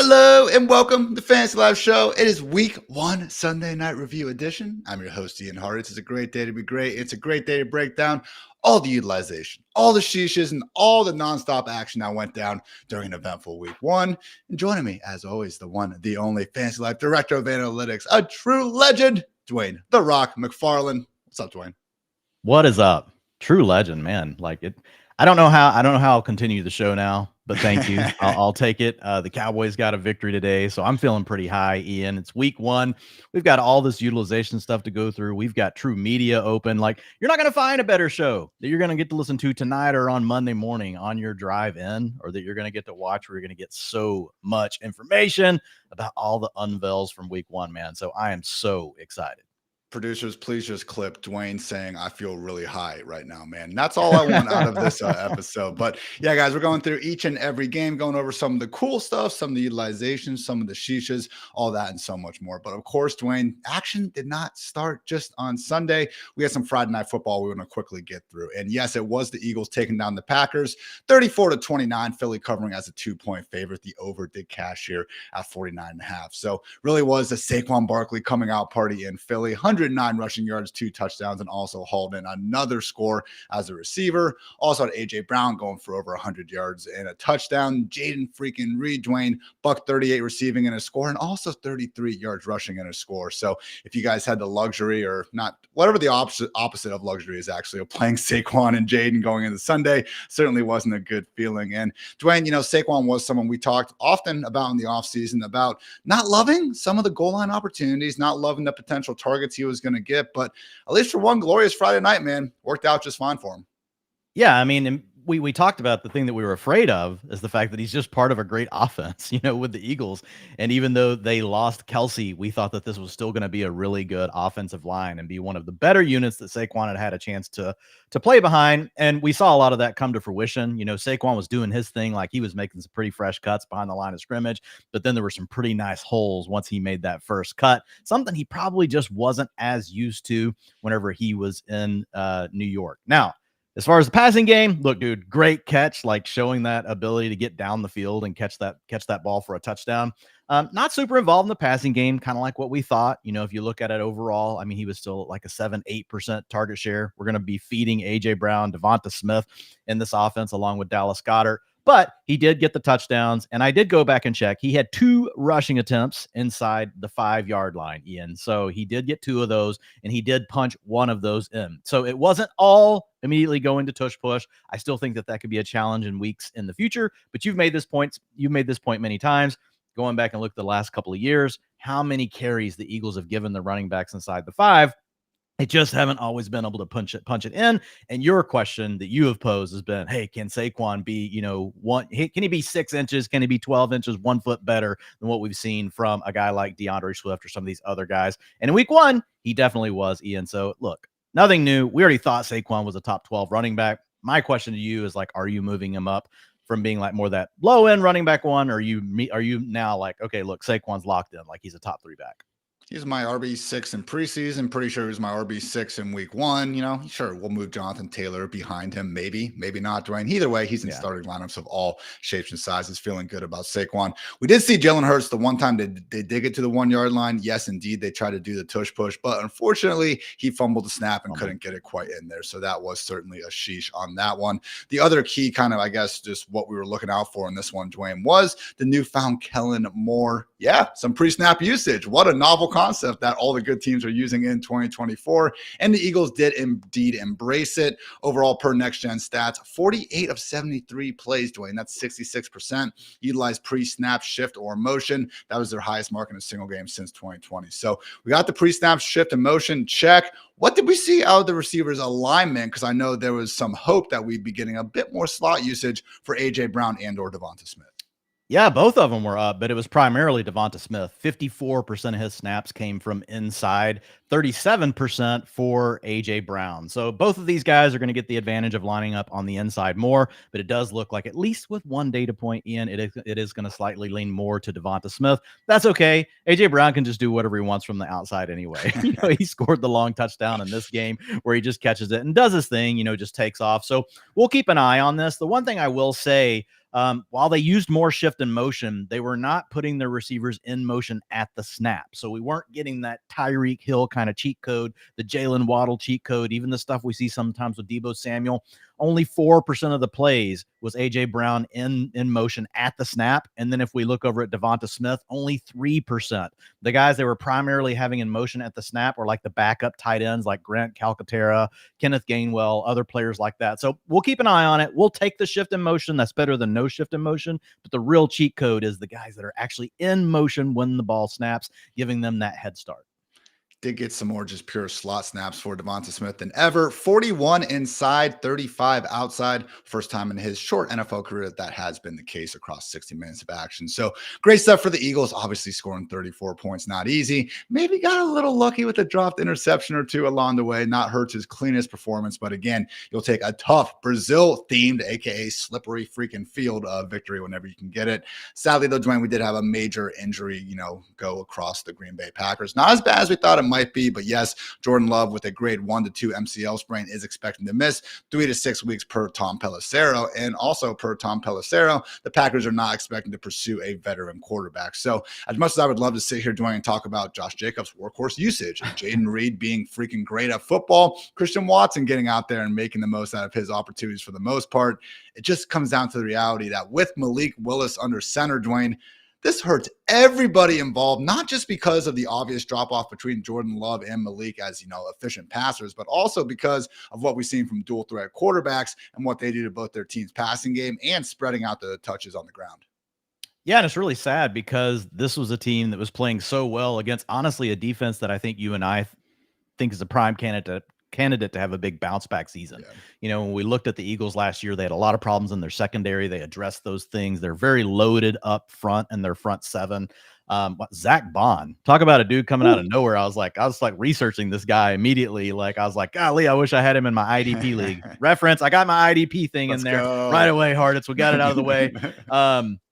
Hello and welcome to Fantasy Life Show. It is week 1 Sunday night review edition. I'm your host, Ian Hartitz. It's a great day to be great. It's a great day to break down all the utilization, all the sheeshes, and all the nonstop action that went down during an eventful week 1. And joining me, as always, the one, the only Fantasy Life Director of Analytics, a true legend, Dwain, The Rock McFarland. What's up, Dwain? What is up? True legend, man. Like it. I don't know how I'll continue the show now, but thank you. I'll take it. The Cowboys got a victory today, so I'm feeling pretty high, Ian. It's week 1. We've got all this utilization stuff to go through. We've got true media open. Like, you're not going to find a better show that you're going to get to listen to tonight or on Monday morning on your drive in, or that you're going to get to watch, where you're going to get so much information about all the unveils from week 1, man. So I am so excited. Producers, please just clip Dwain saying, I feel really high right now, man. That's all I want out of this episode. But yeah, guys, we're going through each and every game, going over some of the cool stuff, some of the utilizations, some of the sheeshes, all that and so much more. But of course, Dwain, action did not start just on Sunday. We had some Friday night football we want to quickly get through. And yes, it was the Eagles taking down the Packers, 34-29, Philly covering as a 2-point favorite. The over did cash here at 49.5. So really was a Saquon Barkley coming out party in Philly. 109 rushing yards, 2 touchdowns, and also hauled in another score as a receiver. Also had AJ Brown going for over 100 yards and a touchdown. Jaden freaking Reed, Dwain, $138 receiving and a score, and also 33 yards rushing and a score. So if you guys had the luxury, or not, whatever the opposite of luxury is actually, of playing Saquon and Jaden going into Sunday, certainly wasn't a good feeling. And Dwain, you know, Saquon was someone we talked often about in the offseason about not loving some of the goal line opportunities, not loving the potential targets he was going to get, but at least for one glorious Friday night, man, worked out just fine for him. Yeah, I mean, we talked about the thing that we were afraid of is the fact that he's just part of a great offense, you know, with the Eagles. And even though they lost Kelsey, we thought that this was still going to be a really good offensive line and be one of the better units that Saquon had a chance to play behind. And we saw a lot of that come to fruition. You know, Saquon was doing his thing, like he was making some pretty fresh cuts behind the line of scrimmage, but then there were some pretty nice holes once he made that first cut, something he probably just wasn't as used to whenever he was in New York. Now, as far as the passing game, look, dude, great catch, like showing that ability to get down the field and catch that ball for a touchdown. Not super involved in the passing game, kind of like what we thought. You know, if you look at it overall, I mean, he was still like a 7-8% target share. We're going to be feeding AJ Brown, Devonta Smith in this offense, along with Dallas Goedert. But he did get the touchdowns, and I did go back and check. He had 2 rushing attempts inside the 5-yard line, Ian. So he did get 2 of those, and he did punch 1 of those in. So it wasn't all immediately going to tush push. I still think that could be a challenge in weeks in the future. But you've made this point many times. Going back and look at the last couple of years, how many carries the Eagles have given the running backs inside the 5. They just haven't always been able to punch it in. And your question that you have posed has been, hey, can Saquon be, you know, can he be 6 inches? Can he be 12 inches, 1 foot better than what we've seen from a guy like DeAndre Swift or some of these other guys? And in week 1, he definitely was, Ian. So look, nothing new. We already thought Saquon was a top 12 running back. My question to you is, like, are you moving him up from being like more that low end running back 1? Or are you now like, okay, look, Saquon's locked in, like he's a top 3 back? He's my RB6 in preseason. Pretty sure he was my RB6 in week 1. You know, sure, we'll move Jonathan Taylor behind him. Maybe not, Dwain. Either way, he's in starting lineups of all shapes and sizes. Feeling good about Saquon. We did see Jalen Hurts the one time they did get to the 1-yard line. Yes, indeed, they tried to do the tush push, but unfortunately, he fumbled the snap and couldn't get it quite in there. So that was certainly a sheesh on that one. The other key kind of, I guess, just what we were looking out for in this one, Dwain, was the newfound Kellen Moore. Yeah, some pre-snap usage. What a novel concept that all the good teams are using in 2024. And the Eagles did indeed embrace it. Overall, per next-gen stats, 48 of 73 plays, Dwain. That's 66%. Utilized pre-snap shift or motion. That was their highest mark in a single game since 2020. So we got the pre-snap shift and motion check. What did we see out of the receivers' alignment? Because I know there was some hope that we'd be getting a bit more slot usage for AJ Brown and or Devonta Smith. Yeah, both of them were up, but it was primarily Devonta Smith. 54% of his snaps came from inside, 37% for A.J. Brown. So both of these guys are going to get the advantage of lining up on the inside more, but it does look like, at least with one data point, Ian, it is going to slightly lean more to Devonta Smith. That's okay. A.J. Brown can just do whatever he wants from the outside anyway. He scored the long touchdown in this game where he just catches it and does his thing, just takes off. So we'll keep an eye on this. The one thing I will say while they used more shift and motion, they were not putting their receivers in motion at the snap. So we weren't getting that Tyreek Hill kind of cheat code, the Jalen Waddle cheat code, even the stuff we see sometimes with Deebo Samuel. Only 4% of the plays was A.J. Brown in motion at the snap. And then if we look over at Devonta Smith, only 3%. The guys they were primarily having in motion at the snap were like the backup tight ends like Grant Calcaterra, Kenneth Gainwell, other players like that. So we'll keep an eye on it. We'll take the shift in motion. That's better than no shift in motion. But the real cheat code is the guys that are actually in motion when the ball snaps, giving them that head start. Did get some more just pure slot snaps for Devonta Smith than ever. 41 inside, 35 outside. First time in his short NFL career that has been the case across 60 minutes of action. So great stuff for the Eagles. Obviously scoring 34 points, not easy. Maybe got a little lucky with a dropped interception or two along the way. Not Hart's cleanest performance, but again, you'll take a tough Brazil-themed, aka slippery freaking field victory whenever you can get it. Sadly, though, Dwain, we did have a major injury, go across the Green Bay Packers. Not as bad as we thought it might be, but yes, Jordan Love with a grade 1 to 2 MCL sprain is expected to miss 3 to 6 weeks per Tom Pelissero. And also per Tom Pelissero, the Packers are not expecting to pursue a veteran quarterback. So as much as I would love to sit here, Dwayne, and talk about Josh Jacobs' workhorse usage, and Jaden Reed being freaking great at football, Christian Watson getting out there and making the most out of his opportunities for the most part, it just comes down to the reality that with Malik Willis under center, Dwayne, this hurts everybody involved, not just because of the obvious drop-off between Jordan Love and Malik as, efficient passers, but also because of what we've seen from dual threat quarterbacks and what they do to both their team's passing game and spreading out the touches on the ground. Yeah, and it's really sad because this was a team that was playing so well against, honestly, a defense that I think you and I think is a prime candidate to have a big bounce back season. Yeah. When we looked at the Eagles last year, they had a lot of problems in their secondary. They addressed those things. They're very loaded up front in their front seven. Zach Bond, talk about a dude coming out of nowhere. I was like researching this guy immediately. I was like, golly, I wish I had him in my IDP league. Reference, I got my IDP thing in there right away, Hartitz. We got it out of the way.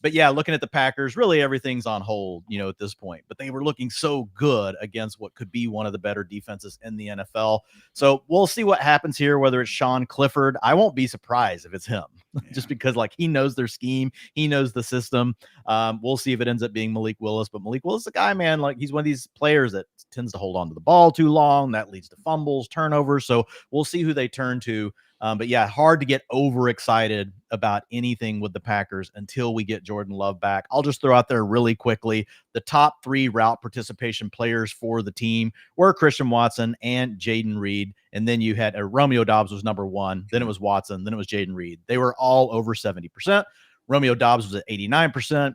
But yeah, looking at the Packers, really everything's on hold, at this point. But they were looking so good against what could be one of the better defenses in the NFL. So we'll see what happens here, whether it's Sean Clifford. I won't be surprised if it's him, just because he knows their scheme. He knows the system. We'll see if it ends up being Malik Willis. But Malik Willis is a guy, man, he's one of these players that tends to hold on to the ball too long. That leads to fumbles, turnovers. So we'll see who they turn to. But yeah, hard to get overexcited about anything with the Packers until we get Jordan Love back. I'll just throw out there really quickly, the top 3 route participation players for the team were Christian Watson and Jaden Reed. And then you had Romeo Doubs was number 1. Then it was Watson. Then it was Jaden Reed. They were all over 70%. Romeo Doubs was at 89%.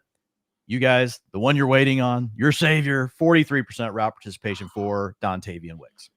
You guys, the one you're waiting on, your savior, 43% route participation for Dontavian Wicks.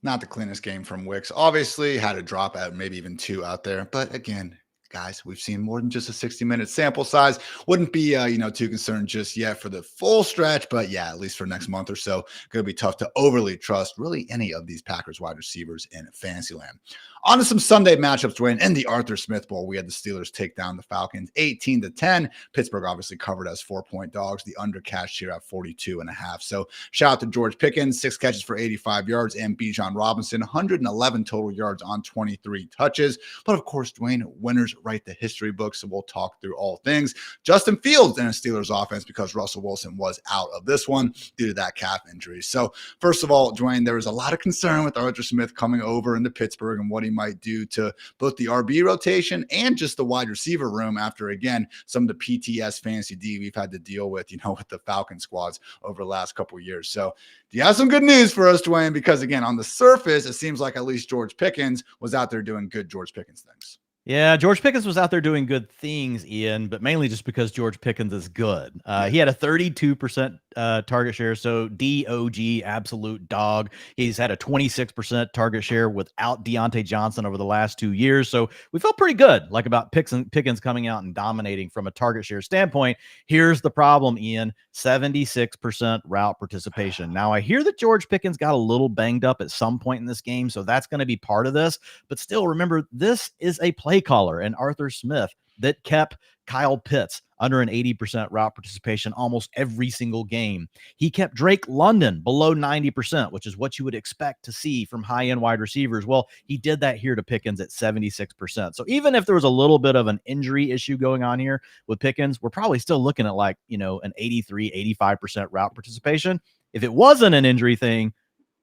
Not the cleanest game from Wicks. Obviously, had a drop at maybe even 2 out there. But again, guys, we've seen more than just a 60-minute sample size. Wouldn't be, too concerned just yet for the full stretch. But yeah, at least for next month or so, going to be tough to overly trust really any of these Packers wide receivers in Fantasyland. On to some Sunday matchups, Dwayne. In the Arthur Smith Bowl, we had the Steelers take down the Falcons 18-10. Pittsburgh obviously covered as 4-point dogs. The under cashed here at 42.5. So shout out to George Pickens, 6 catches for 85 yards, and Bijan Robinson, 111 total yards on 23 touches. But of course, Dwayne, winners write the history books, so we'll talk through all things. Justin Fields in a Steelers offense because Russell Wilson was out of this one due to that calf injury. So first of all, Dwayne, there was a lot of concern with Arthur Smith coming over into Pittsburgh and what he might do to both the RB rotation and just the wide receiver room after, again, some of the PTS fantasy D we've had to deal with, with the Falcon squads over the last couple of years. So do you have some good news for us, Dwayne? Because again, on the surface, it seems like at least George Pickens was out there doing good George Pickens things. Yeah, George Pickens was out there doing good things, Ian, but mainly just because George Pickens is good. He had a 32% target share, so DOG, absolute dog. He's had a 26% target share without Deontay Johnson over the last 2 years, so we felt pretty good about Pickens coming out and dominating from a target share standpoint. Here's the problem, Ian, 76% route participation. Now, I hear that George Pickens got a little banged up at some point in this game, so that's going to be part of this, but still, remember, this is a play caller and Arthur Smith that kept Kyle Pitts under an 80% route participation almost every single game. He kept Drake London below 90%, which is what you would expect to see from high-end wide receivers. Well, he did that here to Pickens at 76%. So even if there was a little bit of an injury issue going on here with Pickens, we're probably still looking at like, an 83, 85% route participation. If it wasn't an injury thing,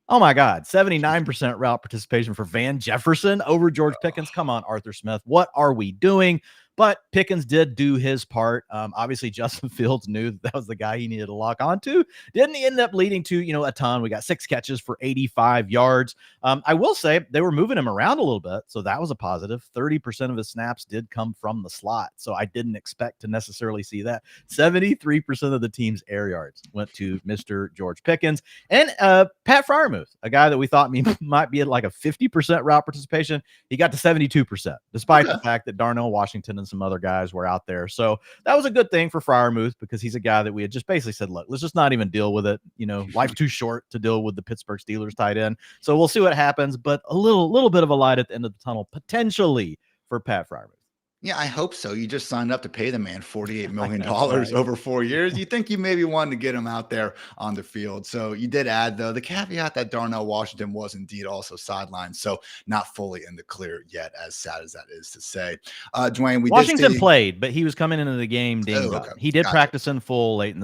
oh my God, 79% route participation for Van Jefferson over George Pickens. Come on, Arthur Smith. What are we doing? But Pickens did do his part. Obviously, Justin Fields knew that was the guy he needed to lock onto. Didn't end up leading to, a ton. We got 6 catches for 85 yards. I will say they were moving him around a little bit, so that was a positive. 30% of his snaps did come from the slot, so I didn't expect to necessarily see that. 73% of the team's air yards went to Mr. George Pickens. And Pat Freiermuth, a guy that we thought might be at like a 50% route participation, he got to 72%, despite the fact that Darnell Washington and some other guys were out there. So that was a good thing for Freiermuth because he's a guy that we had just basically said, look, let's just not even deal with it. Life's too short to deal with the Pittsburgh Steelers tight end. So we'll see what happens, but a little bit of a light at the end of the tunnel potentially for Pat Freiermuth. Yeah, I hope so. You just signed up to pay the man $48 million over 4 years. You think you maybe wanted to get him out there on the field. So you did add, though, the caveat that Darnell Washington was indeed also sidelined. So not fully in the clear yet, as sad as that is to say. Dwayne, Washington played, but he was coming into the game dinged up. He did practice in full late in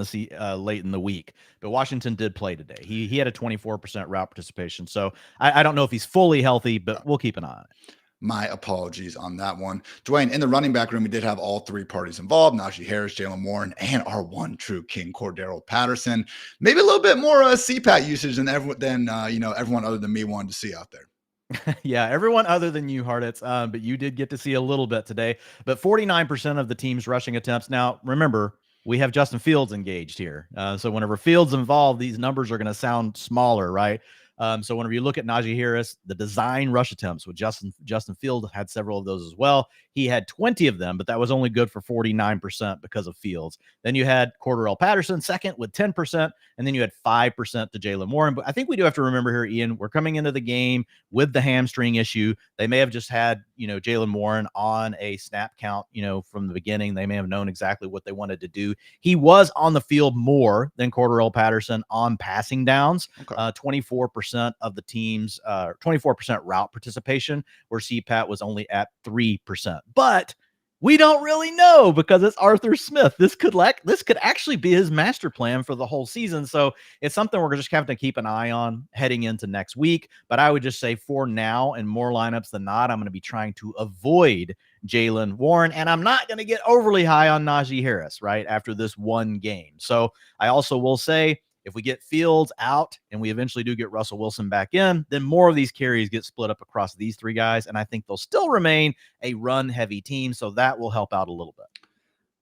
the week, but Washington did play today. He had a 24% route participation. So I don't know if he's fully healthy, but we'll keep an eye on it. My apologies on that one. Dwayne, in the running back room, we did have all 3 parties involved: Najee Harris, Jaylen Warren, and our one true king, Cordero Patterson. Maybe a little bit more CPAT usage than everyone other than me wanted to see out there. Yeah, everyone other than you, Hartitz, but you did get to see a little bit today. But 49% of the team's rushing attempts. Now, remember, we have Justin Fields engaged here. So whenever Fields involved, these numbers are going to sound smaller, right? So whenever you look at Najee Harris, the design rush attempts with Justin Fields had several of those as well. He had 20 of them, but that was only good for 49% because of Fields. Then you had Cordero Patterson second with 10%, and then you had 5% to Jaylen Warren. But I think we do have to remember here, Ian, we're coming into the game with the hamstring issue. They may have just had, Jaylen Warren on a snap count, from the beginning. They may have known exactly what they wanted to do. He was on the field more than Cordero Patterson on passing downs. Okay. 24% of the team's 24% route participation, where CPAT was only at 3%. But we don't really know because it's Arthur Smith. This could actually be his master plan for the whole season. So it's something we're just having to keep an eye on heading into next week. But I would just say for now, in more lineups than not, I'm going to be trying to avoid Jaylen Warren, and I'm not going to get overly high on Najee Harris right after this one game. So I also will say, if we get Fields out and we eventually do get Russell Wilson back in, then more of these carries get split up across these 3 guys. And I think they'll still remain a run-heavy team. So that will help out a little bit.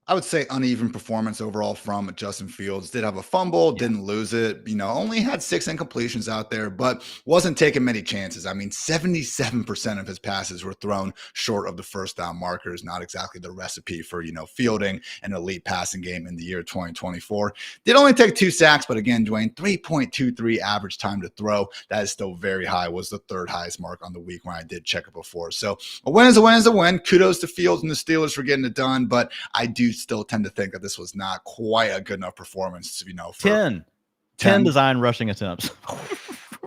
I would say uneven performance overall from Justin Fields. Did have a fumble, didn't lose it, only had 6 incompletions out there, but wasn't taking many chances. I mean, 77% of his passes were thrown short of the first down markers. Not exactly the recipe for, fielding an elite passing game in the year 2024. Did only take 2 sacks, but again, Dwayne, 3.23 average time to throw. That is still very high. Was the 3rd highest mark on the week when I did check it before. So a win is a win is a win. Kudos to Fields and the Steelers for getting it done, but I do still tend to think that this was not quite a good enough performance, for 10 design rushing attempts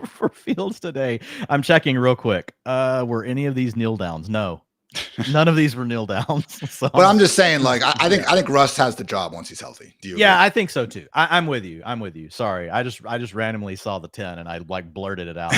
for Fields today. I'm checking real quick. Were any of these kneel downs? No. None of these were kneel downs. So. But I'm just saying, I think Russ has the job once he's healthy. Do you? Yeah, agree? I think so too. I'm with you. Sorry, I just randomly saw the 10 and I blurted it out.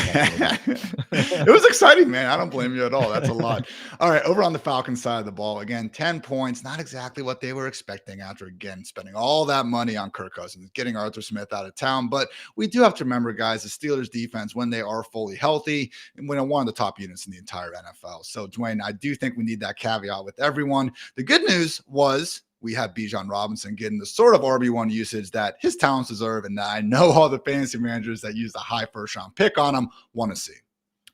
It was exciting, man. I don't blame you at all. That's a lot. All right, over on the Falcons side of the ball, again, 10 points. Not exactly what they were expecting after again spending all that money on Kirk Cousins, getting Arthur Smith out of town. But we do have to remember, guys, the Steelers defense, when they are fully healthy, and when one of the top units in the entire NFL. So, Dwayne, I do think we need that caveat with everyone. The good news was we have Bijan Robinson getting the sort of RB1 usage that his talents deserve, and that I know all the fantasy managers that use a high first-round pick on him want to see.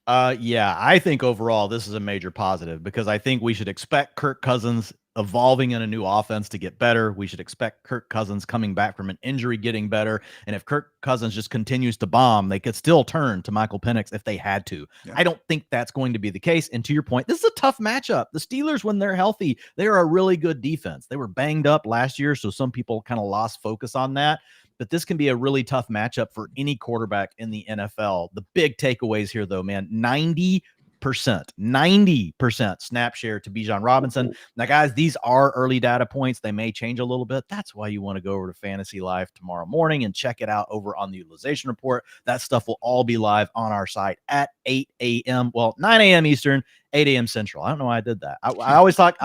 Yeah, I think overall this is a major positive because I think we should expect Kirk Cousins evolving in a new offense to get better. We should expect Kirk Cousins coming back from an injury getting better. And if Kirk Cousins just continues to bomb, they could still turn to Michael Penix if they had to. Yeah. I don't think that's going to be the case. And to your point, this is a tough matchup. The Steelers, when they're healthy, they're a really good defense. They were banged up last year, so some people kind of lost focus on that. But this can be a really tough matchup for any quarterback in the NFL. The big takeaways here, though, man, 90% snap share to Bijan Robinson. Now, guys, these are early data points. They may change a little bit. That's why you want to go over to Fantasy Life tomorrow morning and check it out over on the utilization report. That stuff will all be live on our site at 8 a.m. Well, 9 a.m. Eastern, 8 a.m. Central. I don't know why I did that. I always talk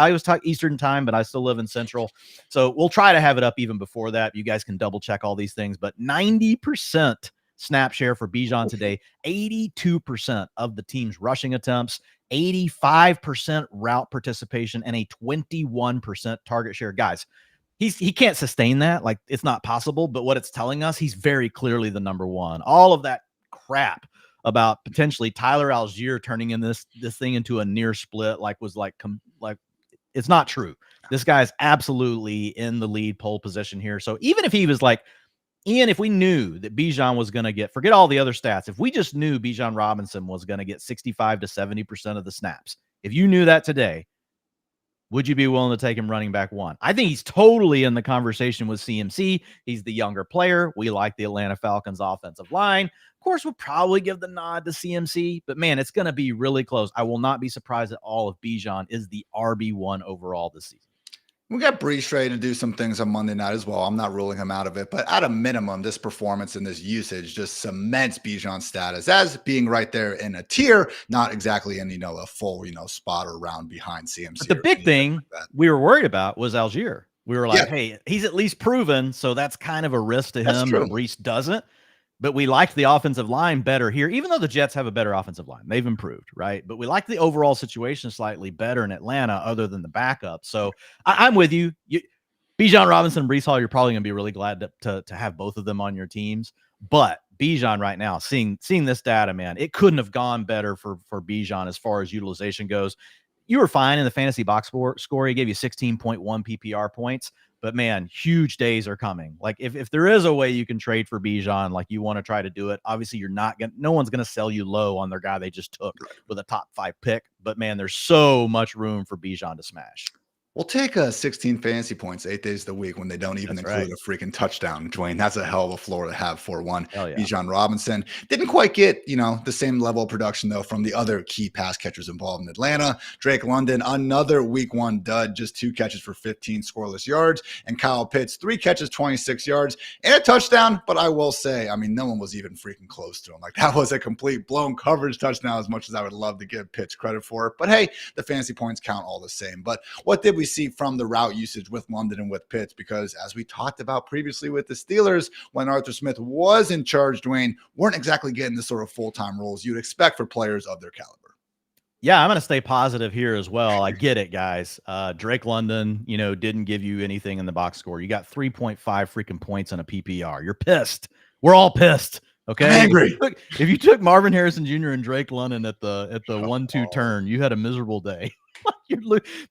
Eastern time, but I still live in Central. So we'll try to have it up even before that. You guys can double check all these things, but 90% snap share for Bijan today, 82% of the team's rushing attempts, 85% route participation, and a 21% target share. Guys, he can't sustain that. Like, it's not possible, but what it's telling us, he's very clearly the number one. All of that crap about potentially Tyler Algier turning in this thing into a near split, it's not true. This guy's absolutely in the lead pole position here. So even if he was like, Ian, if we knew that Bijan was going to get, forget all the other stats, if we just knew Bijan Robinson was going to get 65 to 70% of the snaps, if you knew that today, would you be willing to take him running back one? I think he's totally in the conversation with CMC. He's the younger player. We like the Atlanta Falcons offensive line. Of course, we'll probably give the nod to CMC, but man, it's going to be really close. I will not be surprised at all if Bijan is the RB1 overall this season. We got Brees Stray to do some things on Monday night as well. I'm not ruling him out of it, but at a minimum, this performance and this usage just cements Bijan's status as being right there in a tier, not exactly in, a full, spot or round behind CMC. But the big thing we were worried about was Algier. We were like, hey, he's at least proven, so that's kind of a risk to him that Brees doesn't. But we liked the offensive line better here, even though the Jets have a better offensive line. They've improved, right? But we like the overall situation slightly better in Atlanta other than the backup. So I'm with you. Bijan Robinson and Brees Hall, you're probably going to be really glad to have both of them on your teams. But Bijan right now, seeing this data, man, it couldn't have gone better for Bijan as far as utilization goes. You were fine in the fantasy box score. He gave you 16.1 PPR points. But man, huge days are coming. Like if there is a way you can trade for Bijan, like you want to try to do it, obviously no one's going to sell you low on their guy they just took with a top 5 pick. But man, there's so much room for Bijan to smash. We'll take 16 fantasy points 8 days of the week when they don't even include a freaking touchdown, Dwain. That's a hell of a floor to have for one. Yeah. Bijan Robinson didn't quite get, the same level of production, though, from the other key pass catchers involved in Atlanta. Drake London, another week 1 dud, just 2 catches for 15 scoreless yards. And Kyle Pitts, 3 catches, 26 yards, and a touchdown. But I will say, no one was even freaking close to him. Like, that was a complete blown coverage touchdown, as much as I would love to give Pitts credit for it. But hey, the fantasy points count all the same. But what did we see from the route usage with London and with Pitts? Because as we talked about previously with the Steelers, when Arthur Smith was in charge, Dwain, weren't exactly getting the sort of full-time roles you'd expect for players of their caliber. Yeah, I'm going to stay positive here as well. I get it, guys. Drake London, didn't give you anything in the box score. You got 3.5 freaking points on a PPR. You're pissed. We're all pissed. Okay, I'm angry. If you took Marvin Harrison Jr. and Drake London at the 1-2 turn, you had a miserable day.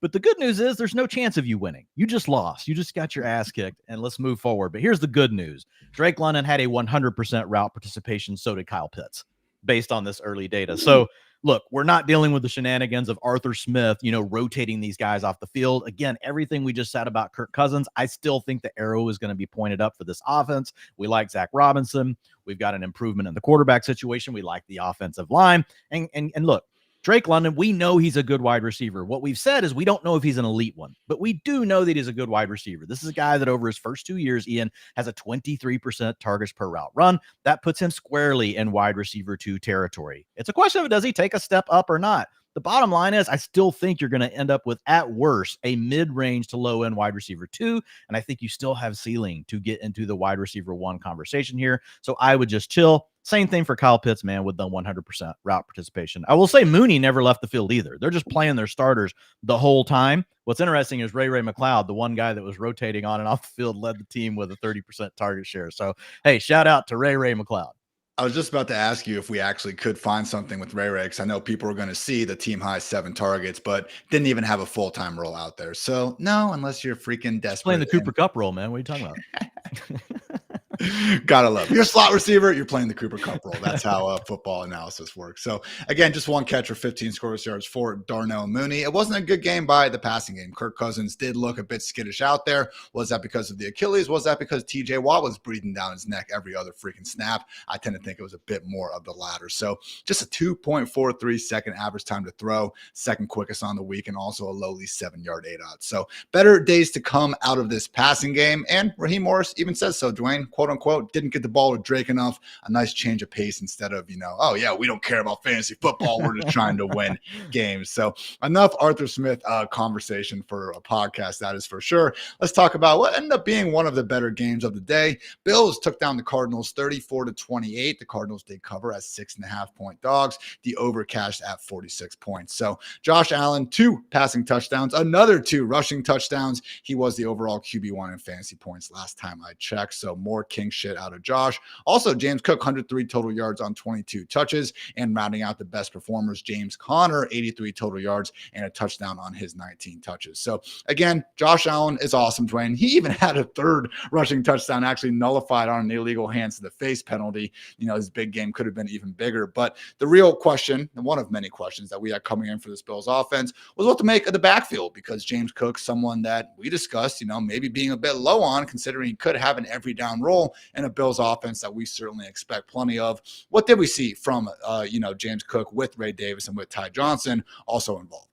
But the good news is there's no chance of you winning. You just lost. You just got your ass kicked, and let's move forward. But here's the good news. Drake London had a 100% route participation. So did Kyle Pitts based on this early data. So look, we're not dealing with the shenanigans of Arthur Smith, rotating these guys off the field. Again, everything we just said about Kirk Cousins, I still think the arrow is going to be pointed up for this offense. We like Zach Robinson. We've got an improvement in the quarterback situation. We like the offensive line. And look, Drake London, we know he's a good wide receiver. What we've said is we don't know if he's an elite one, but we do know that he's a good wide receiver. This is a guy that over his first 2 years, Ian, has a 23% targets per route run. That puts him squarely in wide receiver 2 territory. It's a question of does he take a step up or not? The bottom line is I still think you're going to end up with, at worst, a mid-range to low-end wide receiver 2, and I think you still have ceiling to get into the wide receiver 1 conversation here. So I would just chill. Same thing for Kyle Pitts, man, with the 100% route participation. I will say Mooney never left the field either. They're just playing their starters the whole time. What's interesting is Ray McLeod, the one guy that was rotating on and off the field, led the team with a 30% target share. So, hey, shout out to Ray McLeod. I was just about to ask you if we actually could find something with Ray Ray, because I know people were going to see the team high 7 targets, but didn't even have a full-time role out there. So no, unless you're freaking Just playing desperate. the Cooper Cup role, man. What are you talking about? Gotta love it. You're a slot receiver, you're playing the Cooper Cup role. That's how football analysis works. So again, just one catch for 15 scoreless yards for Darnell Mooney. It wasn't a good game by the passing game. Kirk Cousins did look a bit skittish out there. Was that because of the Achilles? Was that because TJ Watt was breathing down his neck every other freaking snap? I tend to think it was a bit more of the latter. So just a 2.43 second average time to throw, second quickest on the week, and also a lowly 7-yard 8-aught. So better days to come out of this passing game. And Raheem Morris even says so, Dwayne, quote unquote, didn't get the ball to Drake enough. A nice change of pace instead of, oh yeah, we don't care about fantasy football. We're just trying to win games. So enough Arthur Smith conversation for a podcast, that is for sure. Let's talk about what ended up being one of the better games of the day. Bills took down the Cardinals 34-28. The Cardinals did cover as 6.5-point dogs. The over cashed at 46 points. So Josh Allen, 2 passing touchdowns, another 2 rushing touchdowns. He was the overall QB1 in fantasy points last time I checked. So more king shit out of Josh. Also, James Cook, 103 total yards on 22 touches, and rounding out the best performers, James Conner, 83 total yards and a touchdown on his 19 touches. So again, Josh Allen is awesome, Dwayne. He even had a 3rd rushing touchdown actually nullified on an illegal hands to the face penalty. His big game could have been even bigger. But the real question, and one of many questions that we had coming in for this Bills offense, was what to make of the backfield, because James Cook, someone that we discussed, maybe being a bit low on, considering he could have an every down role in a Bills offense that we certainly expect plenty of. What did we see from, James Cook with Ray Davis and with Ty Johnson also involved?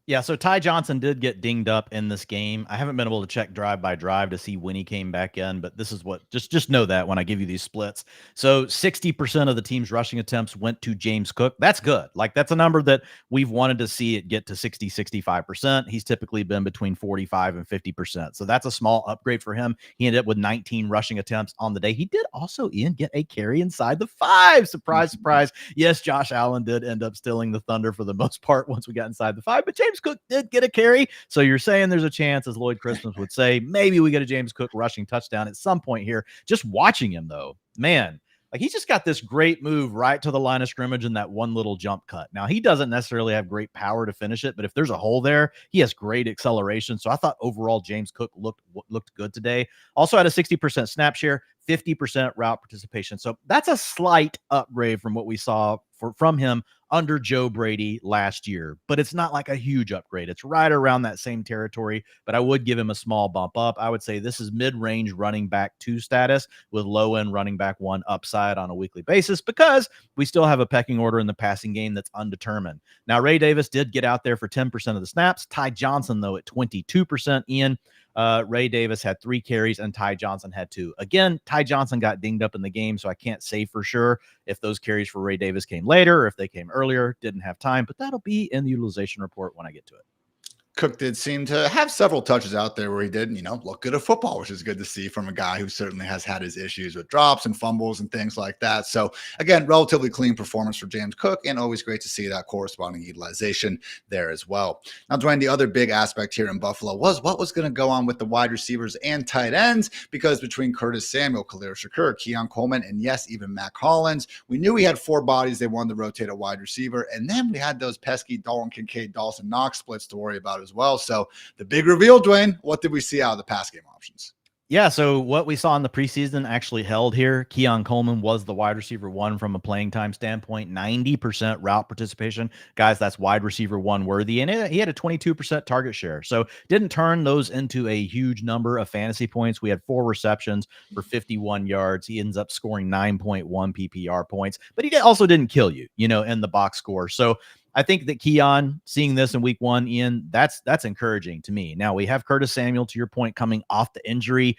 Yeah, so Ty Johnson did get dinged up in this game. I haven't been able to check drive by drive to see when he came back in, but this is what just know that when I give you these splits. So 60% of the team's rushing attempts went to James Cook. That's good. Like, that's a number that we've wanted to see it get to 65%. He's typically been between 45 and 50%. So that's a small upgrade for him. He ended up with 19 rushing attempts on the day. He did also, Ian, get a carry inside the 5. Surprise, surprise. Yes, Josh Allen did end up stealing the thunder for the most part once we got inside the 5, but James Cook did get a carry. So you're saying there's a chance, as Lloyd Christmas would say, maybe we get a James Cook rushing touchdown at some point here. Just watching him, though, man, like, he's just got this great move right to the line of scrimmage and that one little jump cut. Now, he doesn't necessarily have great power to finish it, but if there's a hole there, he has great acceleration. So I thought overall James Cook looked good today. Also had a 60% snap share, 50% route participation. So that's a slight upgrade from what we saw from him under Joe Brady last year, but it's not like a huge upgrade. It's right around that same territory, but I would give him a small bump up. I would say this is mid-range running back 2 status with low-end running back 1 upside on a weekly basis, because we still have a pecking order in the passing game that's undetermined. Now, Ray Davis did get out there for 10% of the snaps. Ty Johnson, though, at 22%. Ian, Ray Davis had 3 carries and Ty Johnson had 2. Again, Ty Johnson got dinged up in the game, so I can't say for sure if those carries for Ray Davis came later or if they came earlier. Didn't have time, but that'll be in the utilization report when I get to it. Cook did seem to have several touches out there where he did, look good at football, which is good to see from a guy who certainly has had his issues with drops and fumbles and things like that. So again, relatively clean performance for James Cook, and always great to see that corresponding utilization there as well. Now, Dwayne, the other big aspect here in Buffalo was what was going to go on with the wide receivers and tight ends, because between Curtis Samuel, Khalil Shakur, Keon Coleman, and yes, even Mac Hollins, we knew we had 4 bodies they wanted to rotate a wide receiver, and then we had those pesky Dalton Kincaid, Dawson Knox splits to worry about as well. So the big reveal, Dwayne, what did we see out of the pass game options? Yeah, so what we saw in the preseason actually held here. Keon Coleman was the wide receiver 1 from a playing time standpoint, 90% route participation. Guys, that's wide receiver 1 worthy. And he had a 22% target share. So didn't turn those into a huge number of fantasy points. We had 4 receptions for 51 yards. He ends up scoring 9.1 PPR points, but he also didn't kill you, in the box score. So I think that Keon, seeing this in week 1, Ian, that's encouraging to me. Now, we have Curtis Samuel, to your point, coming off the injury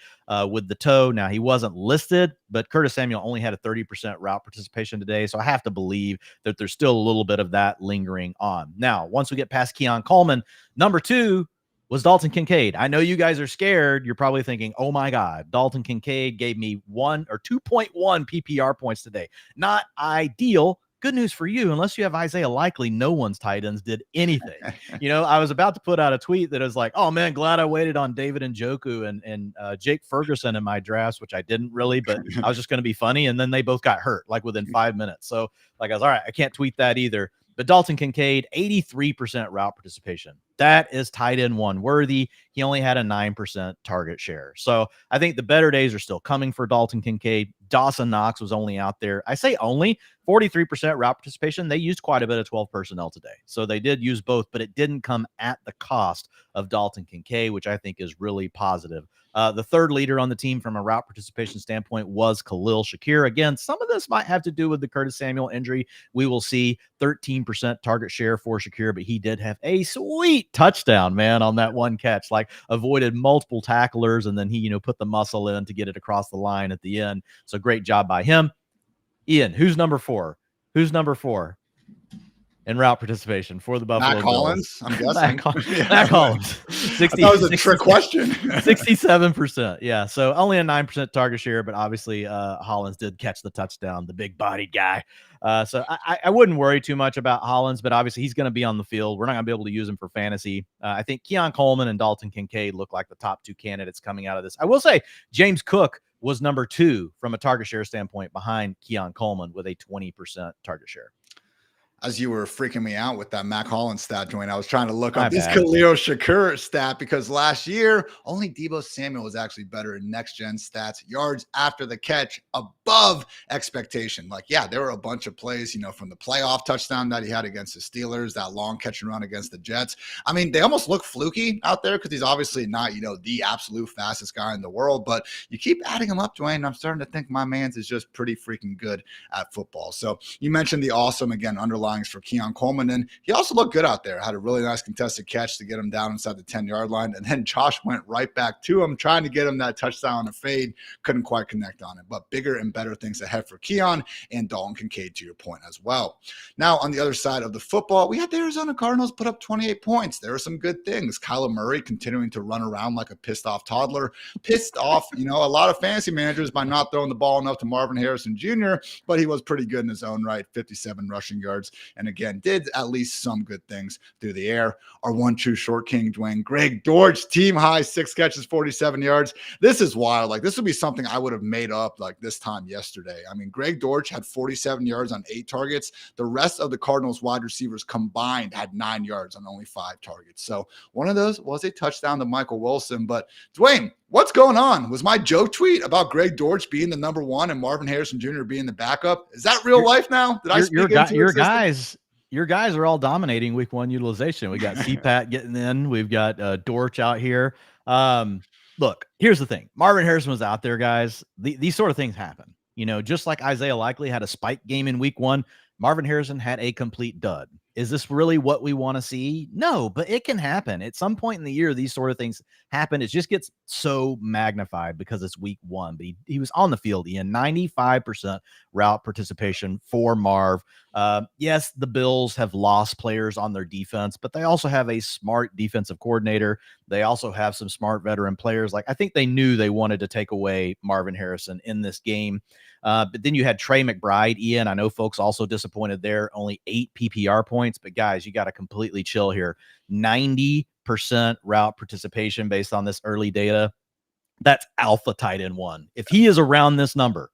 with the toe. Now, he wasn't listed, but Curtis Samuel only had a 30% route participation today, so I have to believe that there's still a little bit of that lingering on. Now, once we get past Keon Coleman, number 2 was Dalton Kincaid. I know you guys are scared. You're probably thinking, oh my God, Dalton Kincaid gave me 1 or 2.1 PPR points today. Not ideal, good news for you. Unless you have Isaiah Likely, no one's tight ends did anything. I was about to put out a tweet that was like, oh man, glad I waited on David Njoku and Jake Ferguson in my drafts, which I didn't really, but I was just going to be funny. And then they both got hurt like within 5 minutes. So like I was, all right, I can't tweet that either. But Dalton Kincaid, 83% route participation. That is tight end one worthy. He only had a 9% target share. So I think the better days are still coming for Dalton Kincaid. Dawson Knox was only out there. I say only 43% route participation. They used quite a bit of 12 personnel today. So they did use both, but it didn't come at the cost of Dalton Kincaid, which I think is really positive. The third leader on the team from a route participation standpoint was Khalil Shakir. Again, some of this might have to do with the Curtis Samuel injury. We will see 13% target share for Shakir, but he did have a sweet touchdown, man, on that one catch, like avoided multiple tacklers, and then he, put the muscle in to get it across the line at the end. So great job by him. Ian, who's number 4? Who's number 4 in route participation for the Buffalo Matt Collins, Bills? I'm guessing. Matt Collins. 60, that was a trick question. 67%. Yeah. So only a 9% target share, but obviously Hollins did catch the touchdown, the big bodied guy. So I wouldn't worry too much about Hollins, but obviously he's going to be on the field. We're not going to be able to use him for fantasy. I think Keon Coleman and Dalton Kincaid look like the top 2 candidates coming out of this. I will say James Cook was number 2 from a target share standpoint behind Keon Coleman with a 20% target share. As you were freaking me out with that Mac Hollins stat, Dwayne, I was trying to look up this Khalil Shakir stat because last year, only Deebo Samuel was actually better in next-gen stats, yards after the catch, above expectation. Like, yeah, there were a bunch of plays, from the playoff touchdown that he had against the Steelers, that long catch and run against the Jets. I mean, they almost look fluky out there because he's obviously not, the absolute fastest guy in the world, but you keep adding him up, Dwayne, and I'm starting to think my man's is just pretty freaking good at football. So you mentioned the awesome, again, underlying for Keon Coleman, and he also looked good out there. Had a really nice contested catch to get him down inside the 10-yard line, and then Josh went right back to him, trying to get him that touchdown on a fade. Couldn't quite connect on it, but bigger and better things ahead for Keon and Dalton Kincaid, to your point as well. Now, on the other side of the football, we had the Arizona Cardinals put up 28 points. There are some good things. Kyler Murray continuing to run around like a pissed-off toddler. Pissed off, a lot of fantasy managers by not throwing the ball enough to Marvin Harrison Jr., but he was pretty good in his own right, 57 rushing yards. And again, did at least some good things through the air. Our one true short king, Dwayne, Greg Dortch, team high, 6 catches, 47 yards. This is wild. Like, this would be something I would have made up like this time yesterday. I mean, Greg Dortch had 47 yards on 8 targets. The rest of the Cardinals wide receivers combined had 9 yards on only 5 targets. So one of those was a touchdown to Michael Wilson. But Dwayne, what's going on? Was my joke tweet about Greg Dortch being the number 1 and Marvin Harrison Jr. being the backup? Is that real life now? Did I speak into your guys are all dominating week 1 utilization. We got CPAT getting in. We've got Dortch out here. Look, here's the thing. Marvin Harrison was out there, guys. These sort of things happen. Just like Isaiah Likely had a spike game in week 1, Marvin Harrison had a complete dud. Is this really what we want to see? No, but it can happen. At some point in the year, these sort of things happen. It just gets so magnified because it's week 1. But he was on the field, Ian, 95% route participation for Marv. Yes, the Bills have lost players on their defense, but they also have a smart defensive coordinator. They also have some smart veteran players. Like, I think they knew they wanted to take away Marvin Harrison in this game. But then you had Trey McBride, Ian. I know folks also disappointed there. Only 8 PPR points. But, guys, you got to completely chill here. 90% route participation based on this early data. That's alpha tight end 1. If he is around this number,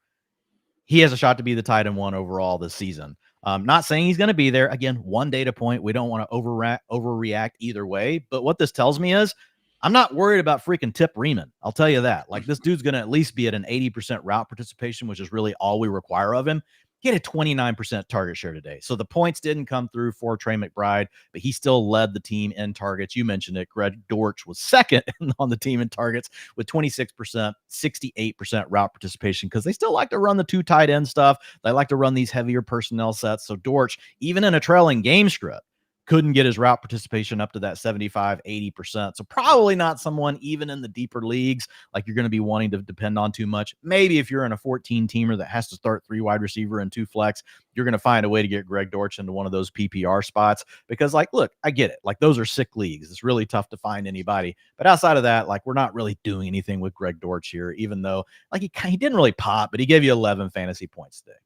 he has a shot to be the tight end 1 overall this season. Not saying he's going to be there. Again, 1 data point. We don't want to overreact either way. But what this tells me is I'm not worried about freaking Tip Riemann. I'll tell you that. Like, this dude's going to at least be at an 80% route participation, which is really all we require of him. He had a 29% target share today. So the points didn't come through for Trey McBride, but he still led the team in targets. You mentioned it. Greg Dortch was second on the team in targets with 26%, 68% route participation because they still like to run the 2 tight end stuff. They like to run these heavier personnel sets. So Dortch, even in a trailing game script, couldn't get his route participation up to that 75, 80%. So probably not someone even in the deeper leagues like you're going to be wanting to depend on too much. Maybe if you're in a 14-teamer that has to start 3 wide receiver and 2 flex, you're going to find a way to get Greg Dortch into one of those PPR spots because, like, look, I get it. Like, those are sick leagues. It's really tough to find anybody. But outside of that, like, we're not really doing anything with Greg Dortch here, even though, like, he didn't really pop, but he gave you 11 fantasy points today.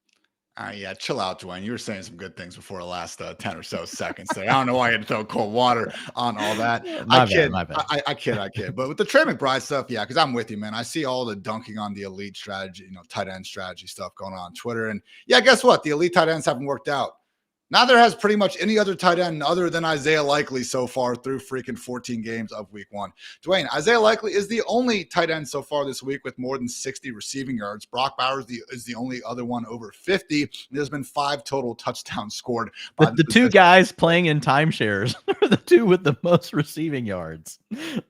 Yeah, chill out, Dwayne. You were saying some good things before the last 10 or so seconds there. I don't know why you had to throw cold water on all that. I My bad, kid. my bad. I kid. I kid. But with the Trey McBride stuff, yeah, because I'm with you, man. I see all the dunking on the elite strategy, tight end strategy stuff going on Twitter. And yeah, guess what? The elite tight ends haven't worked out. Neither has pretty much any other tight end other than Isaiah Likely so far through freaking 14 games of week one. Dwayne, Isaiah Likely is the only tight end so far this week with more than 60 receiving yards. Brock Bowers is the only other one over 50. There's been 5 total touchdowns scored. The two guys playing in timeshares are the two with the most receiving yards.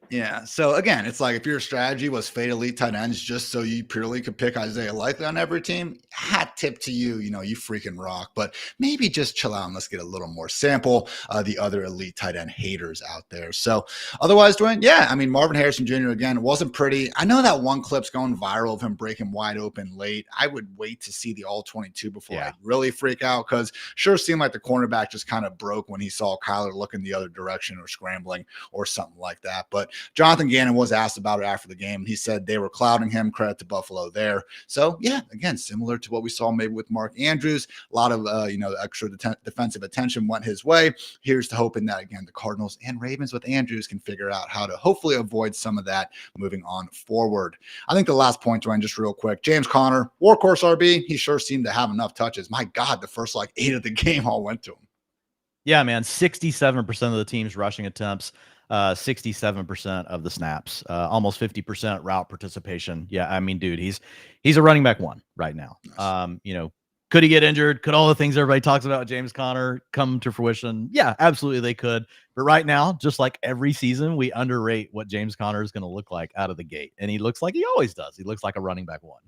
Yeah. So again, it's like if your strategy was fade elite tight ends just so you purely could pick Isaiah Likely on every team, hat tip to you, you freaking rock. But maybe just chill out and let's get a little more sample the other elite tight end haters out there. So otherwise, Dwayne, yeah, I mean, Marvin Harrison Jr. again, wasn't pretty. I know that one clip's going viral of him breaking wide open late. I would wait to see the all 22 before I'd really freak out, because sure seemed like the cornerback just kind of broke when he saw Kyler looking the other direction or scrambling or something like that. But Jonathan Gannon was asked about it after the game. He said they were clouding him. Credit to Buffalo there. So yeah, again, similar to what we saw maybe with Mark Andrews. A lot of extra defensive attention went his way. Here's to hoping that again the Cardinals and Ravens with Andrews can figure out how to hopefully avoid some of that moving on forward. I think the last point, Dwayne, just real quick, James Conner, workhorse RB. He sure seemed to have enough touches. My God, the first 8 of the game all went to him. Yeah, man, 67% of the team's rushing attempts. 67% of the snaps, almost 50% route participation. Yeah, I mean, dude, he's a running back one right now. Nice. Could he get injured? Could all the things everybody talks about James Conner come to fruition? Yeah, absolutely they could. But right now, just like every season, we underrate what James Conner is going to look like out of the gate. And he looks like he always does. He looks like a running back one.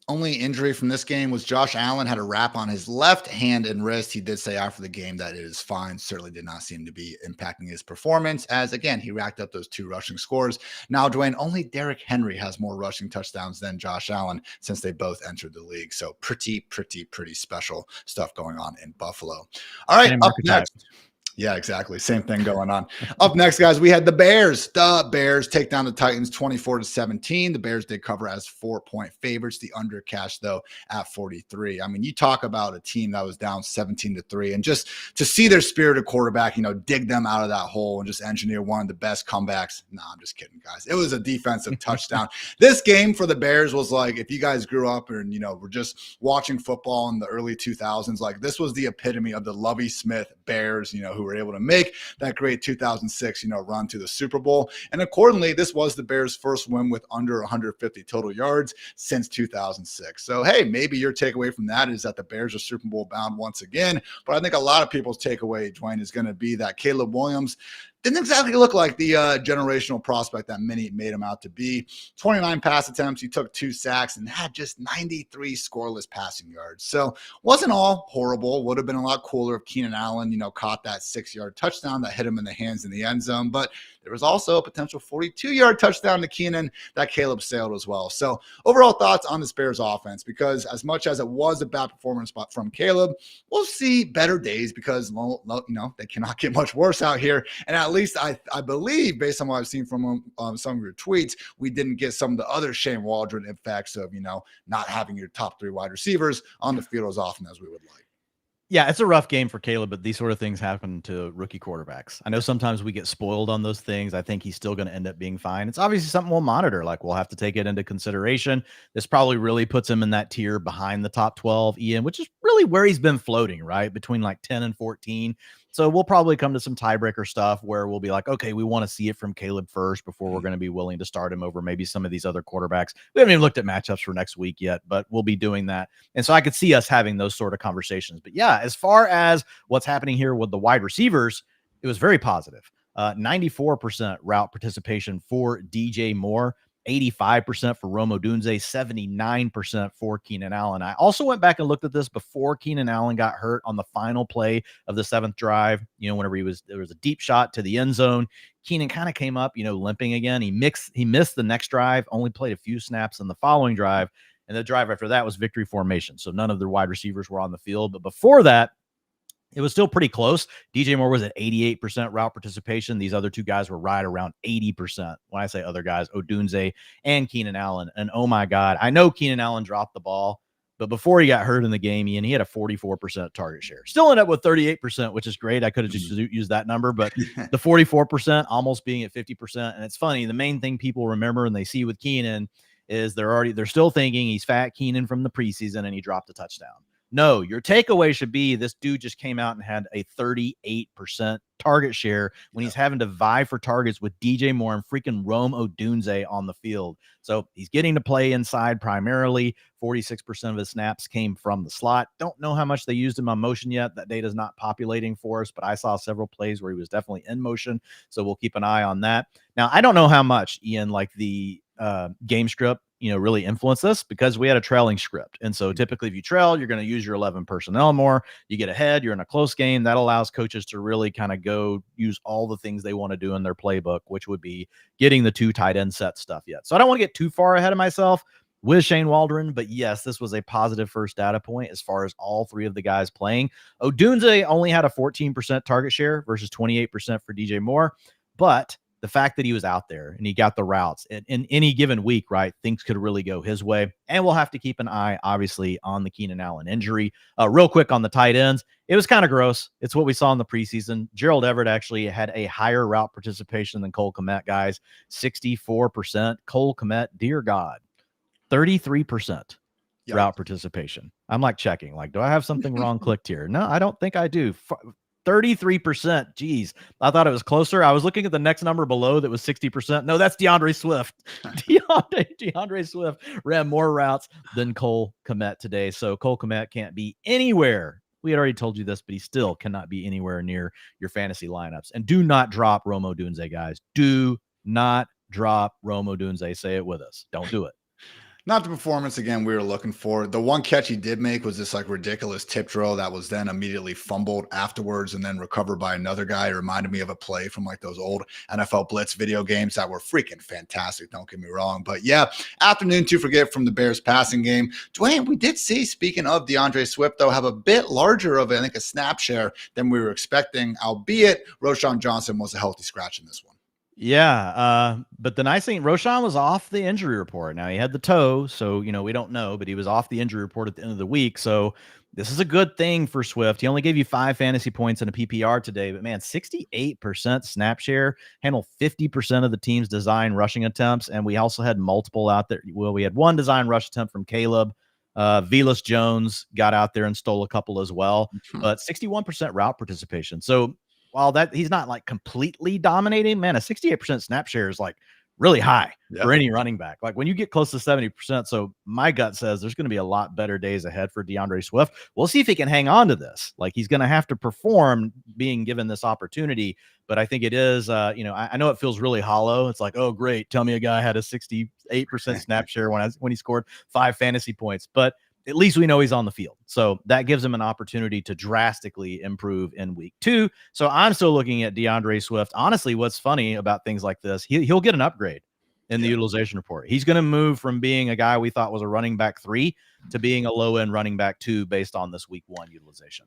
Only injury from this game was Josh Allen had a wrap on his left hand and wrist. He did say after the game that it is fine. Certainly did not seem to be impacting his performance, as again, he racked up those 2 rushing scores. Now, Dwayne, only Derrick Henry has more rushing touchdowns than Josh Allen since they both entered the league. So pretty special stuff going on in Buffalo. All right, up next. Yeah, exactly. Same thing going on. Up next, guys, we had the Bears. The Bears take down the Titans 24-17. The Bears did cover as 4-point favorites. The under cash, though, at 43. I mean, you talk about a team that was down 17-3, and just to see their spirited quarterback, dig them out of that hole and just engineer one of the best comebacks. No, I'm just kidding, guys. It was a defensive touchdown. This game for the Bears was like, if you guys grew up and, were just watching football in the early 2000s, like this was the epitome of the Lovie Smith Bears, who were able to make that great 2006, run to the Super Bowl. And accordingly, this was the Bears' first win with under 150 total yards since 2006. So, hey, maybe your takeaway from that is that the Bears are Super Bowl bound once again. But I think a lot of people's takeaway, Dwayne, is going to be that Caleb Williams didn't exactly look like the generational prospect that many made him out to be. 29 pass attempts, he took 2 sacks, and had just 93 scoreless passing yards. So wasn't all horrible. Would have been a lot cooler if Keenan Allen, caught that 6-yard touchdown that hit him in the hands in the end zone. But there was also a potential 42-yard touchdown to Keenan that Caleb sailed as well. So overall thoughts on the Bears offense, because as much as it was a bad performance from Caleb, we'll see better days because, they cannot get much worse out here. And at least I believe, based on what I've seen from some of your tweets, we didn't get some of the other Shane Waldron effects of, not having your top 3 wide receivers on the field as often as we would like. Yeah, it's a rough game for Caleb, but these sort of things happen to rookie quarterbacks. I know sometimes we get spoiled on those things. I think he's still going to end up being fine. It's obviously something we'll monitor. Like, we'll have to take it into consideration. This probably really puts him in that tier behind the top 12, Ian, which is really where he's been floating, right? Between 10 and 14. So we'll probably come to some tiebreaker stuff where we'll be like, okay, we want to see it from Caleb first before we're going to be willing to start him over maybe some of these other quarterbacks. We haven't even looked at matchups for next week yet, but we'll be doing that. And so I could see us having those sort of conversations. But yeah, as far as what's happening here with the wide receivers, it was very positive. 94% route participation for DJ Moore. 85% for Rome Odunze, 79% for Keenan Allen. I also went back and looked at this before Keenan Allen got hurt on the final play of the 7th drive. Whenever there was a deep shot to the end zone, Keenan kind of came up, limping again. He missed the next drive, only played a few snaps in the following drive. And the drive after that was victory formation. So none of the wide receivers were on the field. But before that, it was still pretty close. DJ Moore was at 88% route participation. These other 2 guys were right around 80%. When I say other guys, Odunze and Keenan Allen. And oh my God, I know Keenan Allen dropped the ball, But before he got hurt in the game, Ian, he had a 44% target share. Still ended up with 38%, which is great. I could have just used that number, but the 44% almost being at 50%. And it's funny. The main thing people remember and they see with Keenan is they're still thinking he's fat Keenan from the preseason and he dropped a touchdown. No, your takeaway should be this dude just came out and had a 38% target share when he's having to vie for targets with DJ Moore and freaking Rome Odunze on the field. So he's getting to play inside primarily. 46% of his snaps came from the slot. Don't know how much they used him on motion yet. That data is not populating for us, but I saw several plays where he was definitely in motion. So we'll keep an eye on that. Now, I don't know how much, Ian, like the game script, really influence this because we had a trailing script. And so typically if you trail, you're going to use your 11 personnel more. You get ahead, you're in a close game. That allows coaches to really kind of go use all the things they want to do in their playbook, which would be getting the 2 tight end set stuff yet. So I don't want to get too far ahead of myself with Shane Waldron, but yes, this was a positive first data point as far as all 3 of the guys playing. Odunze only had a 14% target share versus 28% for DJ Moore, but the fact that he was out there and he got the routes in any given week, right? Things could really go his way. And we'll have to keep an eye, obviously, on the Keenan Allen injury. Real quick on the tight ends. It was kind of gross. It's what we saw in the preseason. Gerald Everett actually had a higher route participation than Cole Kmet, guys. 64%. Cole Kmet, dear God, 33% route participation. I'm like checking, like, do I have something wrong clicked here? No, I don't think I do. 33%. Geez, I thought it was closer. I was looking at the next number below that was 60%. No, that's DeAndre Swift. DeAndre Swift ran more routes than Cole Kmet today. So Cole Kmet can't be anywhere. We had already told you this, but he still cannot be anywhere near your fantasy lineups. And do not drop Rome Odunze, guys. Do not drop Rome Odunze. Say it with us. Don't do it. Not the performance again we were looking for. The one catch he did make was this like ridiculous tip drill that was then immediately fumbled afterwards and then recovered by another guy. It reminded me of a play from like those old NFL Blitz video games that were freaking fantastic. Don't get me wrong. But yeah, afternoon to forget from the Bears passing game. Dwayne, we did see, speaking of DeAndre Swift, though, have a bit larger of, I think, a snap share than we were expecting, albeit Roschon Johnson was a healthy scratch in this one. Yeah, but the nice thing, Roschon was off the injury report. Now, he had the toe, so, we don't know, but he was off the injury report at the end of the week. So this is a good thing for Swift. He only gave you 5 fantasy points in a PPR today, but man, 68% snap share, handled 50% of the team's design rushing attempts. And we also had multiple out there. Well, we had 1 design rush attempt from Caleb. Velas Jones got out there and stole a couple as well, but 61% route participation. So while that he's not like completely dominating, man, a 68% snap share is like really high for any running back. Like when you get close to 70%. So my gut says there's going to be a lot better days ahead for DeAndre Swift. We'll see if he can hang on to this. Like he's going to have to perform being given this opportunity. But I think it is, I know it feels really hollow. It's like, oh, great. Tell me a guy had a 68% snap share when he scored 5 fantasy points. But at least we know he's on the field. So that gives him an opportunity to drastically improve in week 2. So I'm still looking at DeAndre Swift. Honestly, what's funny about things like this, he'll get an upgrade in the utilization report. He's going to move from being a guy we thought was a running back 3 to being a low-end running back 2 based on this week 1 utilization.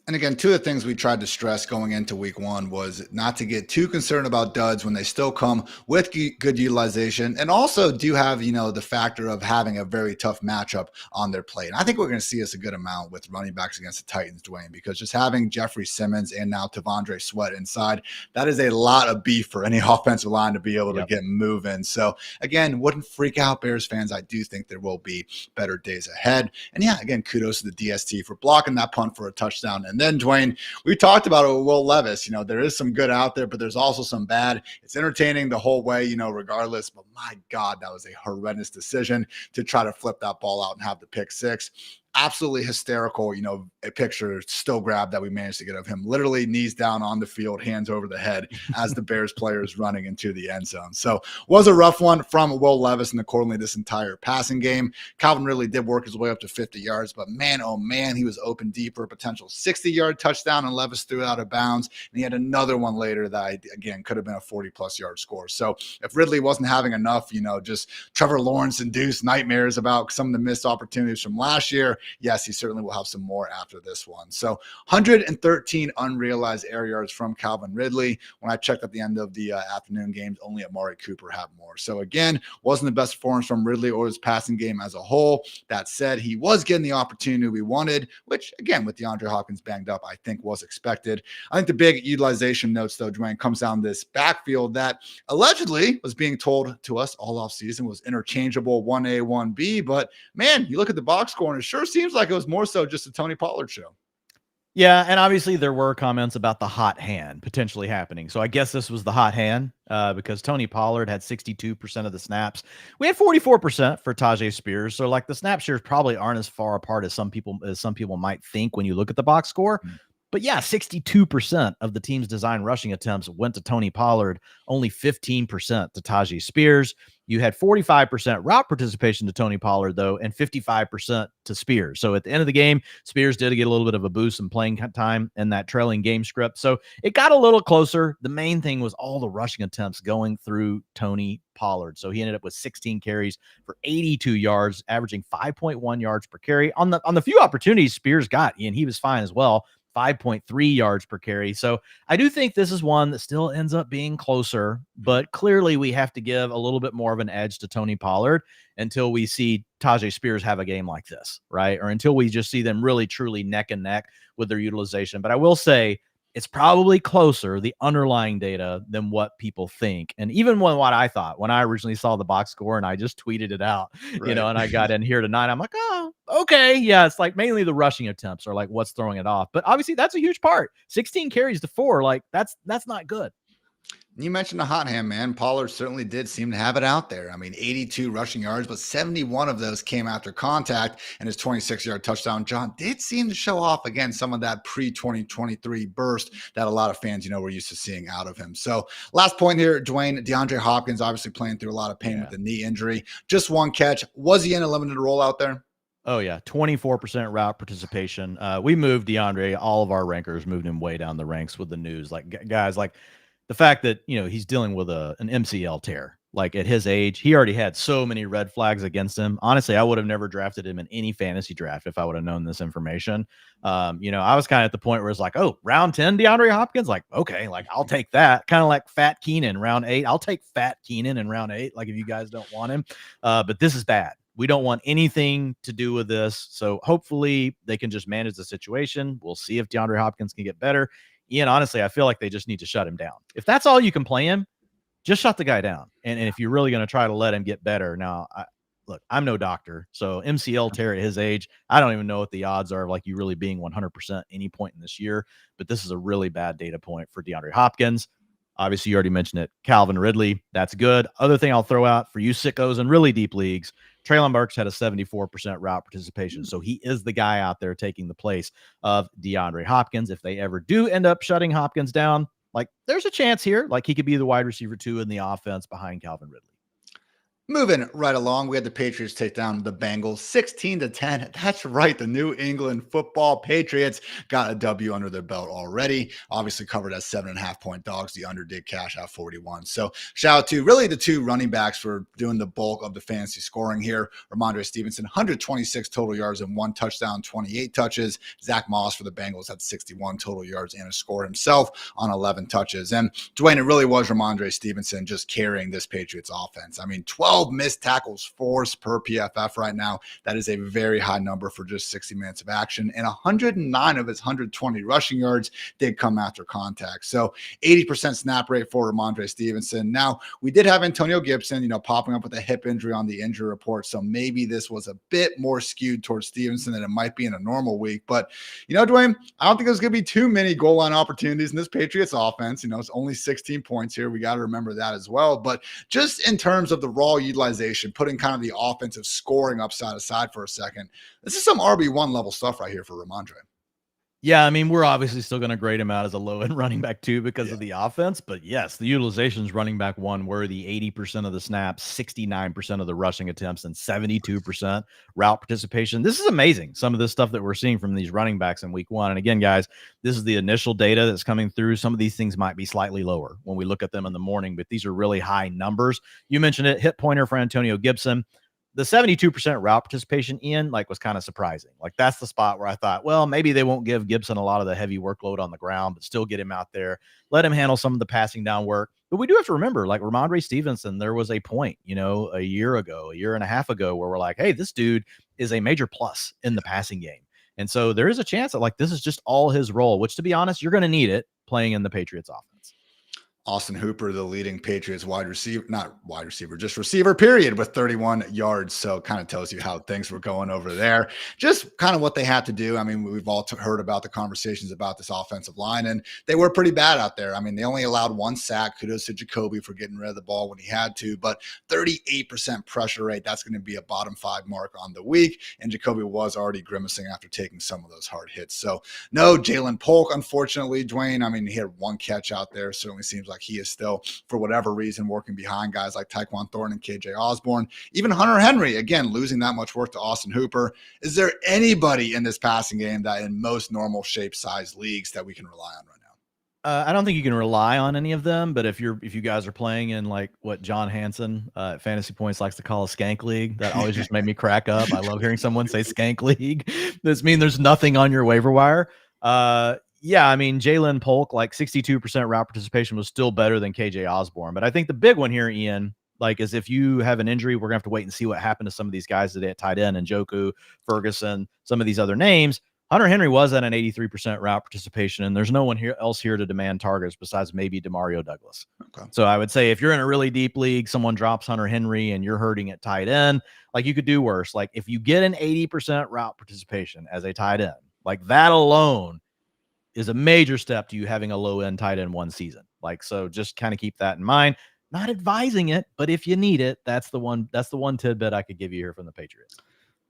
And again, 2 of the things we tried to stress going into week 1 was not to get too concerned about duds when they still come with good utilization. And also do have, the factor of having a very tough matchup on their plate. And I think we're going to see us a good amount with running backs against the Titans, Dwayne, because just having Jeffrey Simmons and now Tavondre Sweat inside, that is a lot of beef for any offensive line to be able to get moving. So again, wouldn't freak out Bears fans. I do think there will be better days ahead. And yeah, again, kudos to the DST for blocking that punt for a touchdown. And then, Dwayne, we talked about it with Will Levis. There is some good out there, but there's also some bad. It's entertaining the whole way, regardless. But my God, that was a horrendous decision to try to flip that ball out and have the pick 6. Absolutely hysterical, a picture still grabbed that we managed to get of him literally knees down on the field, hands over the head as the Bears player is running into the end zone. So was a rough one from Will Levis and accordingly this entire passing game. Calvin Ridley did work his way up to 50 yards, but man, oh man, he was open deep for a potential 60-yard touchdown and Levis threw it out of bounds. And he had another one later that again could have been a 40-plus yard score. So if Ridley wasn't having enough, just Trevor Lawrence induced nightmares about some of the missed opportunities from last year, Yes, he certainly will have some more after this one. So 113 unrealized air yards from Calvin Ridley. When I checked at the end of the afternoon games, only Amari Cooper had more. So again, wasn't the best performance from Ridley or his passing game as a whole. That said, he was getting the opportunity we wanted, which again, with DeAndre Hopkins banged up, I think was expected. I think the big utilization notes, though, Dwain, comes down this backfield that allegedly was being told to us all off season was interchangeable 1A, 1B. But man, you look at the box score and it sure seems like it was more so just a Tony Pollard show. Yeah, and obviously there were comments about the hot hand potentially happening. So I guess this was the hot hand because Tony Pollard had 62% of the snaps. We had 44% for Tajay Spears. So like the snap shares probably aren't as far apart as some people might think when you look at the box score. But yeah, 62% of the team's design rushing attempts went to Tony Pollard, only 15% to Tajay Spears. You had 45% route participation to Tony Pollard, though, and 55% to Spears. So at the end of the game, Spears did get a little bit of a boost in playing time in that trailing game script. So it got a little closer. The main thing was all the rushing attempts going through Tony Pollard. So he ended up with 16 carries for 82 yards, averaging 5.1 yards per carry. On the few opportunities Spears got, and he was fine as well, 5.3 yards per carry. So I do think this is one that still ends up being closer, but clearly we have to give a little bit more of an edge to Tony Pollard until we see Tajay Spears have a game like this, right? Or until we just see them really truly neck and neck with their utilization. But I will say it's probably closer, the underlying data, than what people think. And even what I thought when I originally saw the box score and I just tweeted it out, Right. and I got in here tonight, I'm like, oh, okay. Yeah, it's like mainly the rushing attempts are like what's throwing it off. But obviously that's a huge part. 16 carries to 4, like that's not good. You mentioned the hot hand, man. Pollard certainly did seem to have it out there. I mean, 82 rushing yards, but 71 of those came after contact, and his 26-yard touchdown, John, did seem to show off, again, some of that pre-2023 burst that a lot of fans, were used to seeing out of him. So last point here, Dwain, DeAndre Hopkins obviously playing through a lot of pain with the knee injury. Just one catch. Was he in a limited role out there? Oh, yeah. 24% route participation. We moved DeAndre. All of our rankers moved him way down the ranks with the news. Like, guys, like, the fact that, he's dealing with an MCL tear, like at his age, he already had so many red flags against him. Honestly, I would have never drafted him in any fantasy draft if I would have known this information. I was kind of at the point where it's like, oh, round 10, DeAndre Hopkins, like, okay, like I'll take that. Kind of like Fat Keenan round 8. I'll take Fat Keenan in round 8. Like if you guys don't want him, but this is bad. We don't want anything to do with this. So hopefully they can just manage the situation. We'll see if DeAndre Hopkins can get better. Ian, honestly, I feel like they just need to shut him down. If that's all you can play him, just shut the guy down. And if you're really going to try to let him get better. Now, look, I'm no doctor. So MCL tear at his age, I don't even know what the odds are of like you really being 100% any point in this year. But this is a really bad data point for DeAndre Hopkins. Obviously, you already mentioned it. Calvin Ridley, that's good. Other thing I'll throw out for you sickos in really deep leagues, Treylon Burks had a 74% route participation. So he is the guy out there taking the place of DeAndre Hopkins. If they ever do end up shutting Hopkins down, like there's a chance here. Like he could be the wide receiver 2 in the offense behind Calvin Ridley. Moving right along, we had the Patriots take down the Bengals 16-10. That's right. The New England Football Patriots got a W under their belt already. Obviously covered as 7.5-point dogs. The under did cash out 41. So shout out to really the two running backs for doing the bulk of the fantasy scoring here. Ramondre Stevenson, 126 total yards and 1 touchdown, 28 touches. Zach Moss for the Bengals had 61 total yards and a score himself on 11 touches. And Dwain, it really was Ramondre Stevenson just carrying this Patriots offense. I mean, 12 missed tackles forced per PFF right now. That is a very high number for just 60 minutes of action. And 109 of his 120 rushing yards did come after contact. So 80% snap rate for Ramondre Stevenson. Now, we did have Antonio Gibson, popping up with a hip injury on the injury report. So maybe this was a bit more skewed towards Stevenson than it might be in a normal week. But, Dwain, I don't think there's going to be too many goal line opportunities in this Patriots offense. It's only 16 points here. We got to remember that as well. But just in terms of the raw utilization, putting kind of the offensive scoring upside aside for a second, this is some RB1 level stuff right here for Ramondre. Yeah, I mean, we're obviously still going to grade him out as a low-end running back 2 because of the offense. But yes, the utilization is running back 1 worthy, 80% of the snaps, 69% of the rushing attempts, and 72% route participation. This is amazing, some of this stuff that we're seeing from these running backs in week 1. And again, guys, this is the initial data that's coming through. Some of these things might be slightly lower when we look at them in the morning, but these are really high numbers. You mentioned it, hit pointer for Antonio Gibson. the 72% route participation in like was kind of surprising. Like that's the spot where I thought, well, maybe they won't give Gibson a lot of the heavy workload on the ground, but still get him out there, let him handle some of the passing down work. But we do have to remember, like Ramondre Stevenson, there was a point, a year and a half ago, where we're like, hey, this dude is a major plus in the passing game. And so there is a chance that like this is just all his role, which to be honest, you're going to need it playing in the Patriots offense. Austin Hooper, the leading Patriots just receiver, period, with 31 yards. So kind of tells you how things were going over there. Just kind of what they had to do. I mean, we've all heard about the conversations about this offensive line, and they were pretty bad out there. I mean, they only allowed 1 sack. Kudos to Jacoby for getting rid of the ball when he had to, but 38% pressure rate. That's going to be a bottom 5 mark on the week. And Jacoby was already grimacing after taking some of those hard hits. So no Jalen Polk, unfortunately, Dwain. I mean, he had 1 catch out there. Certainly seems like he is still, for whatever reason, working behind guys like Tyquan Thornton and KJ Osborne. Even Hunter Henry, again, losing that much work to Austin Hooper. Is there anybody in this passing game that in most normal shape size leagues that we can rely on right now? I don't think you can rely on any of them, but if you guys are playing in like what John Hansen at Fantasy Points likes to call a skank league, that always just made me crack up. I love hearing someone say skank league. This means there's nothing on your waiver wire. Yeah, I mean, Jalen Polk, like 62% route participation was still better than KJ Osborne. But I think the big one here, Ian, like, is if you have an injury, we're going to have to wait and see what happened to some of these guys today at tight end, and Njoku, Ferguson, some of these other names. Hunter Henry was at an 83% route participation, and there's no one else here to demand targets besides maybe Demario Douglas. Okay. So I would say if you're in a really deep league, someone drops Hunter Henry and you're hurting at tight end, like you could do worse. Like if you get an 80% route participation as a tight end, like that alone is a major step to you having a low end tight end one season. Like, so just kind of keep that in mind. Not advising it, but if you need it, that's the one tidbit I could give you here from the Patriots.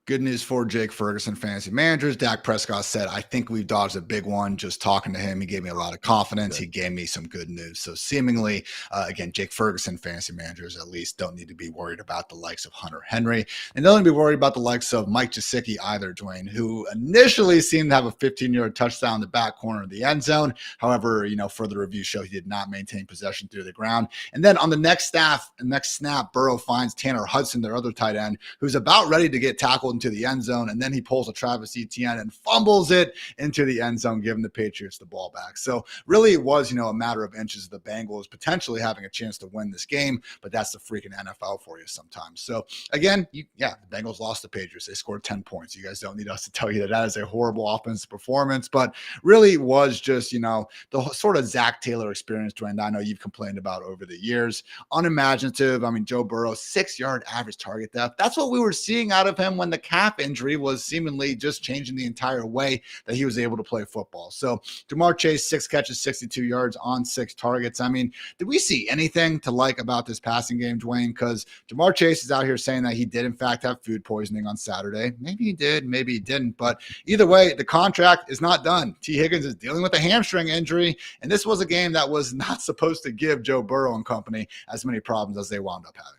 Good news for Jake Ferguson fantasy managers. Dak Prescott said, I think we've dodged a big one. Just talking to him, he gave me a lot of confidence. He gave me some good news. So seemingly, again, Jake Ferguson fantasy managers at least don't need to be worried about the likes of Hunter Henry. And don't need to be worried about the likes of Mike Gesicki either, Dwain, who initially seemed to have a 15-yard touchdown in the back corner of the end zone. However, further reviews show he did not maintain possession through the ground. And then on the next snap, Burrow finds Tanner Hudson, their other tight end, who's about ready to get tackled into the end zone, and then he pulls a Travis Etienne and fumbles it into the end zone, giving the Patriots the ball back. So really it was, a matter of inches of the Bengals potentially having a chance to win this game, but that's the freaking NFL for you sometimes. So again, the Bengals lost the Patriots. They scored 10 points. You guys don't need us to tell you that is a horrible offensive performance, but really was just, the sort of Zach Taylor experience, Dwayne, I know you've complained about over the years. Unimaginative. I mean, Joe Burrow, 6-yard average target depth. That's what we were seeing out of him when the calf injury was seemingly just changing the entire way that he was able to play football. So Jamar Chase, 6 catches, 62 yards on 6 targets. I mean, did we see anything to like about this passing game, Dwayne? Because Jamar Chase is out here saying that he did in fact have food poisoning on Saturday. Maybe he did, maybe he didn't. But either way, the contract is not done. T. Higgins is dealing with a hamstring injury, and this was a game that was not supposed to give Joe Burrow and company as many problems as they wound up having.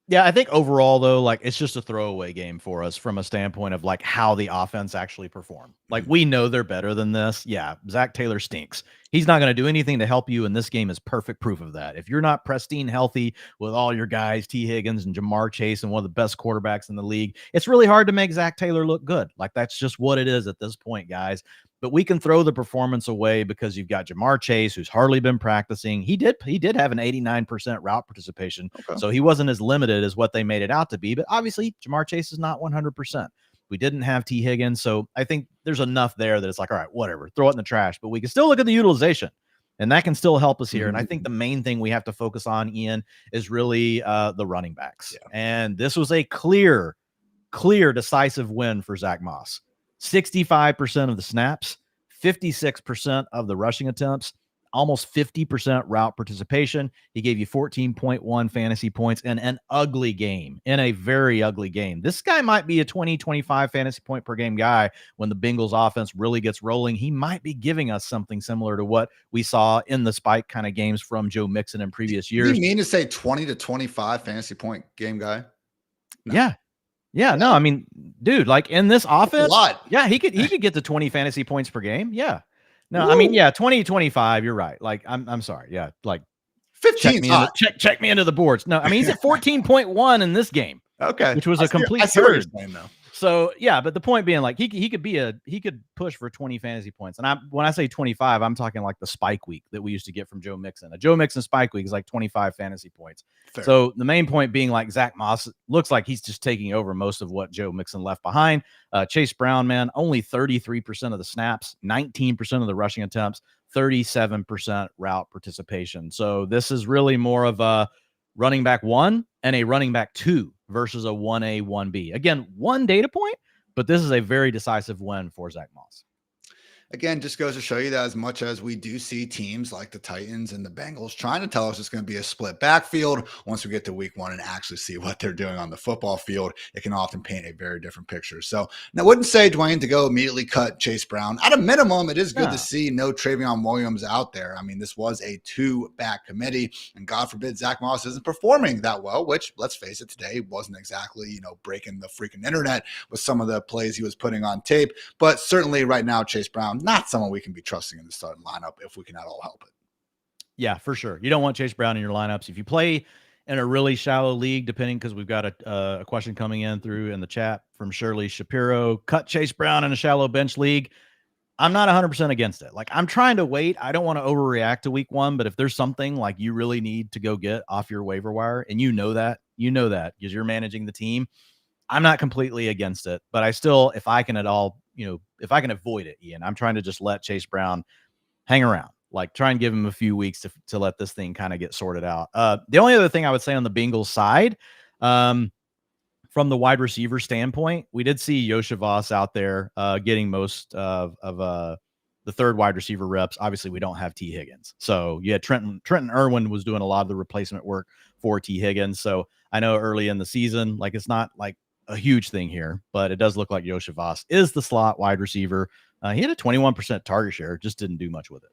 Yeah, I think overall, though, like it's just a throwaway game for us from a standpoint of like how the offense actually performed. Like we know they're better than this. Yeah, Zach Taylor stinks. He's not going to do anything to help you, and this game is perfect proof of that. If you're not pristine healthy with all your guys, T. Higgins and Jamar Chase and one of the best quarterbacks in the league, it's really hard to make Zach Taylor look good. Like that's just what it is at this point, guys. But we can throw the performance away because you've got Jamar Chase, who's hardly been practicing. He did have an 89% route participation, so he wasn't as limited as what they made it out to be. But obviously, Jamar Chase is not 100%. We didn't have T. Higgins, so I think there's enough there that it's like, all right, whatever, throw it in the trash. But we can still look at the utilization, and that can still help us here. And I think the main thing we have to focus on, Ian, is really the running backs. Yeah. And this was a clear, decisive win for Zach Moss. 65% of the snaps, 56% of the rushing attempts, almost 50% route participation. He gave you 14.1 fantasy points in an ugly game, in a very ugly game. This guy might be a 20, 25 fantasy point per game guy when the Bengals offense really gets rolling. He might be giving us something similar to what we saw in the spike kind of games from Joe Mixon in previous years. You mean to say 20 to 25 fantasy point game guy? No. Yeah. Yeah, no, I mean, dude, like in this offense, yeah, he could get to 20 fantasy points per game. Yeah. No, I mean, yeah, 20, 25, you're right. Like, I'm sorry. Yeah. Like 15. Check me into the boards. No, I mean, he's at 14.1 in this game. Okay. which was a complete I see what you're turd. saying, though. So yeah, but the point being, like, he could push for 20 fantasy points. And when I say 25, I'm talking like the spike week that we used to get from Joe Mixon. A Joe Mixon spike week is like 25 fantasy points. Fair. So the main point being, like, Zach Moss looks like he's just taking over most of what Joe Mixon left behind. Chase Brown, man, only 33% of the snaps, 19% of the rushing attempts, 37% route participation. So this is really more of a running back 1 and a running back 2 versus a 1A, 1B. Again, one data point, but this is a very decisive win for Zach Moss. Again, just goes to show you that as much as we do see teams like the Titans and the Bengals trying to tell us it's going to be a split backfield, once we get to week 1 and actually see what they're doing on the football field, it can often paint a very different picture. So I wouldn't say, Dwayne, to go immediately cut Chase Brown. At a minimum, it is good to see no Travion Williams out there. I mean, this was a 2-back committee, and God forbid Zach Moss isn't performing that well, which, let's face it, today wasn't exactly, breaking the freaking internet with some of the plays he was putting on tape. But certainly right now, Chase Brown, not someone we can be trusting in the starting lineup if we can at all help it. Yeah, for sure. You don't want Chase Brown in your lineups. If you play in a really shallow league, depending, because we've got a question coming in the chat from Shirley Shapiro, cut Chase Brown in a shallow bench league. I'm not 100% against it. Like, I'm trying to wait. I don't want to overreact to week 1, but if there's something like you really need to go get off your waiver wire, and you know that because you're managing the team, I'm not completely against it, but I still, if I can at all, if I can avoid it, Ian, I'm trying to just let Chase Brown hang around, like try and give him a few weeks to let this thing kind of get sorted out. The only other thing I would say on the Bengals side, from the wide receiver standpoint, we did see Yoshivas out there getting most of the third wide receiver reps. Obviously, we don't have T. Higgins. So yeah, Trenton Irwin was doing a lot of the replacement work for T. Higgins. So I know early in the season, like, it's not like a huge thing here, but it does look like Yoshivas is the slot wide receiver. He had a 21% target share, just didn't do much with it.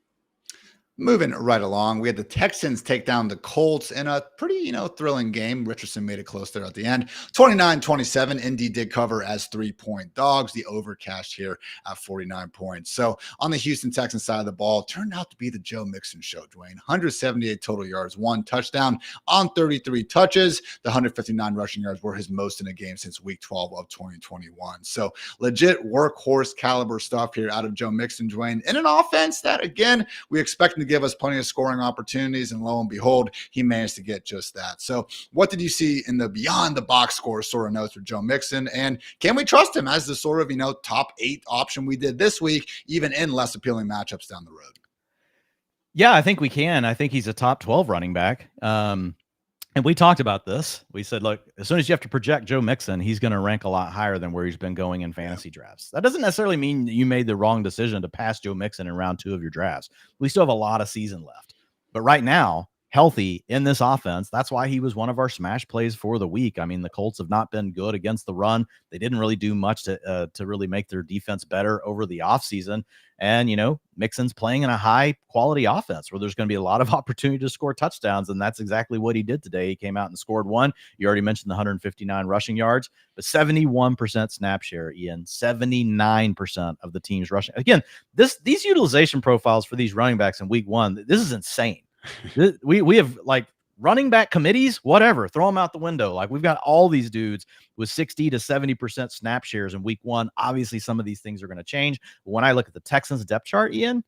Moving right along, we had the Texans take down the Colts in a pretty, thrilling game. Richardson made it close there at the end. 29-27. Indy did cover as 3-point dogs. The over cashed here at 49 points. So on the Houston Texans side of the ball, turned out to be the Joe Mixon show, Dwayne. 178 total yards, 1 touchdown on 33 touches. The 159 rushing yards were his most in a game since week 12 of 2021. So legit workhorse caliber stuff here out of Joe Mixon, Dwayne, in an offense that, again, we expect him to give us plenty of scoring opportunities, and lo and behold, he managed to get just that. So what did you see in the beyond the box score sort of notes for Joe Mixon, and can we trust him as the sort of top 8 option we did this week, even in less appealing matchups down the road? Yeah, I think we can. I think he's a top 12 running back. And we talked about this. We said, look, as soon as you have to project Joe Mixon, he's going to rank a lot higher than where he's been going in fantasy drafts. That doesn't necessarily mean that you made the wrong decision to pass Joe Mixon in round 2 of your drafts. We still have a lot of season left. But right now, healthy in this offense, that's why he was one of our smash plays for the week. I mean, the Colts have not been good against the run. They didn't really do much to really make their defense better over the offseason. And, Mixon's playing in a high-quality offense where there's going to be a lot of opportunity to score touchdowns, and that's exactly what he did today. He came out and scored 1. You already mentioned the 159 rushing yards, but 71% snap share, Ian. 79% of the team's rushing. Again, these utilization profiles for these running backs in week 1, this is insane. We have, like, running back committees, whatever, throw them out the window. Like, we've got all these dudes with 60 to 70% snap shares in week 1. Obviously, some of these things are going to change. But when I look at the Texans depth chart, Ian,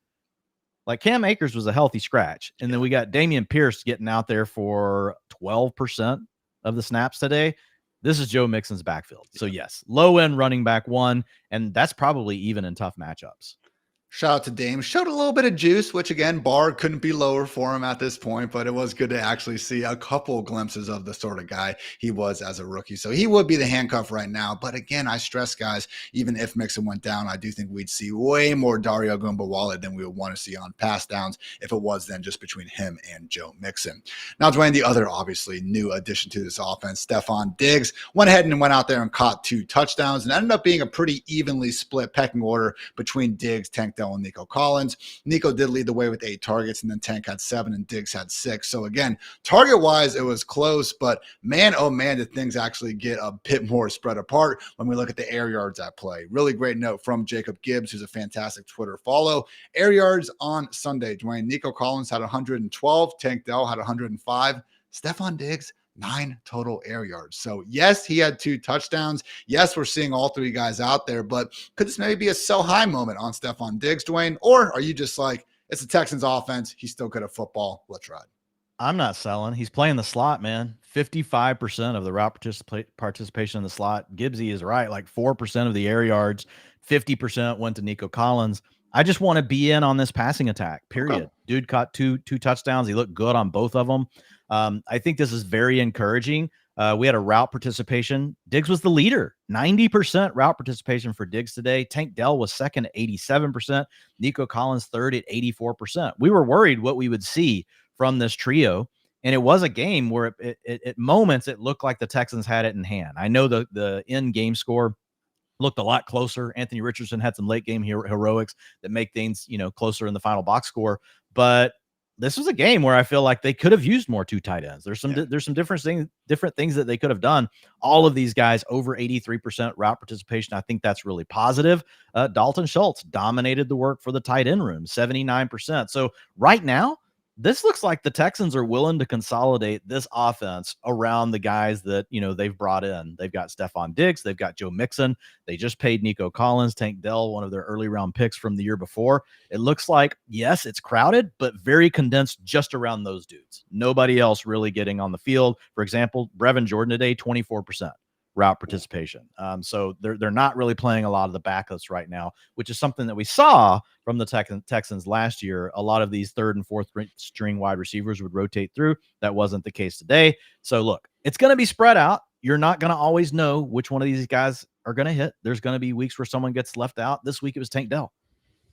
like, Cam Akers was a healthy scratch. And then we got Damian Pierce getting out there for 12% of the snaps today. This is Joe Mixon's backfield. So yes, low end running back 1. And that's probably even in tough matchups. Shout out to Dame. Showed a little bit of juice, which, again, bar couldn't be lower for him at this point, but it was good to actually see a couple glimpses of the sort of guy he was as a rookie. So he would be the handcuff right now. But again, I stress, guys, even if Mixon went down, I do think we'd see way more Dario Gumbawale than we would want to see on pass downs if it was then just between him and Joe Mixon. Now, Dwayne, the other obviously new addition to this offense, Stephon Diggs, went ahead and went out there and caught 2 touchdowns and ended up being a pretty evenly split pecking order between Diggs, Tank Dell, and Nico Collins. Nico did lead the way with 8 targets, and then Tank had 7 and Diggs had 6. So again, target-wise, it was close, but man, oh man, did things actually get a bit more spread apart when we look at the air yards at play. Really great note from Jacob Gibbs, who's a fantastic Twitter follow. Air yards on Sunday, Dwayne. Nico Collins had 112, Tank Dell had 105. Stephon Diggs, 9 total air yards. So yes, he had 2 touchdowns. Yes, we're seeing all 3 guys out there, but could this maybe be a sell high moment on Stephon Diggs, Dwayne? Or are you just like, it's the Texans offense, he's still good at football, let's ride? I'm not selling. He's playing the slot, man. 55% of the route participation in the slot. Gibbsy is right. Like 4% of the air yards, 50% went to Nico Collins. I just want to be in on this passing attack, period. Okay. Dude caught two touchdowns. He looked good on both of them. I think this is very encouraging. We had a route participation. Diggs was the leader, 90% route participation for Diggs today. Tank Dell was second at 87%. Nico Collins third at 84%. We were worried what we would see from this trio. And it was a game where at moments it looked like the Texans had it in hand. I know the end game score looked a lot closer. Anthony Richardson had some late game heroics that make things, closer in the final box score. But this was a game where I feel like they could have used more 2 tight ends. There's some different things that they could have done. All of these guys over 83% route participation. I think that's really positive. Dalton Schultz dominated the work for the tight end room, 79%. So right now, this looks like the Texans are willing to consolidate this offense around the guys that, they've brought in. They've got Stephon Diggs. They've got Joe Mixon. They just paid Nico Collins, Tank Dell, one of their early round picks from the year before. It looks like, yes, it's crowded, but very condensed just around those dudes. Nobody else really getting on the field. For example, Brevin Jordan today, 24%. Route participation. So they're not really playing a lot of the backups right now, which is something that we saw from the Texans last year. A lot of these 3rd and 4th string wide receivers would rotate through. That wasn't the case today. So look, it's going to be spread out. You're not going to always know which one of these guys are going to hit. There's going to be weeks where someone gets left out. This week it was Tank Dell.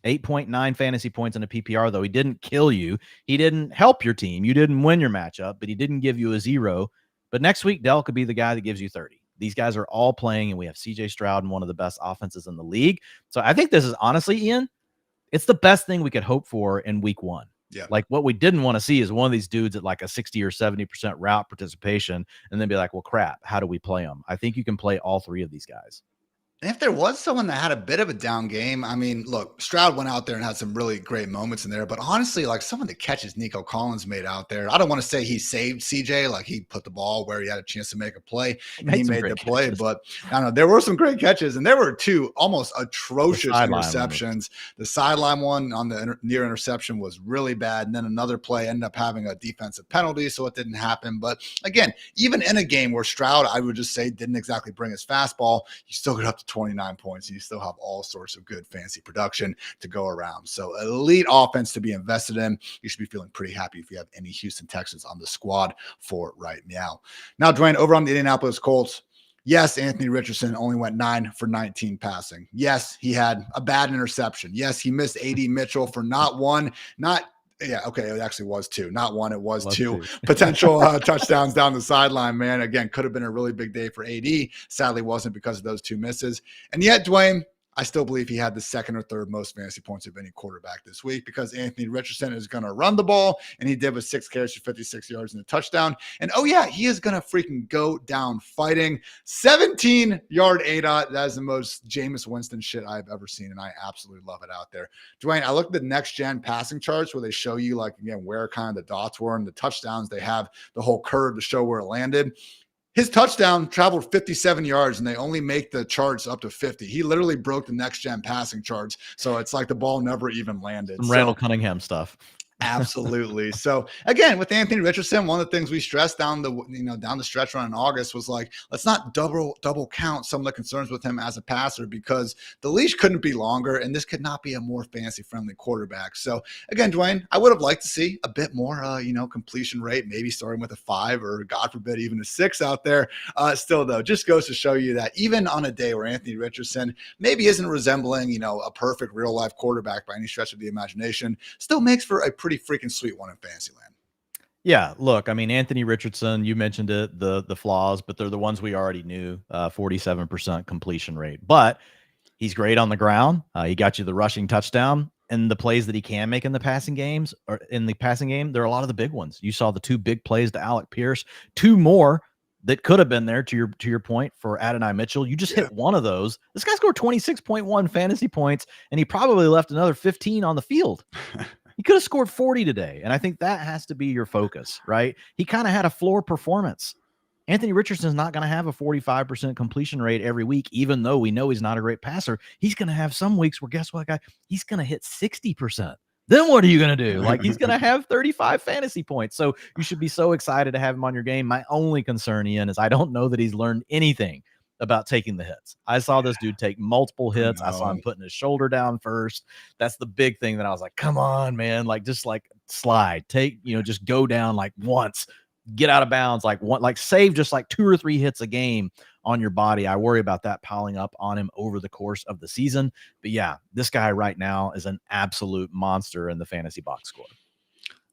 8.9 fantasy points in a PPR, though. He didn't kill you. He didn't help your team. You didn't win your matchup, but he didn't give you a 0. But next week, Dell could be the guy that gives you 30. These guys are all playing, and we have CJ Stroud in one of the best offenses in the league. So I think this is honestly, Ian, it's the best thing we could hope for in week 1. Yeah. Like what we didn't want to see is one of these dudes at like a 60 or 70% route participation and then be like, well, crap, how do we play them? I think you can play all 3 of these guys. And if there was someone that had a bit of a down game, I mean, look, Stroud went out there and had some really great moments in there. But honestly, like some of the catches Nico Collins made out there, I don't want to say he saved CJ, like he put the ball where he had a chance to make a play. And he made the play. Catches. But I don't know, there were some great catches. And there were 2 almost atrocious interceptions. The sideline one on the near interception was really bad. And then another play ended up having a defensive penalty, so it didn't happen. But again, even in a game where Stroud, I would just say, didn't exactly bring his fastball, you still got up to 29 points. You still have all sorts of good fancy production to go around. So elite offense to be invested in. You should be feeling pretty happy if you have any Houston Texans on the squad for right now. Now, Dwayne, over on the Indianapolis Colts, yes, Anthony Richardson only went 9 for 19 passing. Yes, he had a bad interception. Yes, he missed AD Mitchell for not one, yeah, okay, it actually was 2. Not 1, it was 2 potential touchdowns down the sideline, man. Again, could have been a really big day for AD. Sadly, wasn't because of those 2 misses. And yet, Dwayne, I still believe he had the 2nd or 3rd most fantasy points of any quarterback this week because Anthony Richardson is going to run the ball, and he did with 6 carries for 56 yards and a touchdown. And, oh, yeah, he is going to freaking go down fighting. 17-yard ADOT. That is the most Jameis Winston shit I've ever seen, and I absolutely love it out there. Dwayne, I looked at the next-gen passing charts where they show you, like, again, where kind of the dots were and the touchdowns. They have the whole curve to show where it landed. His touchdown traveled 57 yards, and they only make the charts up to 50. He literally broke the next-gen passing charts, so it's like the ball never even landed. Some Randall Cunningham stuff. Absolutely. So again, with Anthony Richardson, one of the things we stressed down the stretch run in August was like, let's not double count some of the concerns with him as a passer because the leash couldn't be longer and this could not be a more fantasy friendly quarterback. So again, Dwayne, I would have liked to see a bit more, completion rate, maybe starting with a 5 or God forbid, even a 6 out there. Still though, just goes to show you that even on a day where Anthony Richardson maybe isn't resembling, a perfect real life quarterback by any stretch of the imagination, still makes for a pretty freaking sweet one in Fantasyland. Yeah, look, I mean, Anthony Richardson, you mentioned it, the flaws, but they're the ones we already knew, 47% completion rate. But he's great on the ground. He got you the rushing touchdown. And the plays that he can make in the passing game, there are a lot of the big ones. You saw the 2 big plays to Alec Pierce, 2 more that could have been there to your point for Adonai Mitchell. You just hit one of those. This guy scored 26.1 fantasy points, and he probably left another 15 on the field. He could have scored 40 today. And I think that has to be your focus, right? He kind of had a floor performance. Anthony Richardson's not going to have a 45% completion rate every week, even though we know he's not a great passer. He's going to have some weeks where, guess what, guy? He's going to hit 60%. Then what are you going to do? Like, he's going to have 35 fantasy points. So you should be so excited to have him on your game. My only concern, Ian, is I don't know that he's learned anything about taking the hits. I saw this dude take multiple hits. I saw him putting his shoulder down first. That's the big thing that I was like, come on, man. Like, just like slide, just go down like once. Get out of bounds, save just like 2 or 3 hits a game on your body. I worry about that piling up on him over the course of the season. But yeah, this guy right now is an absolute monster in the fantasy box score.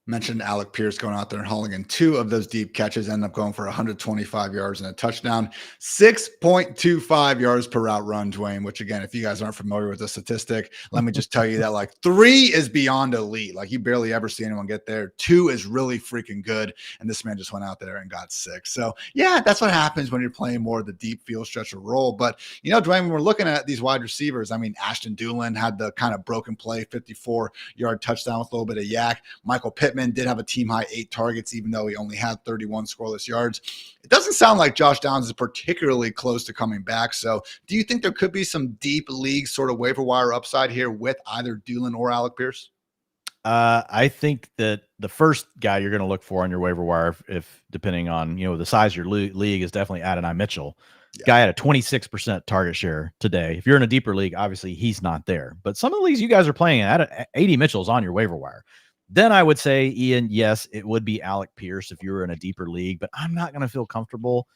Mentioned Alec Pierce going out there and hauling in 2 of those deep catches, ended up going for 125 yards and a touchdown, 6.25 yards per route run, Dwain, which again, if you guys aren't familiar with the statistic, let me just tell you that like 3 is beyond elite. Like you barely ever see anyone get there. 2 is really freaking good. And this man just went out there and got 6. So yeah, that's what happens when you're playing more of the deep field stretcher role. But Dwain, when we're looking at these wide receivers, I mean, Ashton Doolin had the kind of broken play, 54-yard touchdown with a little bit of yak. Michael Pittman did have a team high 8 targets, even though he only had 31 scoreless yards. It doesn't sound like Josh Downs is particularly close to coming back. So do you think there could be some deep league sort of waiver wire upside here with either Doolin or Alec Pierce? I think that the first guy you're going to look for on your waiver wire, if depending on, the size of your league, is definitely Adonai Mitchell. Yeah. Guy had a 26% target share today. If you're in a deeper league, obviously he's not there. But some of the leagues you guys are playing at, 80 Mitchell's on your waiver wire. Then I would say, Ian, yes, it would be Alec Pierce if you were in a deeper league, but I'm not going to feel comfortable.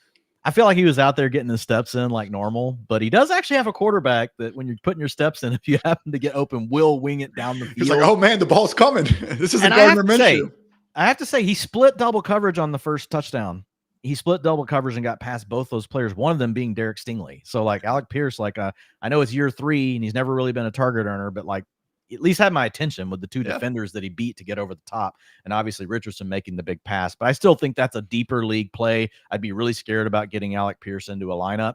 I feel like he was out there getting his steps in like normal, but he does actually have a quarterback that when you're putting your steps in, if you happen to get open, will wing it down the field. He's like, oh man, the ball's coming. This is a Gardner Minshew. I have to say, he split double coverage on the first touchdown. He split double coverage and got past both those players, one of them being Derek Stingley. So like Alec Pierce, I know it's year 3 and he's never really been a target earner, but like, at least had my attention with the 2 defenders that he beat to get over the top. And obviously Richardson making the big pass, but I still think that's a deeper league play. I'd be really scared about getting Alec Pierce into a lineup.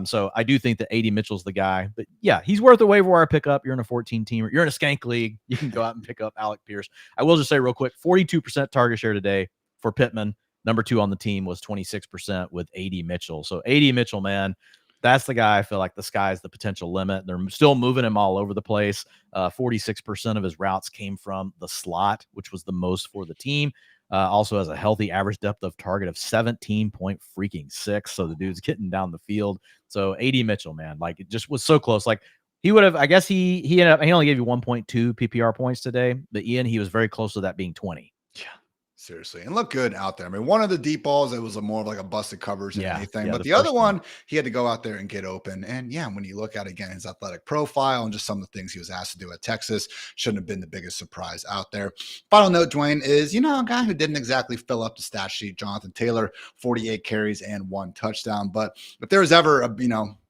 So I do think that 80 Mitchell's the guy, but yeah, he's worth a waiver wire pickup. You're in a 14 team, you're in a skank league. You can go out and pick up Alec Pierce. I will just say real quick, 42% target share today for Pittman. Number 2 on the team was 26% with 80 Mitchell. So 80 Mitchell, man, that's the guy. I feel like the sky's the potential limit. They're still moving him all over the place. 46% of his routes came from the slot, which was the most for the team. Also has a healthy average depth of target of 17.6. So the dude's getting down the field. So 80 Mitchell, man, like it just was so close. Like he would have, I guess he ended up, he only gave you 1.2 PPR points today, but Ian, he was very close to that being 20. Yeah. Seriously, and look good out there. I mean, one of the deep balls, it was more of like a busted coverage than anything. But the other one, he had to go out there and get open. And yeah, when you look at, again, his athletic profile and just some of the things he was asked to do at Texas, shouldn't have been the biggest surprise out there. Final note, Dwain, is, a guy who didn't exactly fill up the stat sheet, Jonathan Taylor, 48 carries and 1 touchdown. But if there was ever a,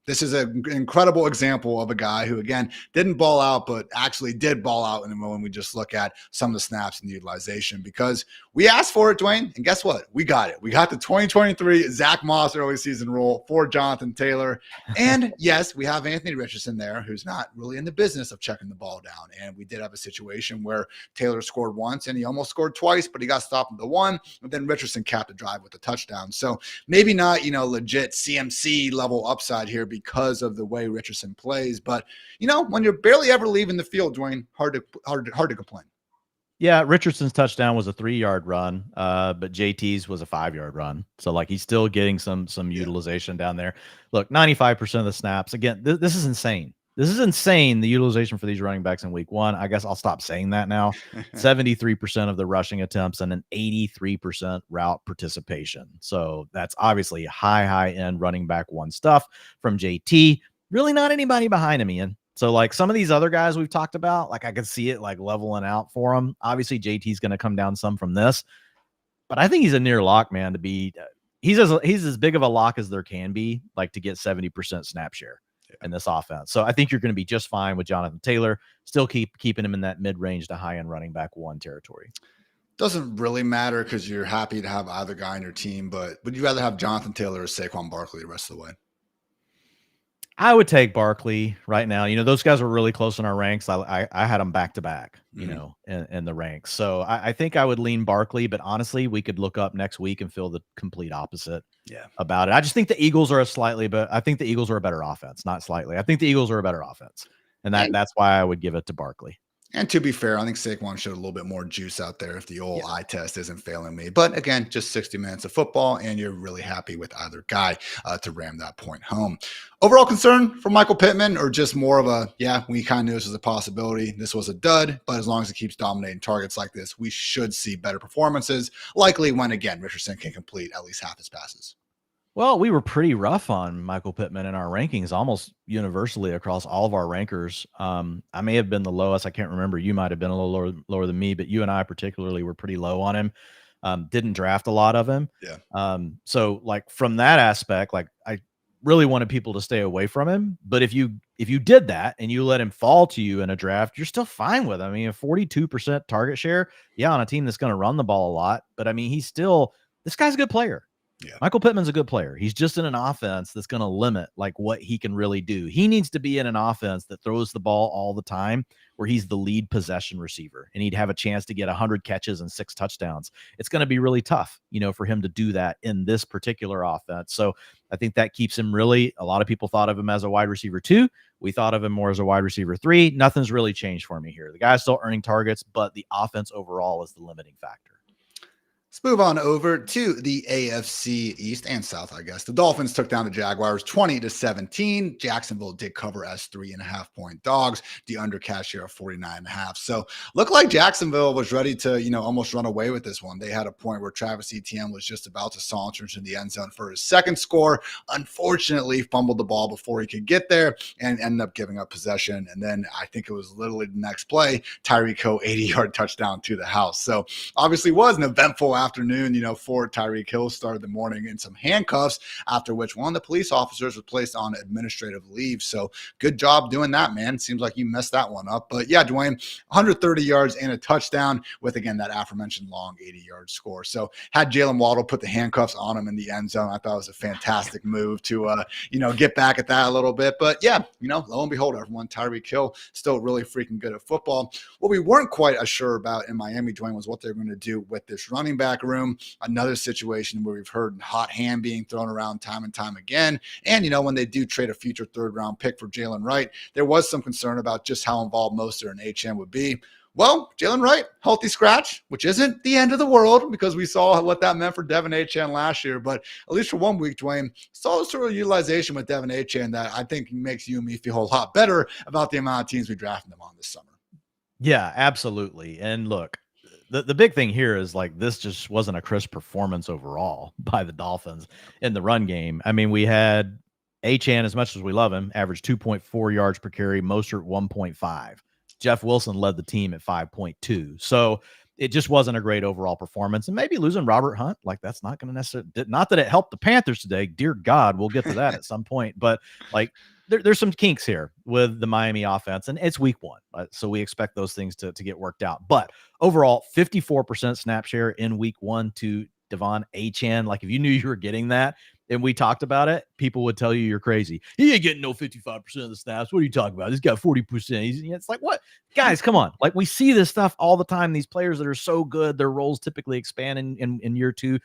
this is an incredible example of a guy who, again, didn't ball out, but actually did ball out when we just look at some of the snaps and the utilization, because we asked for it, Dwain, and guess what? We got it. We got the 2023 Zach Moss early season role for Jonathan Taylor. And yes, we have Anthony Richardson there, who's not really in the business of checking the ball down. And we did have a situation where Taylor scored once and he almost scored twice, but he got stopped at the 1, and then Richardson capped the drive with a touchdown. So maybe not, legit CMC level upside here because of the way Richardson plays. But, when you're barely ever leaving the field, Dwain, hard to complain. Yeah, Richardson's touchdown was a 3-yard run, but JT's was a 5-yard run. So like he's still getting some utilization down there. Look, 95% of the snaps. Again, this is insane. This is insane, the utilization for these running backs in week 1. I guess I'll stop saying that now. 73% of the rushing attempts and an 83% route participation. So that's obviously high-end running back 1 stuff from JT. Really not anybody behind him, Ian. So like some of these other guys we've talked about, like I could see it like leveling out for him. Obviously JT's going to come down some from this, but I think he's a near lock, man, to be, he's as big of a lock as there can be, like to get 70% snap share in this offense. So I think you're going to be just fine with Jonathan Taylor, still keeping him in that mid-range to high-end running back 1 territory. Doesn't really matter because you're happy to have either guy on your team, but would you rather have Jonathan Taylor or Saquon Barkley the rest of the way? I would take Barkley right now. Those guys are really close in our ranks. I had them back to back, in the ranks. So I think I would lean Barkley, but honestly, we could look up next week and feel the complete opposite about it. I just think the Eagles are I think the Eagles are a better offense, not slightly. I think the Eagles are a better offense. And that's why I would give it to Barkley. And to be fair, I think Saquon showed a little bit more juice out there if the old eye test isn't failing me. But again, just 60 minutes of football, and you're really happy with either guy to ram that point home. Overall concern for Michael Pittman, or just more of we kind of knew this was a possibility. This was a dud, but as long as he keeps dominating targets like this, we should see better performances, likely when, again, Richardson can complete at least half his passes. Well, we were pretty rough on Michael Pittman in our rankings, almost universally across all of our rankers. I may have been the lowest. I can't remember. You might have been a little lower than me, but you and I particularly were pretty low on him. Didn't draft a lot of him. Yeah. So like from that aspect, like I really wanted people to stay away from him. But if you did that and you let him fall to you in a draft, you're still fine with him. I mean, a 42% target share, on a team that's going to run the ball a lot. But I mean, this guy's a good player. Yeah. Michael Pittman's a good player. He's just in an offense that's going to limit like what he can really do. He needs to be in an offense that throws the ball all the time, where he's the lead possession receiver, and he'd have a chance to get 100 catches and 6 touchdowns. It's going to be really tough, for him to do that in this particular offense. So I think that keeps him a lot of people thought of him as a wide receiver 2. We thought of him more as a wide receiver 3. Nothing's really changed for me here. The guy's still earning targets, but the offense overall is the limiting factor. Let's move on over to the AFC East and South, I guess. The Dolphins took down the Jaguars 20-17. Jacksonville did cover as 3.5-point dogs. The under cash share of 49.5. So looked like Jacksonville was ready to, almost run away with this one. They had a point where Travis Etienne was just about to saunter into the end zone for his second score. Unfortunately, fumbled the ball before he could get there and ended up giving up possession. And then I think it was literally the next play, Tyreek Hill 80-yard touchdown to the house. So obviously was an eventful afternoon, for Tyreek Hill. Started the morning in some handcuffs, after which one of the police officers was placed on administrative leave. So good job doing that, man. Seems like you messed that one up. But yeah, Dwain, 130 yards and a touchdown with, again, that aforementioned long 80-yard score. So had Jalen Waddle put the handcuffs on him in the end zone. I thought it was a fantastic move to, get back at that a little bit. But yeah, lo and behold, everyone, Tyreek Hill still really freaking good at football. What we weren't quite as sure about in Miami, Dwain, was what they're going to do with this running back room. Another situation where we've heard hot hand being thrown around time and time again. And, when they do trade a future third-round pick for Jalen Wright, there was some concern about just how involved Mostert and HN would be. Well, Jalen Wright, healthy scratch, which isn't the end of the world because we saw what that meant for Devin HN last year. But at least for 1 week, Dwain, saw sort of utilization with Devin HN that I think makes you and me feel a lot better about the amount of teams we drafted them on this summer. Yeah, absolutely. And look, the big thing here is like this just wasn't a crisp performance overall by the Dolphins in the run game. I mean, we had Achane, as much as we love him, averaged 2.4 yards per carry, Mostert 1.5. Jeff Wilson led the team at 5.2. So it just wasn't a great overall performance. And maybe losing Robert Hunt, like that's not going to necessarily, not that it helped the Panthers today. Dear God, we'll get to that at some point. But like there's some kinks here with the Miami offense, and it's week 1. So we expect those things to get worked out. But overall, 54% snap share in week 1 to Devon Achane. Like if you knew you were getting that and we talked about it, people would tell you you're crazy. He ain't getting no 55% of the snaps. What are you talking about? He's got 40%. It's like, what? Guys, come on. Like we see this stuff all the time. These players that are so good, their roles typically expand in year 2.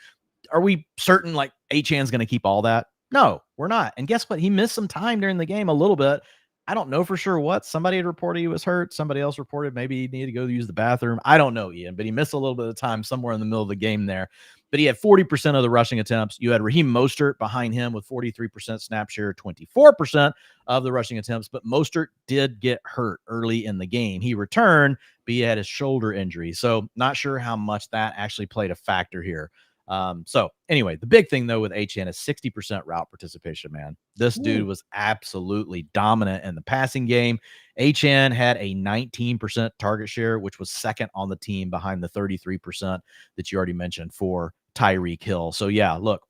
Are we certain like Achane's going to keep all that? No, we're not. And guess what? He missed some time during the game a little bit. I don't know for sure what. Somebody had reported he was hurt. Somebody else reported maybe he needed to go use the bathroom. I don't know, Ian, but he missed a little bit of time somewhere in the middle of the game there. But he had 40% of the rushing attempts. You had Raheem Mostert behind him with 43% snap share, 24% of the rushing attempts. But Mostert did get hurt early in the game. He returned, but he had his shoulder injury. So not sure how much that actually played a factor here. So anyway, the big thing though with HN is 60% route participation, man. This dude was absolutely dominant in the passing game. HN had a 19% target share, which was second on the team behind the 33% that you already mentioned for Tyreek Hill. So yeah, look,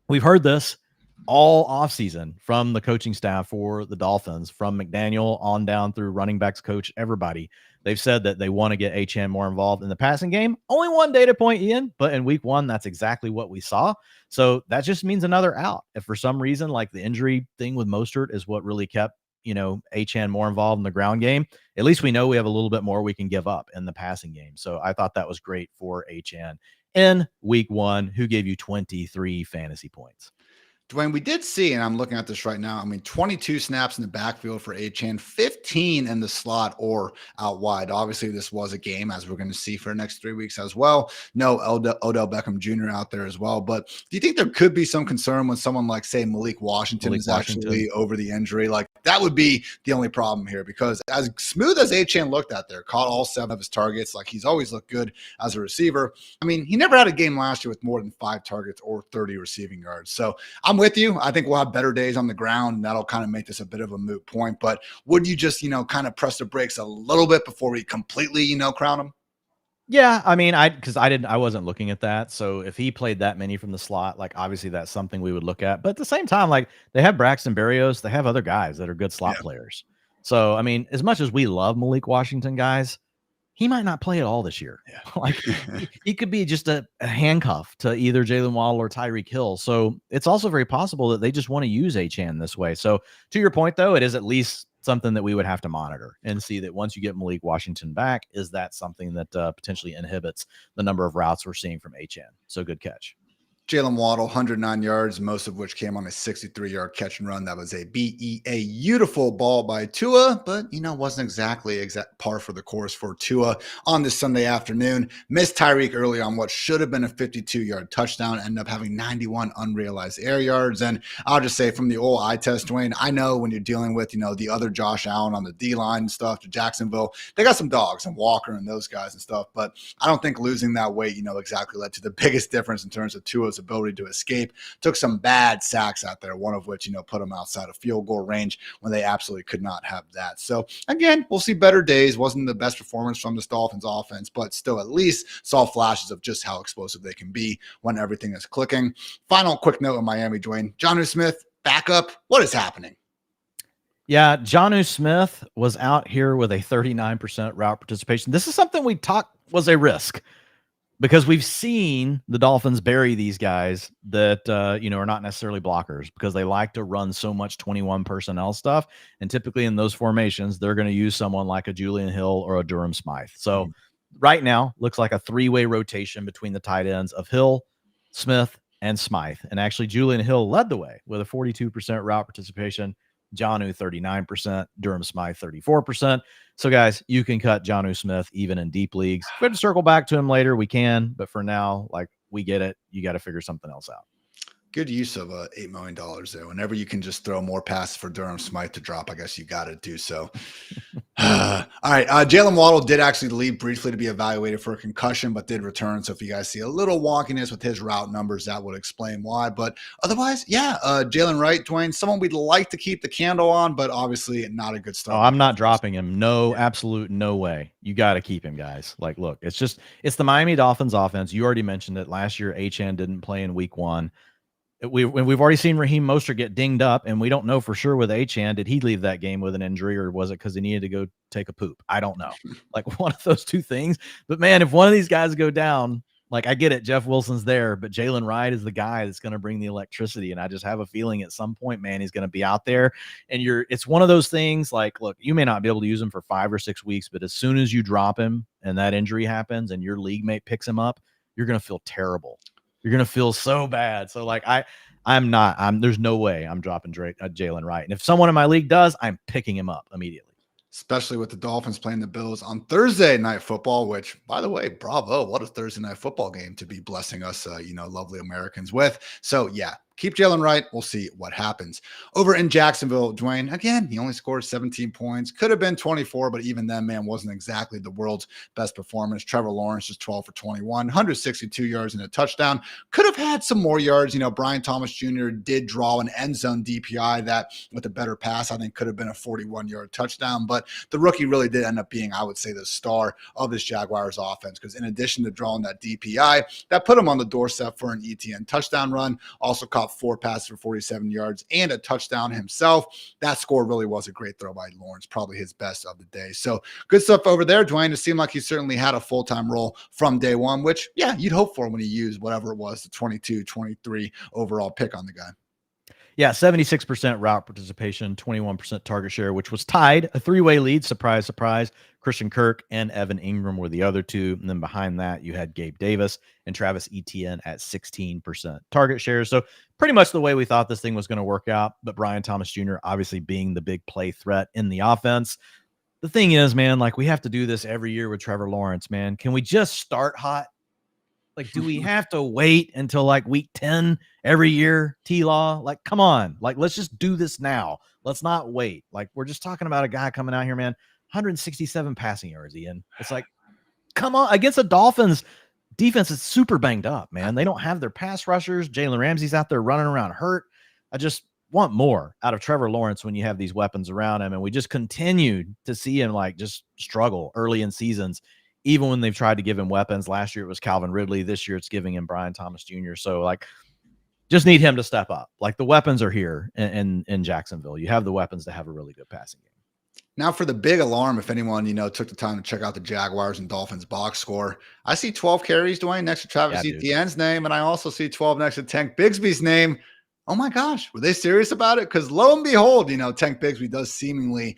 we've heard this. all offseason from the coaching staff for the Dolphins, from McDaniel on down through running backs coach, everybody. They've said that they want to get Achane more involved in the passing game. Only one data point, Ian, but in week one, that's exactly what we saw. So that just means another out. If for some reason, like the injury thing with Mostert is what really kept, Achane more involved in the ground game, at least we know we have a little bit more we can give up in the passing game. So I thought that was great for Achane in week one, who gave you 23 fantasy points. Dwayne, we did see, and I'm looking at this right now, 22 snaps in the backfield for Achane, 15 in the slot or out wide. Obviously, this was a game, as we're going to see for the next 3 weeks as well. No Odell Beckham Jr. out there as well. But do you think there could be some concern when someone like, say, Malik Washington is actually over the injury? Like, that would be the only problem here, because as smooth as Achane looked out there, caught all 7 of his targets, like he's always looked good as a receiver. He never had a game last year with more than 5 targets or 30 receiving yards. So I'm with you. I think we'll have better days on the ground, and that'll kind of make this a bit of a moot point. But would you just, kind of press the brakes a little bit before we completely, crown him? Yeah, I wasn't looking at that. So if he played that many from the slot, like obviously that's something we would look at. But at the same time, like they have Braxton Berrios, they have other guys that are good slot players. So as much as we love Malik Washington, guys, he might not play at all this year. Yeah. Like he could be just a handcuff to either Jalen Waddle or Tyreek Hill. So it's also very possible that they just want to use Achane this way. So to your point, though, it is at least something that we would have to monitor and see that once you get Malik Washington back, is that something that potentially inhibits the number of routes we're seeing from Achane? So good catch. Jalen Waddle, 109 yards, most of which came on a 63-yard catch and run. That was a beautiful ball by Tua, but, wasn't exactly par for the course for Tua on this Sunday afternoon. Missed Tyreek early on what should have been a 52-yard touchdown, ended up having 91 unrealized air yards. And I'll just say from the old eye test, Dwayne, I know when you're dealing with, the other Josh Allen on the D-line and stuff to Jacksonville, they got some dogs and Walker and those guys and stuff, but I don't think losing that weight, exactly led to the biggest difference in terms of Tua's ability to escape. Took some bad sacks out there, one of which, put them outside of field goal range when they absolutely could not have that. So again, we'll see better days. Wasn't the best performance from this Dolphins offense, but still at least saw flashes of just how explosive they can be when everything is clicking. Final quick note on Miami, Dwayne. Jonnu Smith, backup. What is happening? Yeah, Jonnu Smith was out here with a 39% route participation. This is something we talked was a risk, because we've seen the Dolphins bury these guys that, are not necessarily blockers, because they like to run so much 21 personnel stuff. And typically in those formations, they're going to use someone like a Julian Hill or a Durham Smythe. So right now looks like a 3-way rotation between the tight ends of Hill, Smith, and Smythe. And actually Julian Hill led the way with a 42% route participation. Jonnu 39%, Durham Smythe 34%. So guys, you can cut Jonnu Smith even in deep leagues. If we have to circle back to him later, we can, but for now, we get it. You got to figure something else out. Good use of $8 million there. Whenever you can just throw more passes for Durham Smythe to drop, I guess you got to do so. All right. Jalen Waddle did actually leave briefly to be evaluated for a concussion, but did return. So if you guys see a little wonkiness with his route numbers, that would explain why. But otherwise, Jalen Wright, Dwayne, someone we'd like to keep the candle on, but obviously not a good start. Oh, I'm not dropping him. No, absolute no way. You got to keep him, guys. Look, it's the Miami Dolphins offense. You already mentioned it. Last year, Achane didn't play in week one. We've already seen Raheem Mostert get dinged up, and we don't know for sure with Achane, did he leave that game with an injury, or was it because he needed to go take a poop? I don't know. One of those two things. But man, if one of these guys go down, I get it, Jeff Wilson's there, but Jalen Wright is the guy that's going to bring the electricity. And I just have a feeling at some point, man, he's going to be out there. And it's one of those things look, you may not be able to use him for 5 or 6 weeks, but as soon as you drop him and that injury happens and your league mate picks him up, you're going to feel terrible. You're going to feel so bad. So there's no way I'm dropping Jalen Wright. And if someone in my league does, I'm picking him up immediately. Especially with the Dolphins playing the Bills on Thursday Night Football, which, by the way, bravo, what a Thursday Night Football game to be blessing us, lovely Americans with. So, keep Jalen Wright. We'll see what happens. Over in Jacksonville, Dwayne, again, he only scored 17 points. Could have been 24, but even then, man, wasn't exactly the world's best performance. Trevor Lawrence just 12 for 21, 162 yards and a touchdown. Could have had some more yards. Brian Thomas Jr. did draw an end zone DPI that, with a better pass, I think could have been a 41-yard touchdown. But the rookie really did end up being, I would say, the star of this Jaguars offense, because in addition to drawing that DPI, that put him on the doorstep for an ETN touchdown run. Also caught caught 4 passes for 47 yards and a touchdown himself. That score really was a great throw by Lawrence, probably his best of the day. So good stuff over there, Dwain. It seemed like he certainly had a full-time role from day one, which, yeah, you'd hope for when he used whatever it was, the 22, 23 overall pick on the guy. Yeah, 76% route participation, 21% target share, which was tied. A three-way lead, surprise, surprise. Christian Kirk and Evan Ingram were the other two. And then behind that, you had Gabe Davis and Travis Etienne at 16% target share. So pretty much the way we thought this thing was going to work out. But Brian Thomas Jr. obviously being the big play threat in the offense. The thing is, man, like we have to do this every year with Trevor Lawrence, man. Can we just start hot? Like, do we have to wait until like week 10 every year, T-Law? Like, come on. Like, let's just do this now. Let's not wait. Like, we're just talking about a guy coming out here, man, 167 passing yards, Ian. It's like, come on. Against the Dolphins, defense is super banged up, man. They don't have their pass rushers. Jalen Ramsey's out there running around hurt. I just want more out of Trevor Lawrence when you have these weapons around him. And we just continued to see him like just struggle early in seasons, even when they've tried to give him weapons. Last year it was Calvin Ridley. This year it's giving him Brian Thomas Jr. So like, just need him to step up. Like the weapons are here in Jacksonville. You have the weapons to have a really good passing game. Now for the big alarm, if anyone, took the time to check out the Jaguars and Dolphins box score, I see 12 carries, Dwayne, next to Travis Etienne's name, and I also see 12 next to Tank Bigsby's name. Oh my gosh, were they serious about it? Because lo and behold, Tank Bigsby does seemingly,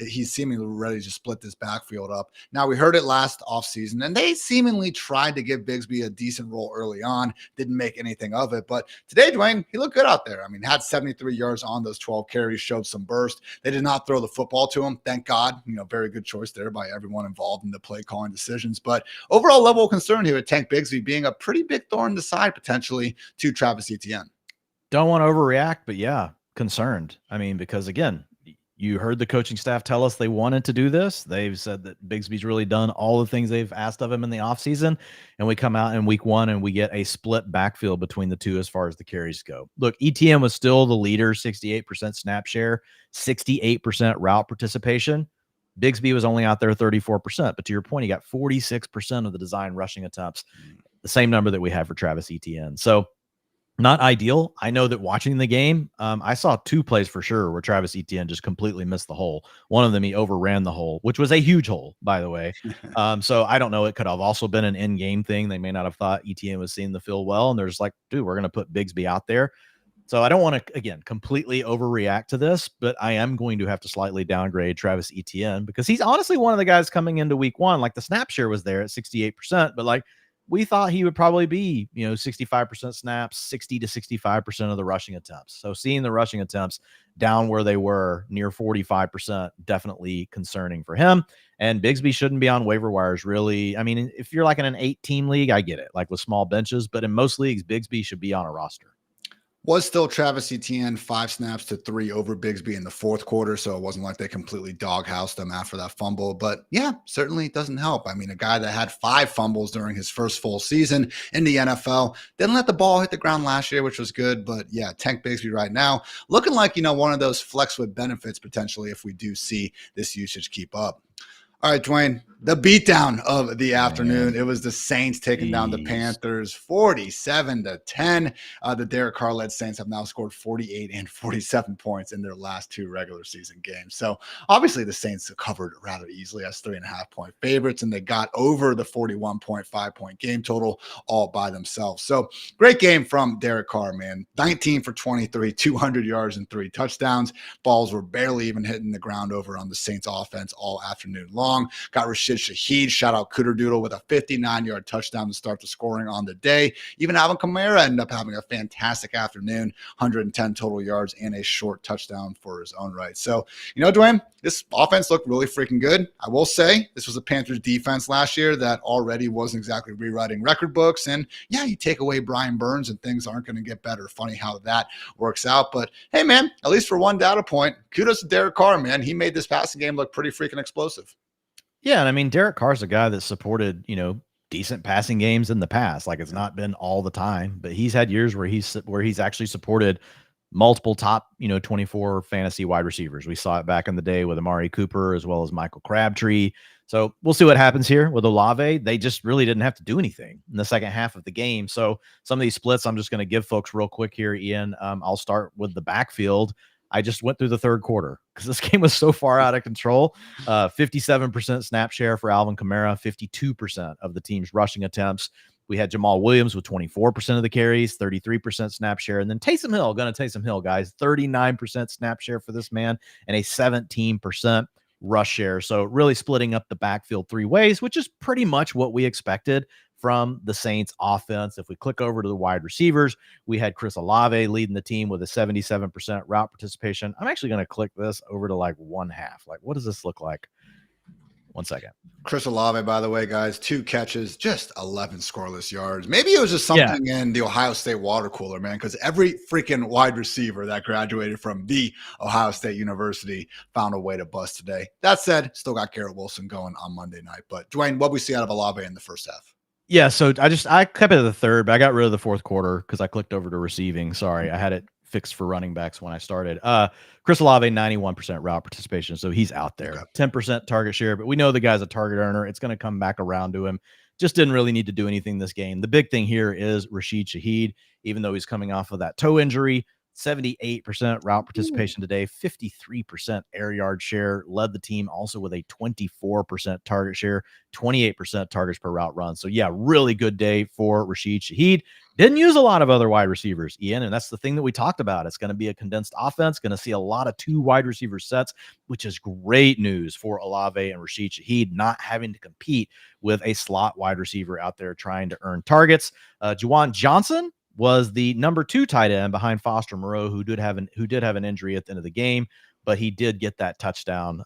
he's seemingly ready to split this backfield up. Now we heard it last offseason, and they seemingly tried to give Bigsby a decent role early on, didn't make anything of it. But today, Dwayne, he looked good out there. I mean, had 73 yards on those 12 carries, showed some burst. They did not throw the football to him. Thank God, very good choice there by everyone involved in the play calling decisions. But overall level of concern here with Tank Bigsby being a pretty big thorn in the side potentially to Travis Etienne. Don't want to overreact, but yeah, concerned. I mean, because again, you heard the coaching staff tell us they wanted to do this. They've said that Bigsby's really done all the things they've asked of him in the offseason. And we come out in week 1 and we get a split backfield between the two as far as the carries go. Look, ETN was still the leader, 68% snap share, 68% route participation. Bigsby was only out there 34%. But to your point, he got 46% of the design rushing attempts, the same number that we have for Travis Etienne. So not ideal. I know that watching the game, I saw 2 plays for sure where Travis Etienne just completely missed the hole. One of them, he overran the hole, which was a huge hole, by the way. So I don't know. It could have also been an in-game thing. They may not have thought Etienne was seeing the field well, and they're just like, dude, we're going to put Bigsby out there. So I don't want to, again, completely overreact to this, but I am going to have to slightly downgrade Travis Etienne because he's honestly one of the guys coming into week 1. Like the snap share was there at 68%, but like, we thought he would probably be, 65% snaps, 60 to 65% of the rushing attempts. So seeing the rushing attempts down where they were near 45%, definitely concerning for him. And Bigsby shouldn't be on waiver wires, really. I mean, if you're like in an 8-team league, I get it, like with small benches, but in most leagues, Bigsby should be on a roster. Was still Travis Etienne 5 snaps to 3 over Bigsby in the fourth quarter, so it wasn't like they completely doghoused him after that fumble. But yeah, certainly doesn't help. I mean, a guy that had 5 fumbles during his first full season in the NFL, didn't let the ball hit the ground last year, which was good. But yeah, Tank Bigsby right now looking like, one of those flex with benefits potentially if we do see this usage keep up. All right, Dwayne, the beatdown of the afternoon. It was the Saints taking down the Panthers 47-10. The Derek Carr-led Saints have now scored 48 and 47 points in their last 2 regular season games. So obviously the Saints covered rather easily as 3.5-point favorites, and they got over the 41.5-point game total all by themselves. So great game from Derek Carr, man. 19 for 23, 200 yards and 3 touchdowns. Balls were barely even hitting the ground over on the Saints offense all afternoon long. Got Rashid Shaheed, shout out Cooter Doodle, with a 59-yard touchdown to start the scoring on the day. Even Alvin Kamara ended up having a fantastic afternoon, 110 total yards and a short touchdown for his own right. So, Dwayne, this offense looked really freaking good. I will say this was a Panthers defense last year that already wasn't exactly rewriting record books. And yeah, you take away Brian Burns and things aren't going to get better. Funny how that works out. But hey, man, at least for one data point, kudos to Derek Carr, man. He made this passing game look pretty freaking explosive. Yeah, and I mean, Derek Carr's a guy that supported, decent passing games in the past. Like it's not been all the time, but he's had years where he's actually supported multiple top, 24 fantasy wide receivers. We saw it back in the day with Amari Cooper as well as Michael Crabtree. So we'll see what happens here with Olave. They just really didn't have to do anything in the second half of the game. So some of these splits, I'm just going to give folks real quick here, Ian. I'll start with the backfield. I just went through the third quarter because this game was so far out of control. 57% snap share for Alvin Kamara, 52% of the team's rushing attempts. We had Jamal Williams with 24% of the carries, 33% snap share. And then Taysom Hill, guys, 39% snap share for this man and a 17% rush share. So really splitting up the backfield three ways, which is pretty much what we expected from the Saints offense. If we click over to the wide receivers, we had Chris Olave leading the team with a 77% route participation. I'm actually going to click this over to like 1/2. Like, what does this look like? 1 second. Chris Olave, by the way, guys, 2 catches, just 11 scoreless yards. Maybe it was just something in the Ohio State water cooler, man, because every freaking wide receiver that graduated from the Ohio State University found a way to bust today. That said, still got Garrett Wilson going on Monday night. But Dwain, what we see out of Olave in the first half? Yeah, so I kept it at the third, but I got rid of the fourth quarter because I clicked over to receiving. Sorry, I had it fixed for running backs when I started. Chris Olave, 91% route participation, so he's out there. Okay. 10% target share, but we know the guy's a target earner. It's going to come back around to him. Just didn't really need to do anything this game. The big thing here is Rashid Shaheed, even though he's coming off of that toe injury. 78% route participation today, 53% air yard share, led the team also with a 24% target share, 28% targets per route run. So yeah, really good day for Rashid Shaheed. Didn't use a lot of other wide receivers, Ian, and that's the thing that we talked about. It's going to be a condensed offense, going to see a lot of 2 wide receiver sets, which is great news for Olave and Rashid Shaheed, not having to compete with a slot wide receiver out there trying to earn targets. Juwan Johnson was the number 2 tight end behind Foster Moreau, who did have an injury at the end of the game, but he did get that touchdown,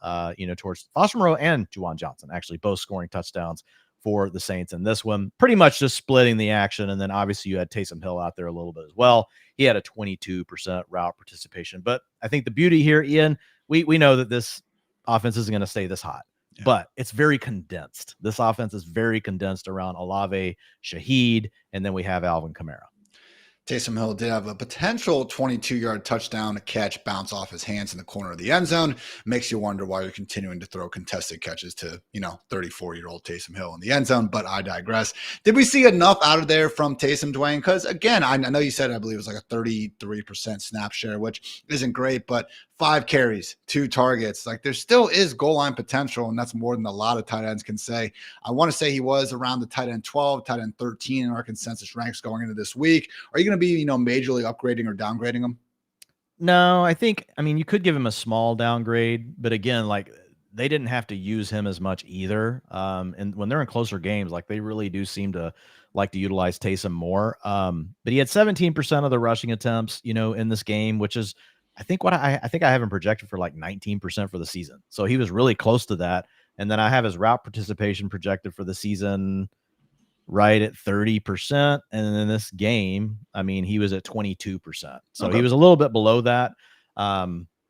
towards Foster Moreau and Juwan Johnson, actually both scoring touchdowns for the Saints in this one, pretty much just splitting the action. And then obviously you had Taysom Hill out there a little bit as well. He had a 22% route participation, but I think the beauty here, Ian, we know that this offense isn't going to stay this hot. Yeah. But it's very condensed. This offense is very condensed around Olave, Shaheed, and then we have Alvin Kamara. Taysom Hill did have a potential 22-yard touchdown catch bounce off his hands in the corner of the end zone. Makes you wonder why you're continuing to throw contested catches to, 34-year-old Taysom Hill in the end zone, but I digress. Did we see enough out of there from Taysom, Dwain? Because, again, I know you said, I believe it was like a 33% snap share, which isn't great, but 5 carries, 2 targets. Like, there still is goal line potential, and that's more than a lot of tight ends can say. I want to say he was around the tight end 12, tight end 13 in our consensus ranks going into this week. Are you going to be, majorly upgrading or downgrading him? No, you could give him a small downgrade, but again, like, they didn't have to use him as much either. And when they're in closer games, like, they really do seem to like to utilize Taysom more. But he had 17% of the rushing attempts, in this game, which is, I think I have him projected for like 19% for the season. So he was really close to that. And then I have his route participation projected for the season right at 30%. And in this game, he was at 22%. So okay. He was a little bit below that.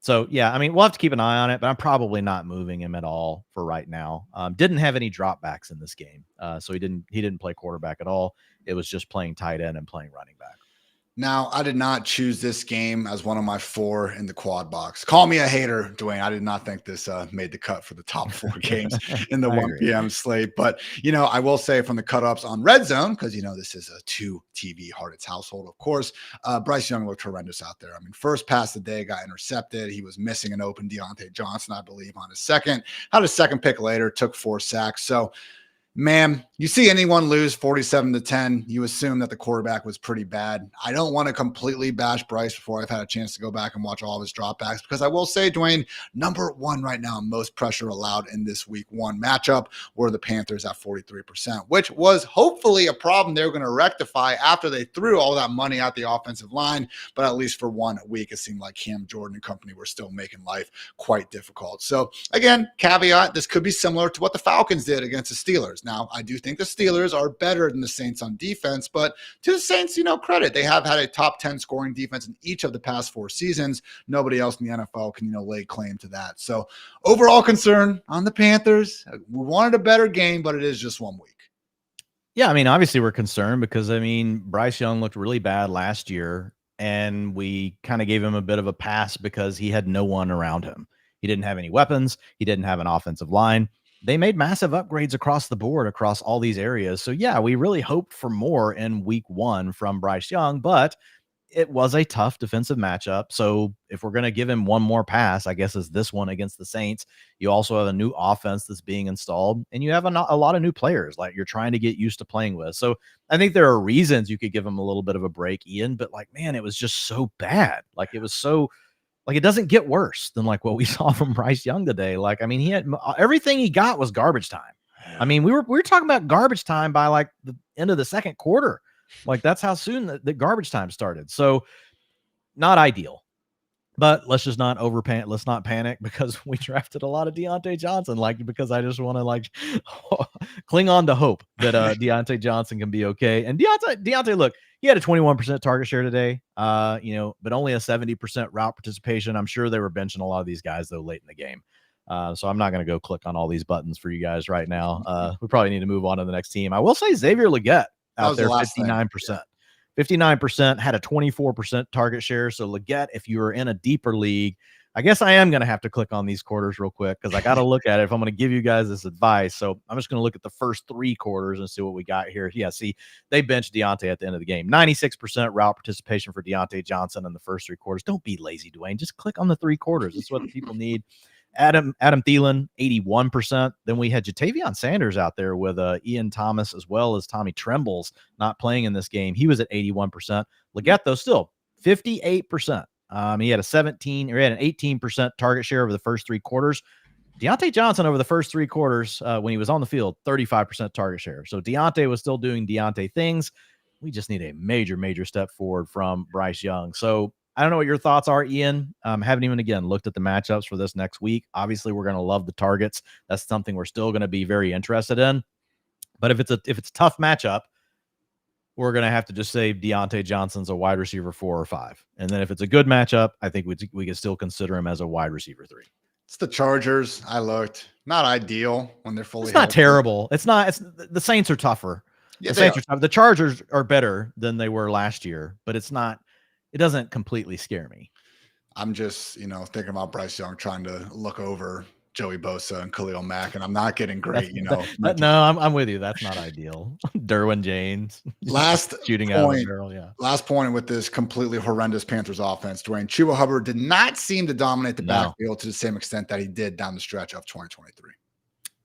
So yeah, we'll have to keep an eye on it, but I'm probably not moving him at all for right now. Didn't have any dropbacks in this game. So he didn't play quarterback at all. It was just playing tight end and playing running back. Now, I did not choose this game as one of my 4 in the quad box. Call me a hater, Dwain. I did not think this made the cut for the top 4 games in the 1 p.m. slate. But, I will say from the cut-ups on Red Zone, because, this is a 2-TV Hartitz household, of course, Bryce Young looked horrendous out there. First pass of the day got intercepted. He was missing an open Deontay Johnson, I believe, on his second. Had a second pick later, took 4 sacks. So, man, you see anyone lose 47-10, you assume that the quarterback was pretty bad. I don't want to completely bash Bryce before I've had a chance to go back and watch all of his dropbacks, because I will say, Dwain, number 1 right now, most pressure allowed in this week 1 matchup were the Panthers at 43%, which was hopefully a problem they were going to rectify after they threw all that money at the offensive line. But at least for 1 week, it seemed like Cam Jordan and company were still making life quite difficult. So again, caveat, this could be similar to what the Falcons did against the Steelers. Now, I do think the Steelers are better than the Saints on defense, but to the Saints, credit. They have had a top 10 scoring defense in each of the past 4 seasons. Nobody else in the NFL can, lay claim to that. So overall concern on the Panthers. We wanted a better game, but it is just 1 week. Yeah, obviously we're concerned because, Bryce Young looked really bad last year, and we kind of gave him a bit of a pass because he had no one around him. He didn't have any weapons. He didn't have an offensive line. they made massive upgrades across the board, across all these areas. So yeah, we really hoped for more in week 1 from Bryce Young, but it was a tough defensive matchup. So if we're going to give him one more pass, I guess is this one against the Saints. You also have a new offense that's being installed, and you have a lot of new players like you're trying to get used to playing with. So I think there are reasons you could give him a little bit of a break, Ian, but like, man, it was just so bad. Like it was so like, it doesn't get worse than like what we saw from Bryce Young today. Like, I mean, he had everything he got was garbage time. I mean, we were talking about garbage time by like the end of the second quarter. Like that's how soon the garbage time started. So not ideal, but let's just not let's not panic because we drafted a lot of Deontay Johnson, like, because I just want to like cling on to hope that Deontay Johnson can be okay. And Deontay, look, he had a 21% target share today, but only a 70% route participation. I'm sure they were benching a lot of these guys though late in the game. So I'm not going to go click on all these buttons for you guys right now. We probably need to move on to the next team. I will say Xavier Legette out there, 59%. 59%, had a 24% target share. So Legette, if you are in a deeper league, I guess I am going to have to click on these quarters real quick because I got to look at it if I'm going to give you guys this advice. So I'm just going to look at the first 3 quarters and see what we got here. Yeah, see, they benched Deontay at the end of the game. 96% route participation for Deontay Johnson in the first 3 quarters. Don't be lazy, Dwayne. Just click on the 3 quarters. That's what the people need. Adam Thielen, 81%. Then we had Jatavion Sanders out there with Ian Thomas as well as Tommy Trembles not playing in this game. He was at 81%. Legette, though, still 58%. He had an 18% target share over the first 3 quarters. Deontay Johnson over the first 3 quarters when he was on the field, 35% target share. So Deontay was still doing Deontay things. We just need a major, major step forward from Bryce Young. So I don't know what your thoughts are, Ian. Haven't even, again, looked at the matchups for this next week. Obviously, we're going to love the targets. That's something we're still going to be very interested in. But if it's a tough matchup, we're going to have to just say Deontay Johnson's a wide receiver 4 or 5. And then if it's a good matchup, I think we can still consider him as a wide receiver 3. It's the Chargers. I looked. Not ideal when they're fully It's not healthy. terrible. It's the Saints are tougher. Yeah, the Saints are tough. The Chargers are better than they were last year, but it doesn't completely scare me. I'm just, thinking about Bryce Young trying to look over Joey Bosa and Khalil Mack, and I'm not getting great, No, I'm with you. That's not ideal. Derwin James. Last shooting point, out of the barrel, yeah. Last point with this completely horrendous Panthers offense, Dwayne. Chuba Hubbard did not seem to dominate the backfield to the same extent that he did down the stretch of 2023.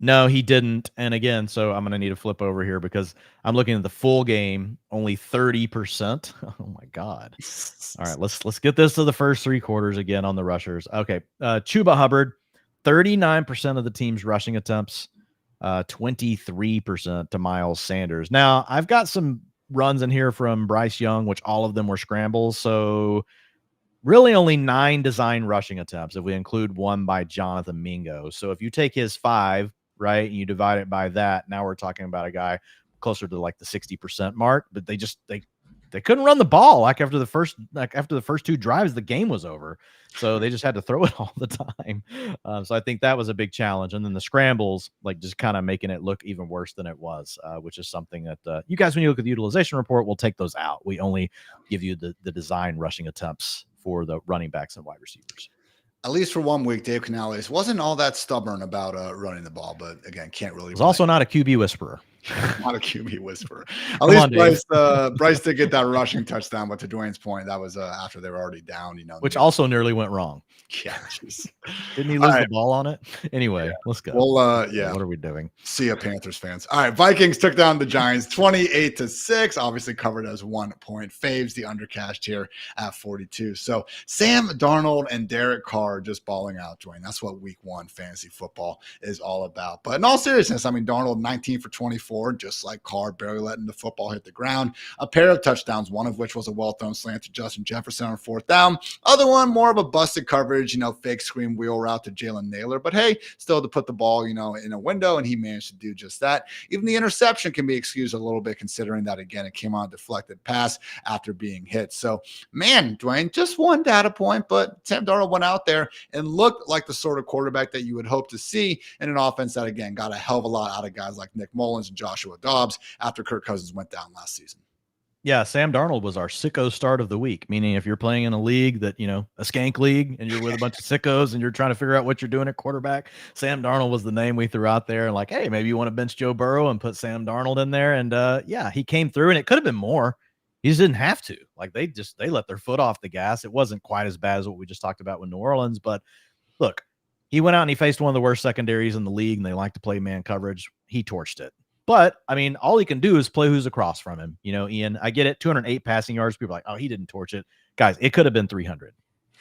No, he didn't. And again, so I'm going to need to flip over here because I'm looking at the full game, only 30%. Oh my God. All right, let's get this to the first 3 quarters again on the rushers. Okay. Chuba Hubbard, 39% of the team's rushing attempts, 23% to Miles Sanders. Now, I've got some runs in here from Bryce Young, which all of them were scrambles. So really only 9 design rushing attempts if we include one by Jonathan Mingo. So if you take his 5, right, and you divide it by that, now we're talking about a guy closer to like the 60% mark, but they couldn't run the ball after the first 2 drives, the game was over. So they just had to throw it all the time. So I think that was a big challenge. And then the scrambles, like just kind of making it look even worse than it was, which is something that you guys, when you look at the utilization report, we'll take those out. We only give you the design rushing attempts for the running backs and wide receivers. At least for 1 week, Dave Canales wasn't all that stubborn about running the ball, but again, can't really. He's also not a QB whisperer. Not a QB whisperer. At least Bryce did get that rushing touchdown, but to Dwayne's point, that was after they were already down, which also nearly went wrong. Yeah, geez. Didn't he lose the ball on it? Anyway, let's go. Well, yeah. What are we doing? See ya, Panthers fans. All right, Vikings took down the Giants 28-6. Obviously covered as 1 point. Faves the undercast here at 42. So Sam Darnold and Derek Carr just balling out, Dwayne. That's what week 1 fantasy football is all about. But in all seriousness, I mean, Darnold 19 for 24. Just like Carr, barely letting the football hit the ground. A pair of touchdowns, one of which was a well-thrown slant to Justin Jefferson on 4th down. Other one, more of a busted coverage, fake screen wheel route to Jalen Naylor. But hey, still to put the ball, in a window, and he managed to do just that. Even the interception can be excused a little bit, considering that, again, it came on a deflected pass after being hit. So, man, Dwayne, just 1 data point, but Sam Darnold went out there and looked like the sort of quarterback that you would hope to see in an offense that, again, got a hell of a lot out of guys like Nick Mullins and Joshua Dobbs after Kirk Cousins went down last season. Yeah, Sam Darnold was our sicko start of the week, meaning if you're playing in a league that, a skank league, and you're with a bunch of sickos and you're trying to figure out what you're doing at quarterback, Sam Darnold was the name we threw out there. And like, hey, maybe you want to bench Joe Burrow and put Sam Darnold in there. And yeah, he came through, and it could have been more. He just didn't have to. Like they let their foot off the gas. It wasn't quite as bad as what we just talked about with New Orleans. But look, he went out and he faced one of the worst secondaries in the league, and they like to play man coverage. He torched it. But, I mean, all he can do is play who's across from him. Ian, I get it. 208 passing yards. People are like, oh, he didn't torch it. Guys, it could have been 300.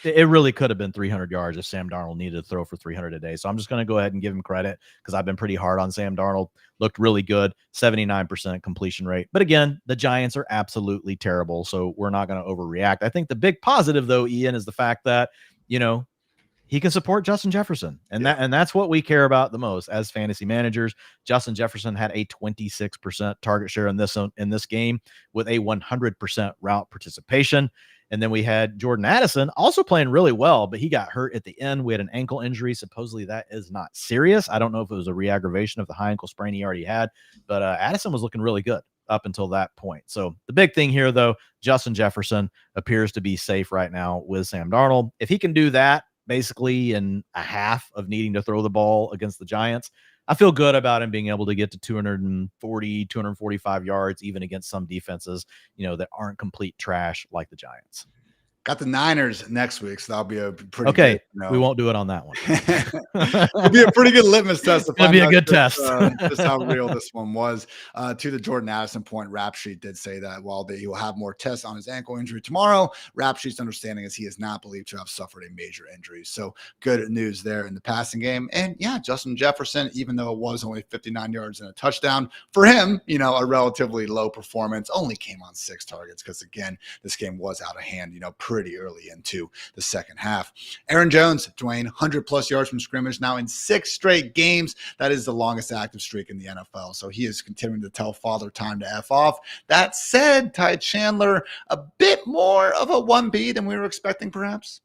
It really could have been 300 yards if Sam Darnold needed to throw for 300 a day. So I'm just going to go ahead and give him credit because I've been pretty hard on Sam Darnold. Looked really good, 79% completion rate. But again, the Giants are absolutely terrible, so we're not going to overreact. I think the big positive, though, Ian, is the fact that, he can support Justin Jefferson. And that's what we care about the most as fantasy managers. Justin Jefferson had a 26% target share in this game with a 100% route participation. And then we had Jordan Addison also playing really well, but he got hurt at the end. We had an ankle injury. Supposedly that is not serious. I don't know if it was a re-aggravation of the high ankle sprain he already had, but Addison was looking really good up until that point. So the big thing here, though, Justin Jefferson appears to be safe right now with Sam Darnold. If he can do that, basically in a half of needing to throw the ball against the Giants, I feel good about him being able to get to 240, 245 yards, even against some defenses, that aren't complete trash like the Giants. Got the Niners next week, so that'll be a pretty okay. Good, we won't do it on that one. It'll be a pretty good litmus test. It'll be a good test. Just how real this one was. To the Jordan Addison point, Rap Sheet did say that while he will have more tests on his ankle injury tomorrow, Rap Sheet's understanding is he is not believed to have suffered a major injury. So good news there in the passing game. And yeah, Justin Jefferson, even though it was only 59 yards and a touchdown, for him, a relatively low performance, only came on 6 targets because, again, this game was out of hand, pretty early into the second half. Aaron Jones, Dwain, 100+ yards from scrimmage now in 6 straight games. That is the longest active streak in the NFL. So he is continuing to tell Father Time to F off. That said, Ty Chandler, a bit more of a 1B than we were expecting, perhaps.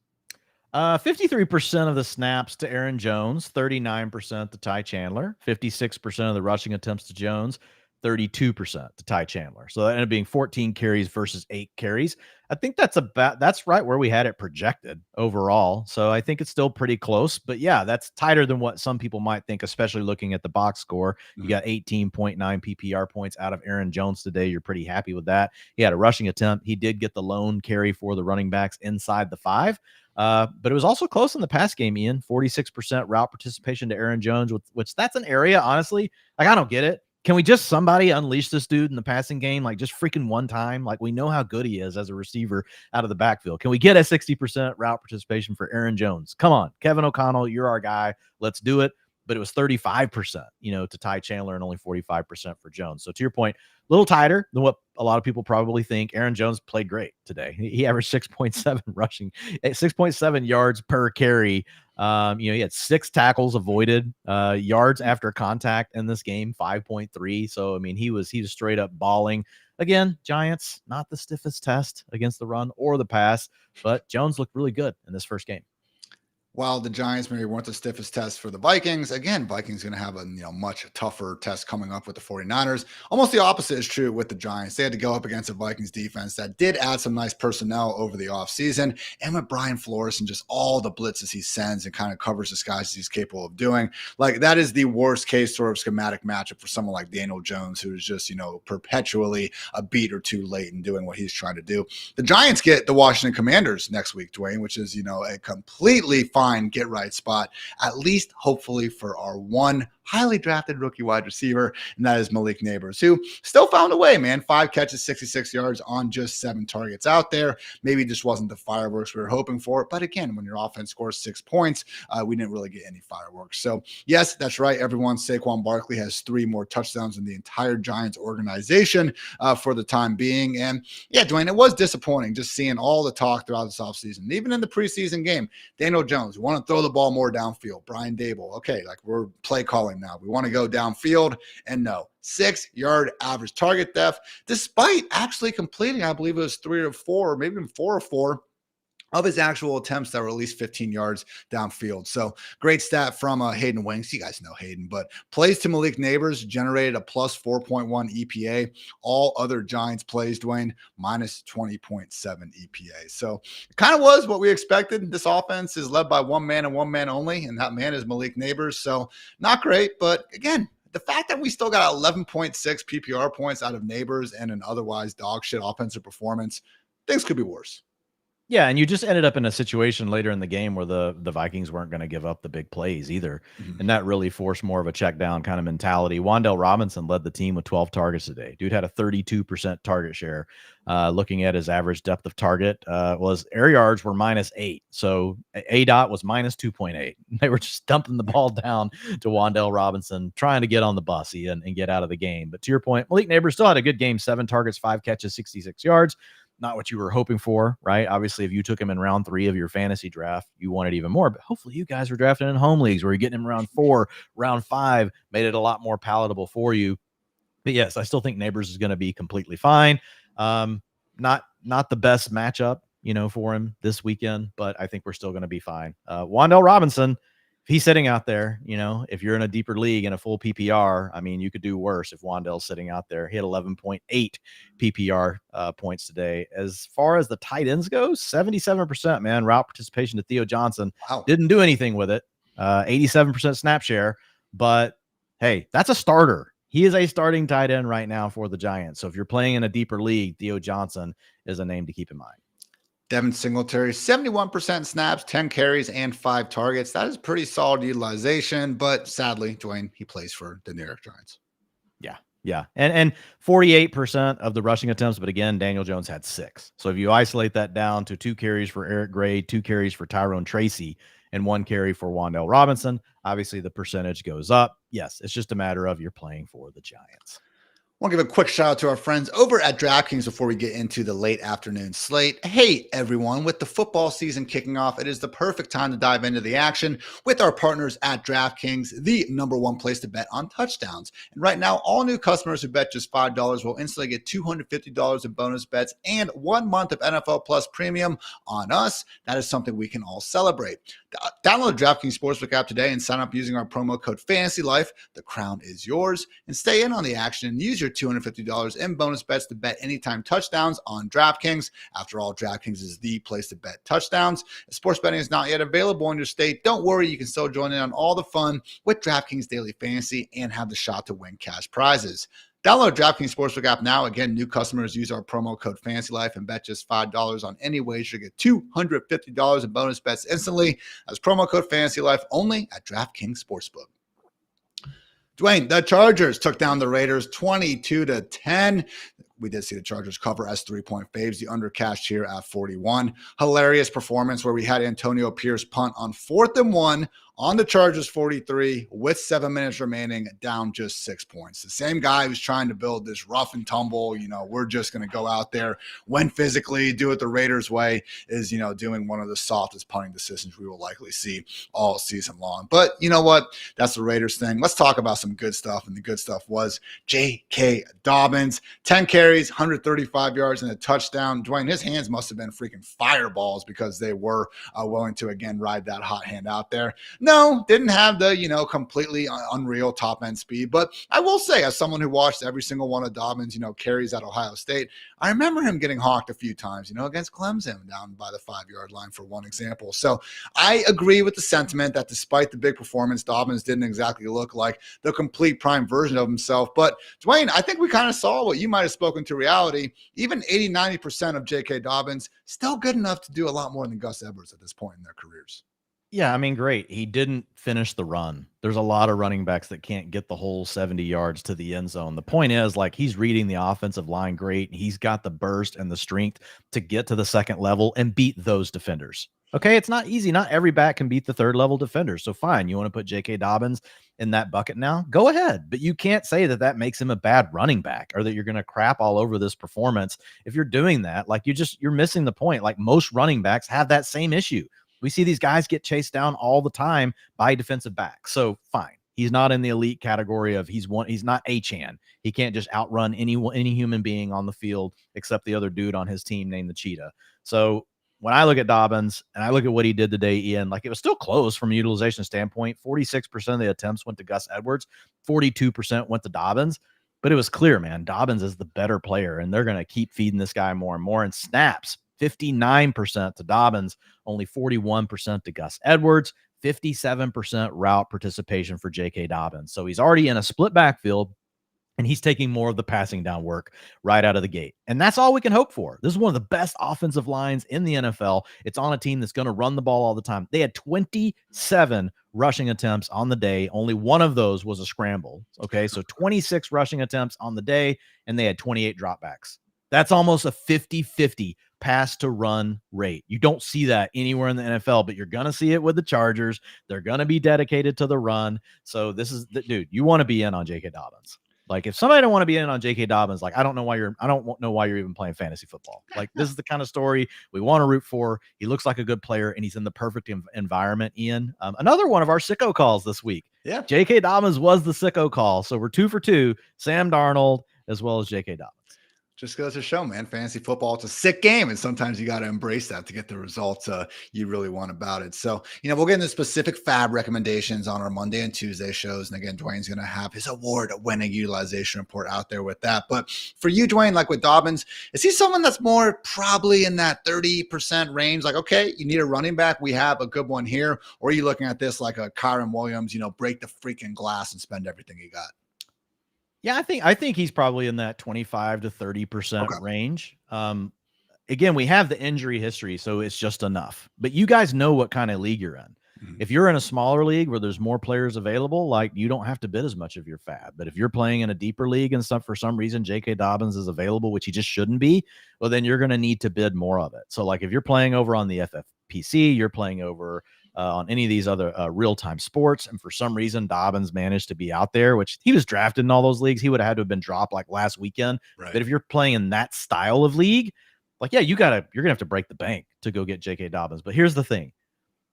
53% of the snaps to Aaron Jones, 39% to Ty Chandler, 56% of the rushing attempts to Jones, 32% to Ty Chandler. So that ended up being 14 carries versus 8 carries. I think that's right where we had it projected overall. So I think it's still pretty close, but yeah, that's tighter than what some people might think, especially looking at the box score. You got 18.9 PPR points out of Aaron Jones today. You're pretty happy with that. He had a rushing attempt. He did get the lone carry for the running backs inside the 5. But it was also close in the pass game, Ian. 46% route participation to Aaron Jones, which that's an area, honestly, like I don't get it. Can we just somebody unleash this dude in the passing game? Like just freaking one time. Like we know how good he is as a receiver out of the backfield. Can we get a 60% route participation for Aaron Jones? Come on, Kevin O'Connell, you're our guy. Let's do it. But it was 35%, to Ty Chandler and only 45% for Jones. So to your point, a little tighter than what a lot of people probably think. Aaron Jones played great today. He averaged 6.7 rushing, 6.7 yards per carry. He had 6 tackles avoided, yards after contact in this game, 5.3. So, I mean, he was straight up balling. Again, Giants, not the stiffest test against the run or the pass, but Jones looked really good in this first game. While the Giants maybe weren't the stiffest test for the Vikings, again, Vikings going to have a much tougher test coming up with the 49ers. Almost the opposite is true with the Giants. They had to go up against a Vikings defense that did add some nice personnel over the offseason. And with Brian Flores and just all the blitzes he sends and kind of covers disguises he's capable of doing, like that is the worst case sort of schematic matchup for someone like Daniel Jones, who is just, perpetually a beat or two late in doing what he's trying to do. The Giants get the Washington Commanders next week, Dwain, which is, a completely fine get right spot, at least hopefully for our one highly drafted rookie wide receiver, and that is Malik Neighbors, who still found a way, man. 5 catches, 66 yards on just 7 targets out there. Maybe just wasn't the fireworks we were hoping for. But again, when your offense scores 6 points, we didn't really get any fireworks. So yes, that's right, everyone. Saquon Barkley has 3 more touchdowns in the entire Giants organization for the time being. And yeah, Dwayne, it was disappointing just seeing all the talk throughout this offseason. Even in the preseason game, Daniel Jones, we want to throw the ball more downfield. Brian Dable, okay, like we're play calling now. We want to go downfield, and no, 6-yard average target depth, despite actually completing, I believe it was 3 or 4, or maybe even 4 or 4 of his actual attempts that were at least 15 yards downfield. So great stat from Hayden Winks. You guys know Hayden, but plays to Malik Neighbors generated a plus 4.1 EPA. All other Giants plays, Dwayne, minus 20.7 EPA. So it kind of was what we expected. This offense is led by one man and one man only, and that man is Malik Neighbors. So not great, but again, the fact that we still got 11.6 PPR points out of Neighbors and an otherwise dog shit offensive performance, things could be worse. Yeah, and you just ended up in a situation later in the game where the Vikings weren't going to give up the big plays either, and that really forced more of a check down kind of mentality. Wan'Dale Robinson led the team with 12 targets today. Dude had a 32% target share. Looking at his average depth of target, was air yards were -8, so ADOT was -2.8. They were just dumping the ball down to Wan'Dale Robinson, trying to get on the bus and get out of the game. But to your point, Malik Neighbors still had a good game: 7 targets, 5 catches, 66 yards. Not what you were hoping for, right? Obviously, if you took him in round 3 of your fantasy draft, you wanted even more. But hopefully you guys were drafting in home leagues where you're getting him round 4, round 5, made it a lot more palatable for you. But yes, I still think Neighbors is going to be completely fine. Not the best matchup, for him this weekend, but I think we're still going to be fine. Wan'Dale Robinson, if he's sitting out there, if you're in a deeper league in a full PPR, I mean, you could do worse if Wan'Dale's sitting out there. He had 11.8 PPR points today. As far as the tight ends go, 77%, man. Route participation to Theo Johnson. Wow. Didn't do anything with it. 87% snap share. But, hey, that's a starter. He is a starting tight end right now for the Giants. So if you're playing in a deeper league, Theo Johnson is a name to keep in mind. Devin Singletary, 71% snaps, 10 carries, and 5 targets. That is pretty solid utilization, but sadly, Dwayne, he plays for the New York Giants. Yeah. And 48% of the rushing attempts, but again, Daniel Jones had 6. So if you isolate that down to 2 carries for Eric Gray, 2 carries for Tyrone Tracy, and 1 carry for Wan'Dale Robinson, obviously the percentage goes up. Yes, it's just a matter of you're playing for the Giants. I want to give a quick shout out to our friends over at DraftKings before we get into the late afternoon slate. Hey, everyone, with the football season kicking off, it is the perfect time to dive into the action with our partners at DraftKings, the #1 place to bet on touchdowns. And right now, all new customers who bet just $5 will instantly get $250 in bonus bets and 1 month of NFL Plus Premium on us. That is something we can all celebrate. Download the DraftKings Sportsbook app today and sign up using our promo code FANTASYLIFE. The crown is yours. And stay in on the action and use your $250 in bonus bets to bet anytime touchdowns on DraftKings. After all, DraftKings is the place to bet touchdowns. If sports betting is not yet available in your state, don't worry. You can still join in on all the fun with DraftKings Daily Fantasy and have the shot to win cash prizes. Download DraftKings Sportsbook app now. Again, new customers use our promo code FANTASYLIFE and bet just $5 on any wager. Get $250 in bonus bets instantly. That's promo code FANTASYLIFE only at DraftKings Sportsbook. Dwayne, the Chargers took down the Raiders 22-10. We did see the Chargers cover as 3-point faves. The under cashed here at 41. Hilarious performance where we had Antonio Pierce punt on 4th and 1 on the Chargers 43 with 7 minutes remaining, down just 6 points. The same guy who's trying to build this rough and tumble, we're just going to go out there, win physically, do it the Raiders way, is, doing one of the softest punting decisions we will likely see all season long. But you know what? That's the Raiders thing. Let's talk about some good stuff. And the good stuff was J.K. Dobbins, 10 carries, 135 yards, and a touchdown. Dwayne, his hands must have been freaking fireballs because they were willing to, again, ride that hot hand out there. No, didn't have the, completely unreal top end speed. But I will say, as someone who watched every single one of Dobbins, carries at Ohio State, I remember him getting hawked a few times, against Clemson down by the 5-yard line, for one example. So I agree with the sentiment that despite the big performance, Dobbins didn't exactly look like the complete prime version of himself. But Dwayne, I think we kind of saw what you might have spoken to reality. Even 80-90% of J.K. Dobbins, still good enough to do a lot more than Gus Edwards at this point in their careers. Yeah, I mean, great. He didn't finish the run. There's a lot of running backs that can't get the whole 70 yards to the end zone. The point is, he's reading the offensive line great. He's got the burst and the strength to get to the second level and beat those defenders. Okay, it's not easy. Not every back can beat the third level defenders. So fine, you want to put J.K. Dobbins in that bucket now? Go ahead. But you can't say that that makes him a bad running back or that you're going to crap all over this performance. If you're doing that, you're missing the point. Most running backs have that same issue. We see these guys get chased down all the time by defensive backs. So fine. He's not in the elite category of he's not Achan. He can't just outrun any human being on the field except the other dude on his team named the Cheetah. So when I look at Dobbins and I look at what he did today, Ian, like it was still close from a utilization standpoint. 46% of the attempts went to Gus Edwards, 42% went to Dobbins. But it was clear, man, Dobbins is the better player, and they're going to keep feeding this guy more and more. And snaps, 59% to Dobbins, only 41% to Gus Edwards, 57% route participation for J.K. Dobbins. So he's already in a split backfield, and he's taking more of the passing down work right out of the gate. And that's all we can hope for. This is one of the best offensive lines in the NFL. It's on a team that's going to run the ball all the time. They had 27 rushing attempts on the day. Only one of those was a scramble. Okay, so 26 rushing attempts on the day, and they had 28 dropbacks. That's almost a 50-50 pass to run rate. You don't see that anywhere in the NFL, but you're going to see it with the Chargers. They're going to be dedicated to the run. So this is the dude, you want to be in on J.K. Dobbins. Like if somebody don't want to be in on J.K. Dobbins, like I don't know why you're even playing fantasy football. Like this is the kind of story we want to root for. He looks like a good player, and he's in the perfect environment. Ian, another one of our sicko calls this week. Yeah, J.K. Dobbins was the sicko call, so we're 2 for 2. Sam Darnold as well as J.K. Dobbins. Just goes to show, man, fantasy football, it's a sick game. And sometimes you got to embrace that to get the results you really want about it. So, we'll get into specific fab recommendations on our Monday and Tuesday shows. And again, Dwayne's going to have his award-winning utilization report out there with that. But for you, Dwayne, like with Dobbins, is he someone that's more probably in that 30% range? Like, okay, you need a running back. We have a good one here. Or are you looking at this like a Kyren Williams, break the freaking glass and spend everything you got? Yeah, I think he's probably in that 25 to 30% range. Again, we have the injury history, so it's just enough. But you guys know what kind of league you're in. Mm-hmm. If you're in a smaller league where there's more players available, like you don't have to bid as much of your fab. But if you're playing in a deeper league and stuff, for some reason, J.K. Dobbins is available, which he just shouldn't be, well, then you're going to need to bid more of it. So like if you're playing over on the FFPC, you're playing over on any of these other real-time sports, and for some reason Dobbins managed to be out there, which he was drafted in all those leagues. He would have had to have been dropped like last weekend. Right. But if you're playing in that style of league, like, yeah, you're gonna have to break the bank to go get J.K. Dobbins. But here's the thing.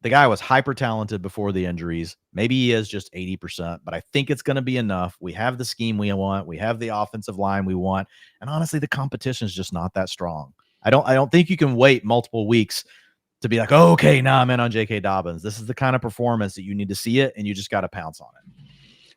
The guy was hyper talented before the injuries. Maybe he is just 80%, but I think it's going to be enough. We have the scheme we want. We have the offensive line we want. And honestly, the competition is just not that strong. I don't think you can wait multiple weeks to be like, oh, okay, now I'm in on J.K. Dobbins. This is the kind of performance that you need to see it, and you just got to pounce on it.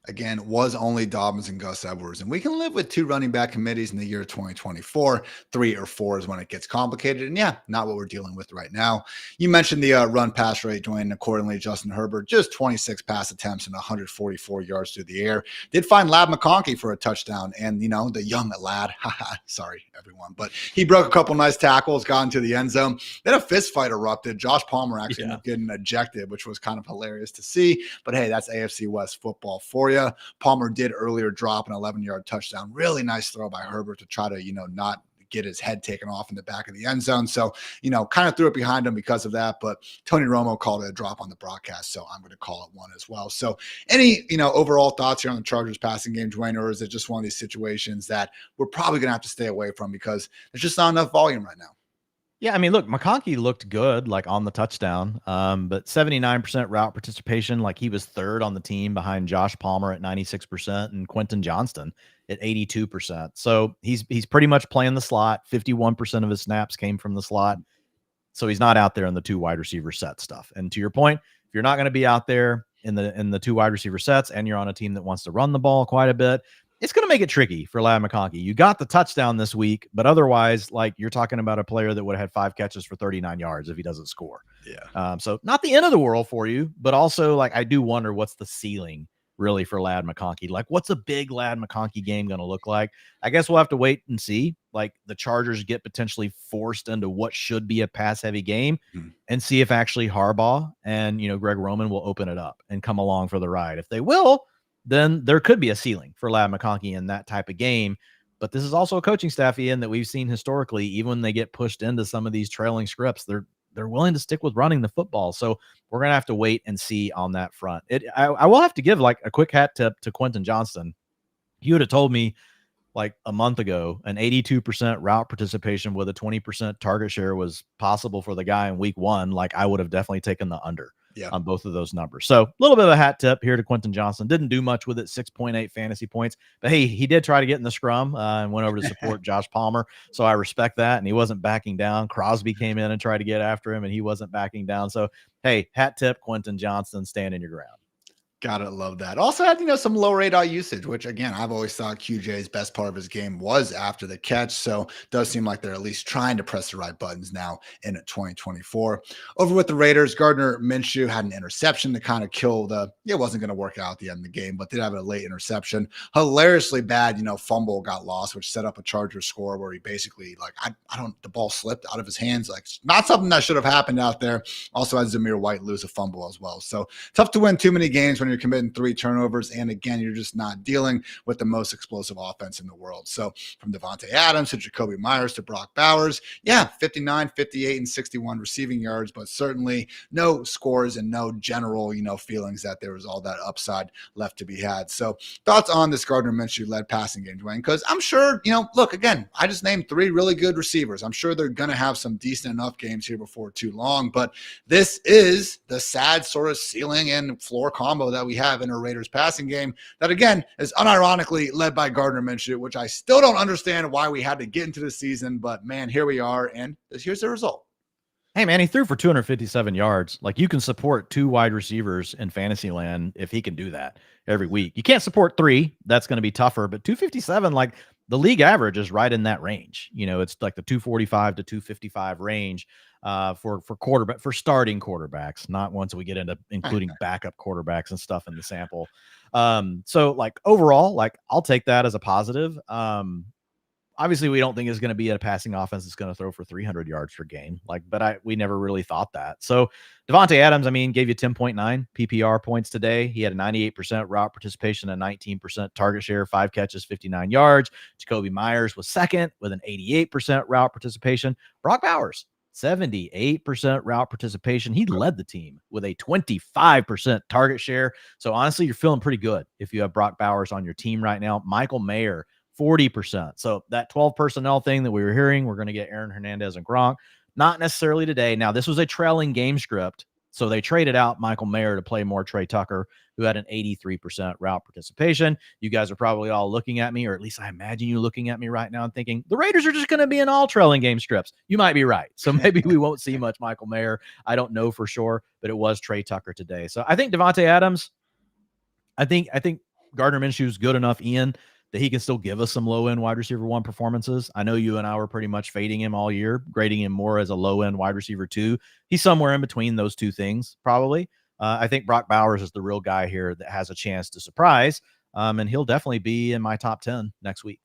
Again, was only Dobbins and Gus Edwards. And we can live with 2 running back committees in the year 2024. 3 or 4 is when it gets complicated. And yeah, not what we're dealing with right now. You mentioned the run pass rate, Dwayne. Accordingly, Justin Herbert, just 26 pass attempts and 144 yards through the air. Did find Ladd McConkey for a touchdown. And, the young lad, sorry, everyone. But he broke a couple nice tackles, got into the end zone. Then a fist fight erupted. Josh Palmer actually ended up getting ejected, which was kind of hilarious to see. But hey, that's AFC West football for you. Palmer did earlier drop an 11-yard touchdown. Really nice throw by Herbert to try to, not get his head taken off in the back of the end zone. So, kind of threw it behind him because of that. But Tony Romo called it a drop on the broadcast. So I'm going to call it one as well. So any, overall thoughts here on the Chargers passing game, Dwayne, or is it just one of these situations that we're probably going to have to stay away from because there's just not enough volume right now? Yeah, I mean, look, McConkey looked good, like on the touchdown, but 79% route participation, like he was third on the team behind Josh Palmer at 96% and Quentin Johnston at 82%. So he's pretty much playing the slot. 51% of his snaps came from the slot. So he's not out there in the 2 wide receiver set stuff. And to your point, if you're not going to be out there in the 2 wide receiver sets and you're on a team that wants to run the ball quite a bit, it's going to make it tricky for Ladd McConkey. You got the touchdown this week, but otherwise, like you're talking about a player that would have had 5 catches for 39 yards if he doesn't score. Yeah. So not the end of the world for you, but also like I do wonder what's the ceiling really for Ladd McConkey. Like what's a big Ladd McConkey game going to look like? I guess we'll have to wait and see. Like the Chargers get potentially forced into what should be a pass heavy game and see if actually Harbaugh and, Greg Roman will open it up and come along for the ride. If they will, then there could be a ceiling for Ladd McConkey in that type of game. But this is also a coaching staff, Ian, that we've seen historically, even when they get pushed into some of these trailing scripts, they're willing to stick with running the football. So we're going to have to wait and see on that front. I will have to give like a quick hat tip to Quentin Johnston. You would have told me like a month ago, an 82% route participation with a 20% target share was possible for the guy in week 1. Like I would have definitely taken the under on both of those numbers. So a little bit of a hat tip here to Quentin Johnson. Didn't do much with it, 6.8 fantasy points. But hey, he did try to get in the scrum and went over to support Josh Palmer. So I respect that. And he wasn't backing down. Crosby came in and tried to get after him, and he wasn't backing down. So, hey, hat tip, Quentin Johnson, standing your ground. Gotta love that. Also had, some low radar usage, which again, I've always thought QJ's best part of his game was after the catch. So it does seem like they're at least trying to press the right buttons now in 2024. Over with the Raiders, Gardner Minshew had an interception to kind of kill it wasn't going to work out at the end of the game, but did have a late interception. Hilariously bad, fumble got lost, which set up a Chargers score where he basically the ball slipped out of his hands. Like not something that should have happened out there. Also had Zamir White lose a fumble as well. So tough to win too many games when you're committing 3 turnovers. And again, you're just not dealing with the most explosive offense in the world. So from Devontae Adams to Jacoby Myers to Brock Bowers, 59, 58, and 61 receiving yards, but certainly no scores and no general, feelings that there was all that upside left to be had. So thoughts on this Gardner Minshew-led passing game, Dwayne? Because I'm sure, look, again, I just named 3 really good receivers. I'm sure they're going to have some decent enough games here before too long, but this is the sad sort of ceiling and floor combo that we have in a Raiders passing game that, again, is unironically led by Gardner Minshew, which I still don't understand why we had to get into the season, but man, here we are, and here's the result. Hey, man, he threw for 257 yards. Like, you can support 2 wide receivers in fantasy land if he can do that every week. You can't support 3. That's going to be tougher, but 257, like, the league average is right in that range. It's like the 245 to 255 range for starting quarterbacks, not once we get into including backup quarterbacks and stuff in the sample. So like overall, like I'll take that as a positive. Obviously we don't think it's going to be a passing offense that's going to throw for 300 yards per game. But we never really thought that. So Devontae Adams, gave you 10.9 PPR points today. He had a 98% route participation, a 19% target share, 5 catches, 59 yards. Jacoby Myers was second with an 88% route participation. Brock Bowers, 78% route participation. He led the team with a 25% target share. So honestly, you're feeling pretty good if you have Brock Bowers on your team right now. Michael Mayer, 40%. So that 12 personnel thing that we were hearing, we're going to get Aaron Hernandez and Gronk. Not necessarily today. Now, this was a trailing game script. So they traded out Michael Mayer to play more Trey Tucker, who had an 83% route participation. You guys are probably all looking at me, or at least I imagine you looking at me right now and thinking, the Raiders are just going to be in all trailing game scripts. You might be right. So maybe we won't see much Michael Mayer. I don't know for sure, but it was Trey Tucker today. So I think Devontae Adams, I think Gardner Minshew is good enough, Ian, that he can still give us some low-end wide receiver 1 performances. I know you and I were pretty much fading him all year, grading him more as a low-end wide receiver 2. He's somewhere in between those 2 things, probably. I think Brock Bowers is the real guy here that has a chance to surprise, and he'll definitely be in my top 10 next week.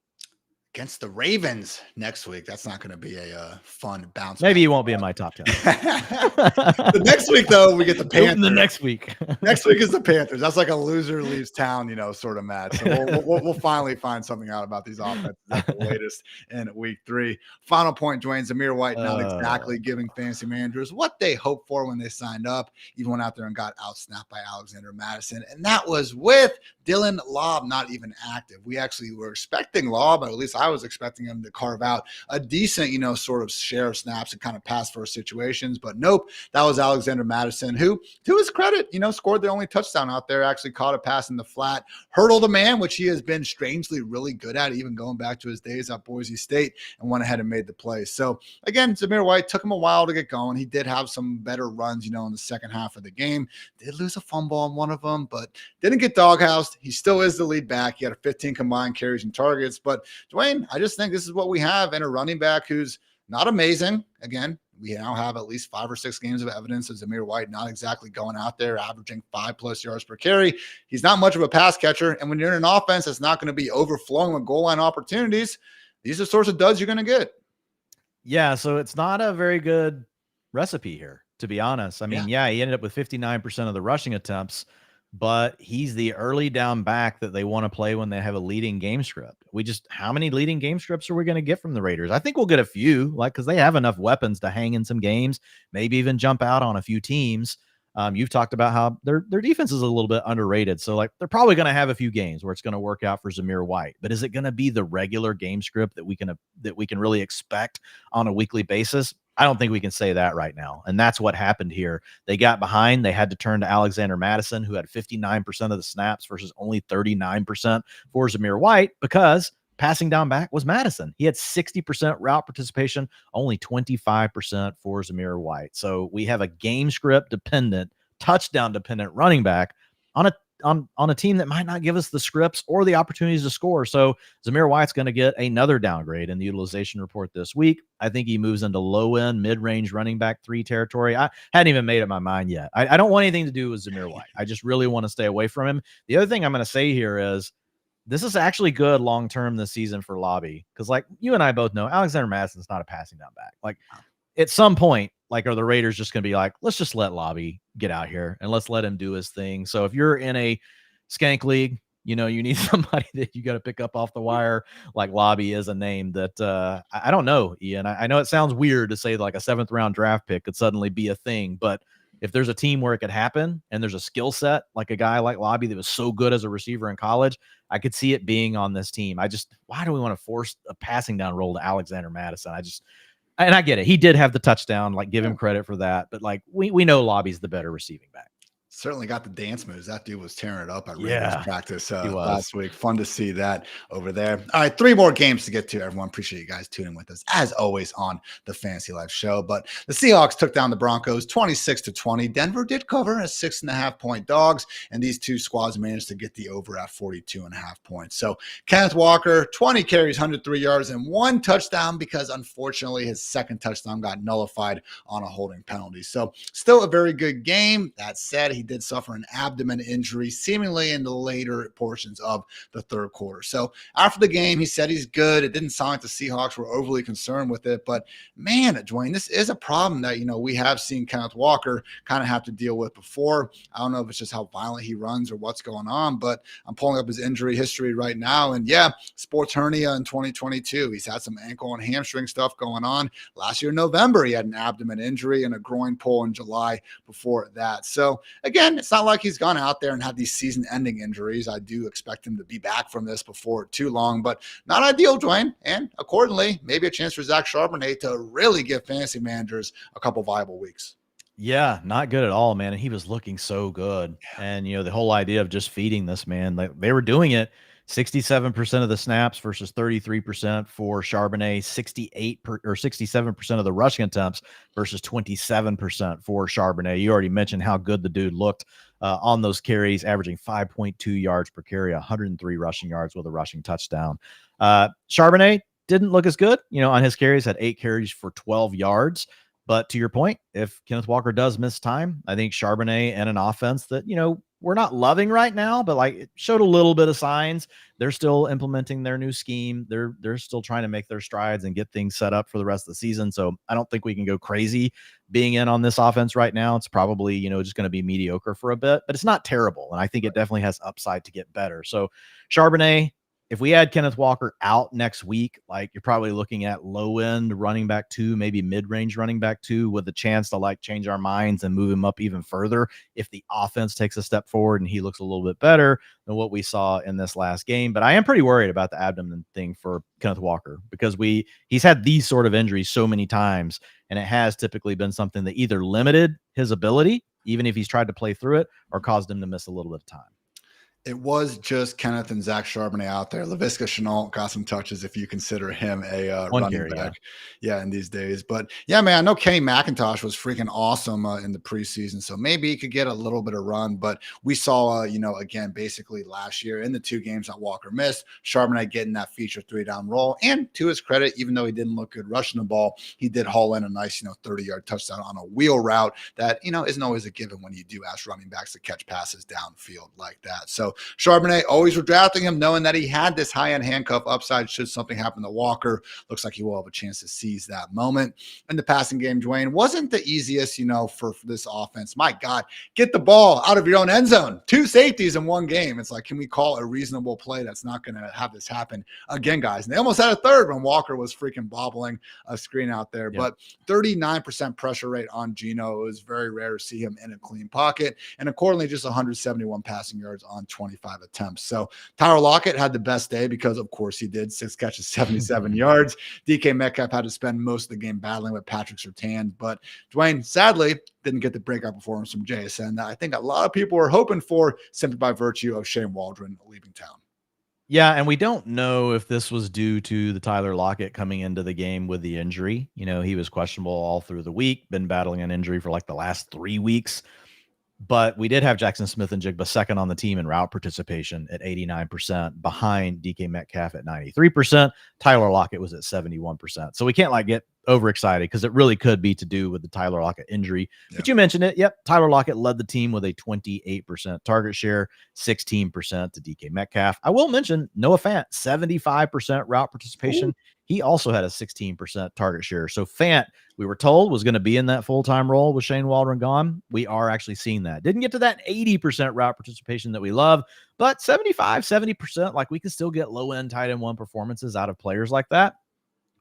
Against the Ravens next week. That's not going to be a fun bounce. Maybe he won't be in my top 10. The next week, though, we get the Panthers. The next week. Next week is the Panthers. That's like a loser leaves town, sort of match. So we'll finally find something out about these offenses at the latest in week 3. Final point, Dwayne, Zamir White not exactly giving fantasy managers what they hoped for when they signed up. Even went out there and got outsnapped by Alexander Mattison. And that was with Dylan Lobb not even active. We actually were expecting Lobb, or at least I was expecting him to carve out a decent, sort of share of snaps and kind of pass first situations. But nope, that was Alexander Mattison, who, to his credit, scored the only touchdown out there, actually caught a pass in the flat, hurdled a man, which he has been strangely really good at, even going back to his days at Boise State, and went ahead and made the play. So again, Zamir White took him a while to get going. He did have some better runs, in the second half of the game. Did lose a fumble on one of them, but didn't get doghoused. He still is the lead back. He had a 15 combined carries and targets. But Dwayne, I just think this is what we have in a running back who's not amazing. Again, we now have at least 5 or 6 games of evidence of Zamir White not exactly going out there averaging 5+ yards per carry. He's not much of a pass catcher. And when you're in an offense that's not going to be overflowing with goal line opportunities, these are sorts of duds you're going to get. Yeah, so it's not a very good recipe here, to be honest. He ended up with 59% of the rushing attempts, but he's the early down back that they want to play when they have a leading game script. How many leading game scripts are we going to get from the Raiders? I think we'll get a few, because they have enough weapons to hang in some games, maybe even jump out on a few teams. You've talked about how their defense is a little bit underrated. So they're probably going to have a few games where it's going to work out for Zamir White, but is it going to be the regular game script that we can really expect on a weekly basis? I don't think we can say that right now. And that's what happened here. They got behind. They had to turn to Alexander Mattison, who had 59% of the snaps versus only 39% for Zamir White, because passing down back was Mattison. He had 60% route participation, only 25% for Zamir White. So we have a game script dependent, touchdown dependent running back on a team that might not give us the scripts or the opportunities to score. So Zamir White's going to get another downgrade in the utilization report this week. I think he moves into low end, mid-range running back 3 territory. I hadn't even made up my mind yet. I don't want anything to do with Zamir White. I just really want to stay away from him. The other thing I'm going to say here is this is actually good long-term this season for Lobby. Because like you and I both know, Alexander Madison's not a passing down back. Like at some point, like, are the Raiders just going to be like, let's just let Lobby get out here and let's let him do his thing. So if you're in a skank league, you know, you need somebody that you got to pick up off the wire. Like Lobby is a name that I don't know, Ian. I know it sounds weird to say like a 7th round draft pick could suddenly be a thing, but if there's a team where it could happen and there's a skill set, like a guy like Lobby that was so good as a receiver in college, I could see it being on this team. Why do we want to force a passing down role to Alexander Mattison? And I get it. He did have the touchdown, like give him credit for that. But like we know Lobby's the better receiving back. Certainly got the dance moves. That dude was tearing it up at Raiders practice last week. Fun to see that over there. All right, 3 more games to get to, everyone. Appreciate you guys tuning with us, as always, on the Fantasy Life show. But the Seahawks took down the Broncos 26-20. Denver did cover as 6.5-point dogs, and these two squads managed to get the over at 42.5 points. So Kenneth Walker, 20 carries, 103 yards, and 1 touchdown because, unfortunately, his second touchdown got nullified on a holding penalty. So still a very good game. That said, he did suffer an abdomen injury seemingly in the later portions of the third quarter. So after the game, he said he's good. It didn't sound like the Seahawks were overly concerned with it, but man, Dwain, this is a problem that, you know, we have seen Kenneth Walker kind of have to deal with before. I don't know if it's just how violent he runs or what's going on, but I'm pulling up his injury history right now. And yeah, sports hernia in 2022. He's had some ankle and hamstring stuff going on. Last year in November, he had an abdomen injury and a groin pull in July before that. So again, it's not like he's gone out there and had these season-ending injuries. I do expect him to be back from this before too long, but not ideal, Dwain. And accordingly, maybe a chance for Zach Charbonnet to really give fantasy managers a couple viable weeks. Yeah, not good at all, man. And he was looking so good. And, you know, the whole idea of just feeding this man, like they were doing it 67% of the snaps versus 33% for Charbonnet, 67% of the rushing attempts versus 27% for Charbonnet. You already mentioned how good the dude looked on those carries, averaging 5.2 yards per carry, 103 rushing yards with a rushing touchdown. Charbonnet didn't look as good, you know, on his carries, had 8 carries for 12 yards. But to your point, if Kenneth Walker does miss time, I think Charbonnet and an offense that, you know, we're not loving right now, but like it showed a little bit of signs. They're still implementing their new scheme. They're still trying to make their strides and get things set up for the rest of the season. So I don't think we can go crazy being in on this offense right now. It's probably, you know, just going to be mediocre for a bit, but it's not terrible. And I think it definitely has upside to get better. So Charbonnet, if we add Kenneth Walker out next week, like you're probably looking at low end running back 2, maybe mid-range running back 2 with a chance to like change our minds and move him up even further if the offense takes a step forward and he looks a little bit better than what we saw in this last game. But I am pretty worried about the abdomen thing for Kenneth Walker because he's had these sort of injuries so many times, and it has typically been something that either limited his ability, even if he's tried to play through it, or caused him to miss a little bit of time. It was just Kenneth and Zach Charbonnet out there. Laviska Shenault got some touches if you consider him a running back. Yeah, in these days. But yeah, man, I know Kenny McIntosh was freaking awesome in the preseason, so maybe he could get a little bit of run. But we saw, you know, again, basically last year in the 2 games that Walker missed, Charbonnet getting that feature 3-down role. And to his credit, even though he didn't look good rushing the ball, he did haul in a nice, you know, 30-yard touchdown on a wheel route that, you know, isn't always a given when you do ask running backs to catch passes downfield like that. So Charbonnet, always were drafting him knowing that he had this high-end handcuff upside should something happen to Walker. Looks like he will have a chance to seize that moment. And the passing game, Dwain, wasn't the easiest, you know, for this offense. My God, get the ball out of your own end zone. 2 2 safeties in one game. It's like, can we call a reasonable play that's not going to have this happen again, guys? And they almost had a third when Walker was freaking bobbling a screen out there. Yep. But 39% pressure rate on Geno. It was very rare to see him in a clean pocket. And accordingly, just 171 passing yards on 25 attempts. So Tyler Lockett had the best day because, of course, he did. 6 catches, 77 yards. DK Metcalf had to spend most of the game battling with Patrick Surtain. But Dwain, sadly, didn't get the breakout performance from JSN that I think a lot of people were hoping for simply by virtue of Shane Waldron leaving town. Yeah, and we don't know if this was due to the Tyler Lockett coming into the game with the injury. You know, he was questionable all through the week, been battling an injury for like the last 3 weeks. But we did have Jackson Smith and Jigba second on the team in route participation at 89%, behind DK Metcalf at 93%. Tyler Lockett was at 71%. So we can't like get overexcited because it really could be to do with the Tyler Lockett injury. Yeah. But you mentioned it. Yep. Tyler Lockett led the team with a 28% target share, 16% to DK Metcalf. I will mention Noah Fant, 75% route participation. Ooh. He also had a 16% target share. So Fant, we were told, was going to be in that full-time role with Shane Waldron gone. We are actually seeing that. Didn't get to that 80% route participation that we love, but 75, 70%, like we can still get low-end tight end 1 performances out of players like that.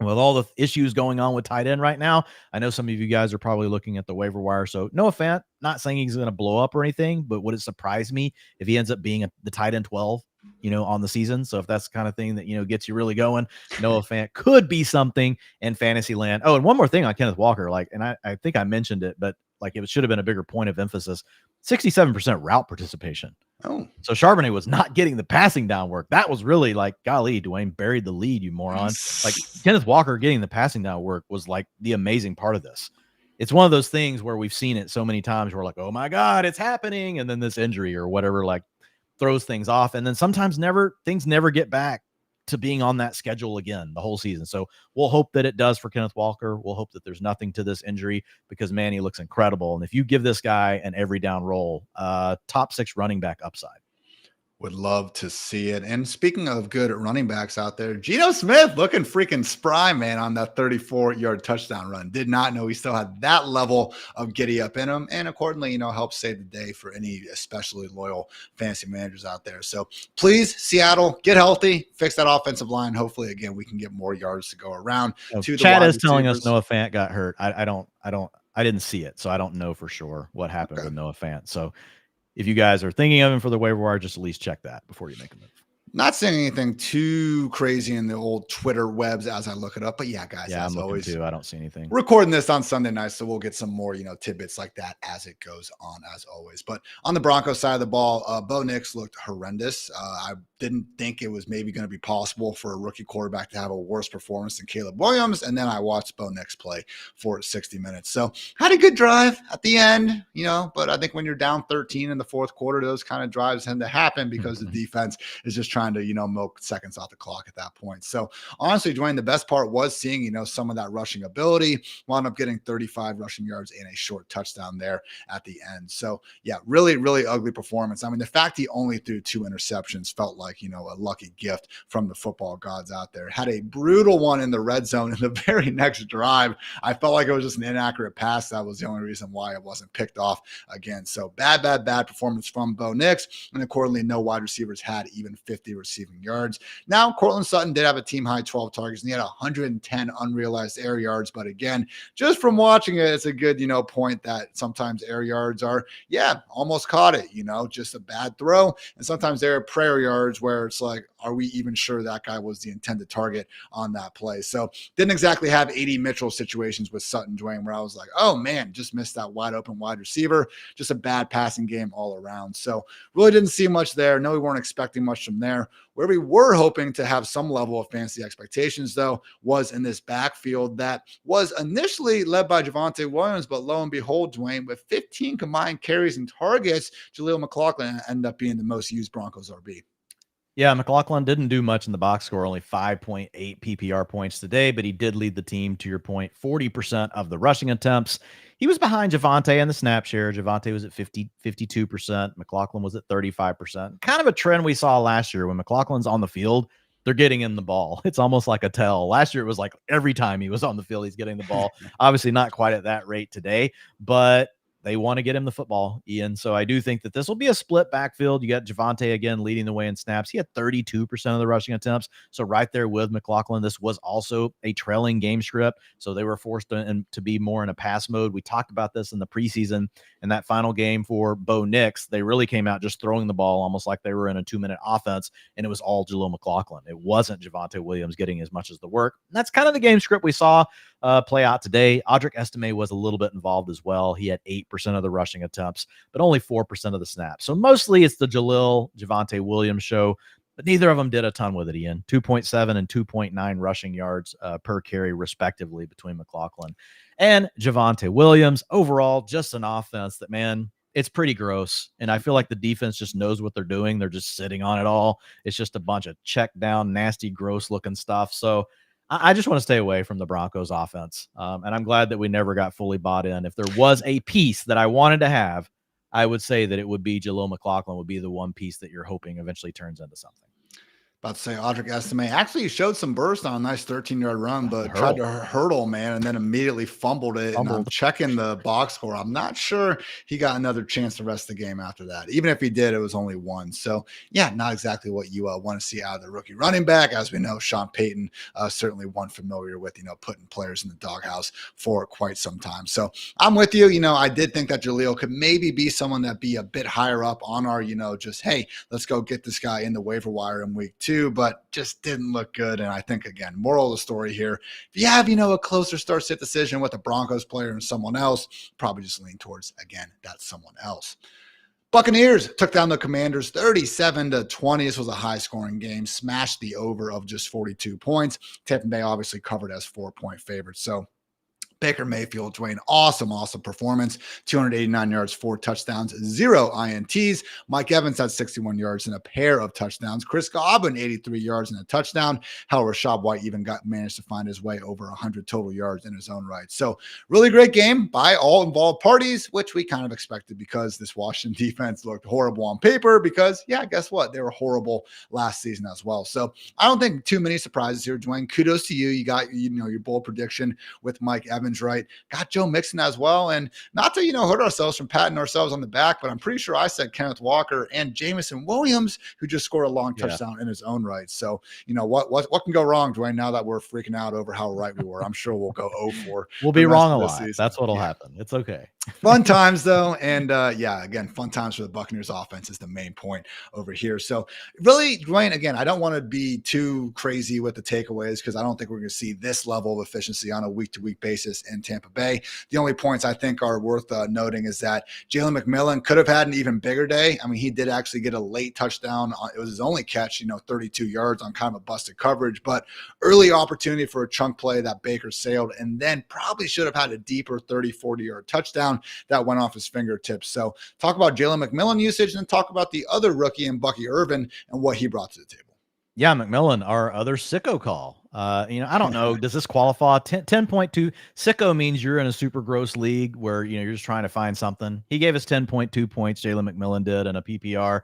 With all the issues going on with tight end right now, I know some of you guys are probably looking at the waiver wire. So Noah Fant, not saying he's going to blow up or anything, but would it surprise me if he ends up being the tight end 12, on the season? So if that's the kind of thing that, gets you really going, Noah Fant could be something in fantasy land. Oh, and one more thing on Kenneth Walker, and I think I mentioned it, but it should have been a bigger point of emphasis, 67% route participation. Oh, so Charbonnet was not getting the passing down work. That was really golly, Dwayne buried the lead, you moron. Kenneth Walker getting the passing down work was the amazing part of this. It's one of those things where we've seen it so many times. We're like, oh my God, it's happening. And then this injury or whatever, throws things off. And then sometimes things never get back to being on that schedule again the whole season. So we'll hope that it does for Kenneth Walker. We'll hope that there's nothing to this injury because, man, he looks incredible. And if you give this guy an every down role, top 6 running back upside. Would love to see it. And speaking of good running backs out there, Geno Smith looking freaking spry, man, on that 34-yard touchdown run. Did not know he still had that level of giddy up in him. And accordingly, helped save the day for any especially loyal fantasy managers out there. So please, Seattle, get healthy, fix that offensive line. Hopefully, again, we can get more yards to go around. Chad is telling us Noah Fant got hurt. I didn't see it, so I don't know for sure what happened with Noah Fant. So if you guys are thinking of him for the waiver wire, just at least check that before you make a move. Not saying anything too crazy in the old Twitter webs as I look it up, but yeah, guys, yeah, as I'm always, too. I don't see anything. Recording this on Sunday night, so we'll get some more, tidbits like that as it goes on, as always. But on the Broncos side of the ball, Bo Nix looked horrendous. I didn't think it was maybe going to be possible for a rookie quarterback to have a worse performance than Caleb Williams, and then I watched Bo Nix play for 60 minutes. So had a good drive at the end, but I think when you're down 13 in the fourth quarter, those kind of drives tend to happen because the defense is just trying to, milk seconds off the clock at that point. So honestly, Dwayne, the best part was seeing, some of that rushing ability. Wound up getting 35 rushing yards and a short touchdown there at the end. So yeah, really, really ugly performance. I mean, the fact he only threw 2 interceptions felt like, a lucky gift from the football gods out there. Had a brutal one in the red zone in the very next drive. I felt like it was just an inaccurate pass. That was the only reason why it wasn't picked off again. So bad performance from Bo Nix. And accordingly, no wide receivers had even 50 receiving yards. Now, Cortland Sutton did have a team high 12 targets and he had 110 unrealized air yards. But again, just from watching it, it's a good, point that sometimes air yards are, almost caught it, just a bad throw. And sometimes there are prayer yards where it's like, are we even sure that guy was the intended target on that play? So didn't exactly have 80 Mitchell situations with Sutton, Dwayne, where I was like, oh man, just missed that wide open wide receiver. Just a bad passing game all around. So really didn't see much there. No, we weren't expecting much from there. Where we were hoping to have some level of fantasy expectations, though, was in this backfield that was initially led by Javonte Williams, but lo and behold, Dwayne, with 15 combined carries and targets, Jaleel McLaughlin ended up being the most used Broncos RB. Yeah, McLaughlin didn't do much in the box score, only 5.8 PPR points today, but he did lead the team, to your point, 40% of the rushing attempts. He was behind Javonte in the snap share. Javonte was at 52%. McLaughlin was at 35%. Kind of a trend we saw last year when McLaughlin's on the field, they're getting in the ball. It's almost like a tell. Last year, it was like every time he was on the field, he's getting the ball. Obviously not quite at that rate today, but they want to get him the football, Ian. So I do think that this will be a split backfield. You got Javonte again leading the way in snaps. He had 32% of the rushing attempts. So right there with McLaughlin, this was also a trailing game script. So they were forced to be more in a pass mode. We talked about this in the preseason. In that final game for Bo Nix, they really came out just throwing the ball almost like they were in a 2-minute offense, and it was all Jaleel McLaughlin. It wasn't Javonte Williams getting as much as the work. And that's kind of the game script we saw play out today. Audric Estime was a little bit involved as well. He had 8% of the rushing attempts, but only 4% of the snaps. So mostly it's the Javonte Williams show, but neither of them did a ton with it, Ian. 2.7 and 2.9 rushing yards per carry, respectively, between McLaughlin and Javonte Williams. Overall, just an offense that, man, it's pretty gross. And I feel like the defense just knows what they're doing. They're just sitting on it all. It's just a bunch of check down, nasty, gross looking stuff. So I just want to stay away from the Broncos offense. And I'm glad that we never got fully bought in. If there was a piece that I wanted to have, I would say that it would be Jaleel McLaughlin would be the one piece that you're hoping eventually turns into something. About to say Audric Estime actually showed some burst on a nice 13-yard run, but tried to hurdle, man, and then immediately fumbled it. And I'm checking the box score. I'm not sure he got another chance the rest of the game after that. Even if he did, it was only one. So, yeah, not exactly what you want to see out of the rookie running back. As we know, Sean Payton, certainly one familiar with, putting players in the doghouse for quite some time. So I'm with you. I did think that Jaleel could maybe be someone that be a bit higher up on our, just, hey, let's go get this guy in the waiver wire in week 2. But just didn't look good. And I think, again, moral of the story here, if you have, a closer start sit decision with a Broncos player and someone else, probably just lean towards, again, that's someone else. Buccaneers took down the Commanders 37-20. This was a high-scoring game. Smashed the over of just 42 points. Tampa Bay obviously covered as 4-point favorites. So Baker Mayfield, Dwain, awesome performance. 289 yards, 4 touchdowns, 0 INTs. Mike Evans had 61 yards and a pair of touchdowns. Chris Godwin, 83 yards and a touchdown. Hell, Rashad White even managed to find his way over 100 total yards in his own right. So really great game by all involved parties, which we kind of expected because this Washington defense looked horrible on paper because, yeah, guess what? They were horrible last season as well. So I don't think too many surprises here, Dwain. Kudos to you. You got, your bold prediction with Mike Evans right. Got Joe Mixon as well. And not to, hurt ourselves from patting ourselves on the back, but I'm pretty sure I said Kenneth Walker and Jamison Williams, who just scored a long touchdown in his own right. So, what can go wrong, Dwain, now that we're freaking out over how right we were? I'm sure we'll go 0-4. We'll be wrong a lot. That's what'll happen. It's okay. Fun times, though. And again, fun times for the Buccaneers offense is the main point over here. So really, Dwain, again, I don't want to be too crazy with the takeaways because I don't think we're going to see this level of efficiency on a week-to-week basis in Tampa Bay. The only points I think are worth noting is that Jalen McMillan could have had an even bigger day. I mean, he did actually get a late touchdown. It was his only catch, 32 yards on kind of a busted coverage, but early opportunity for a chunk play that Baker sailed and then probably should have had a deeper 30, 40-yard touchdown that went off his fingertips. So talk about Jalen McMillan usage and then talk about the other rookie in Bucky Irvin and what he brought to the table. Yeah, McMillan, our other sicko call. I don't know. Does this qualify? 10.2 sicko means you're in a super gross league where, you're just trying to find something. He gave us 10.2 points. Jalen McMillan did in a PPR.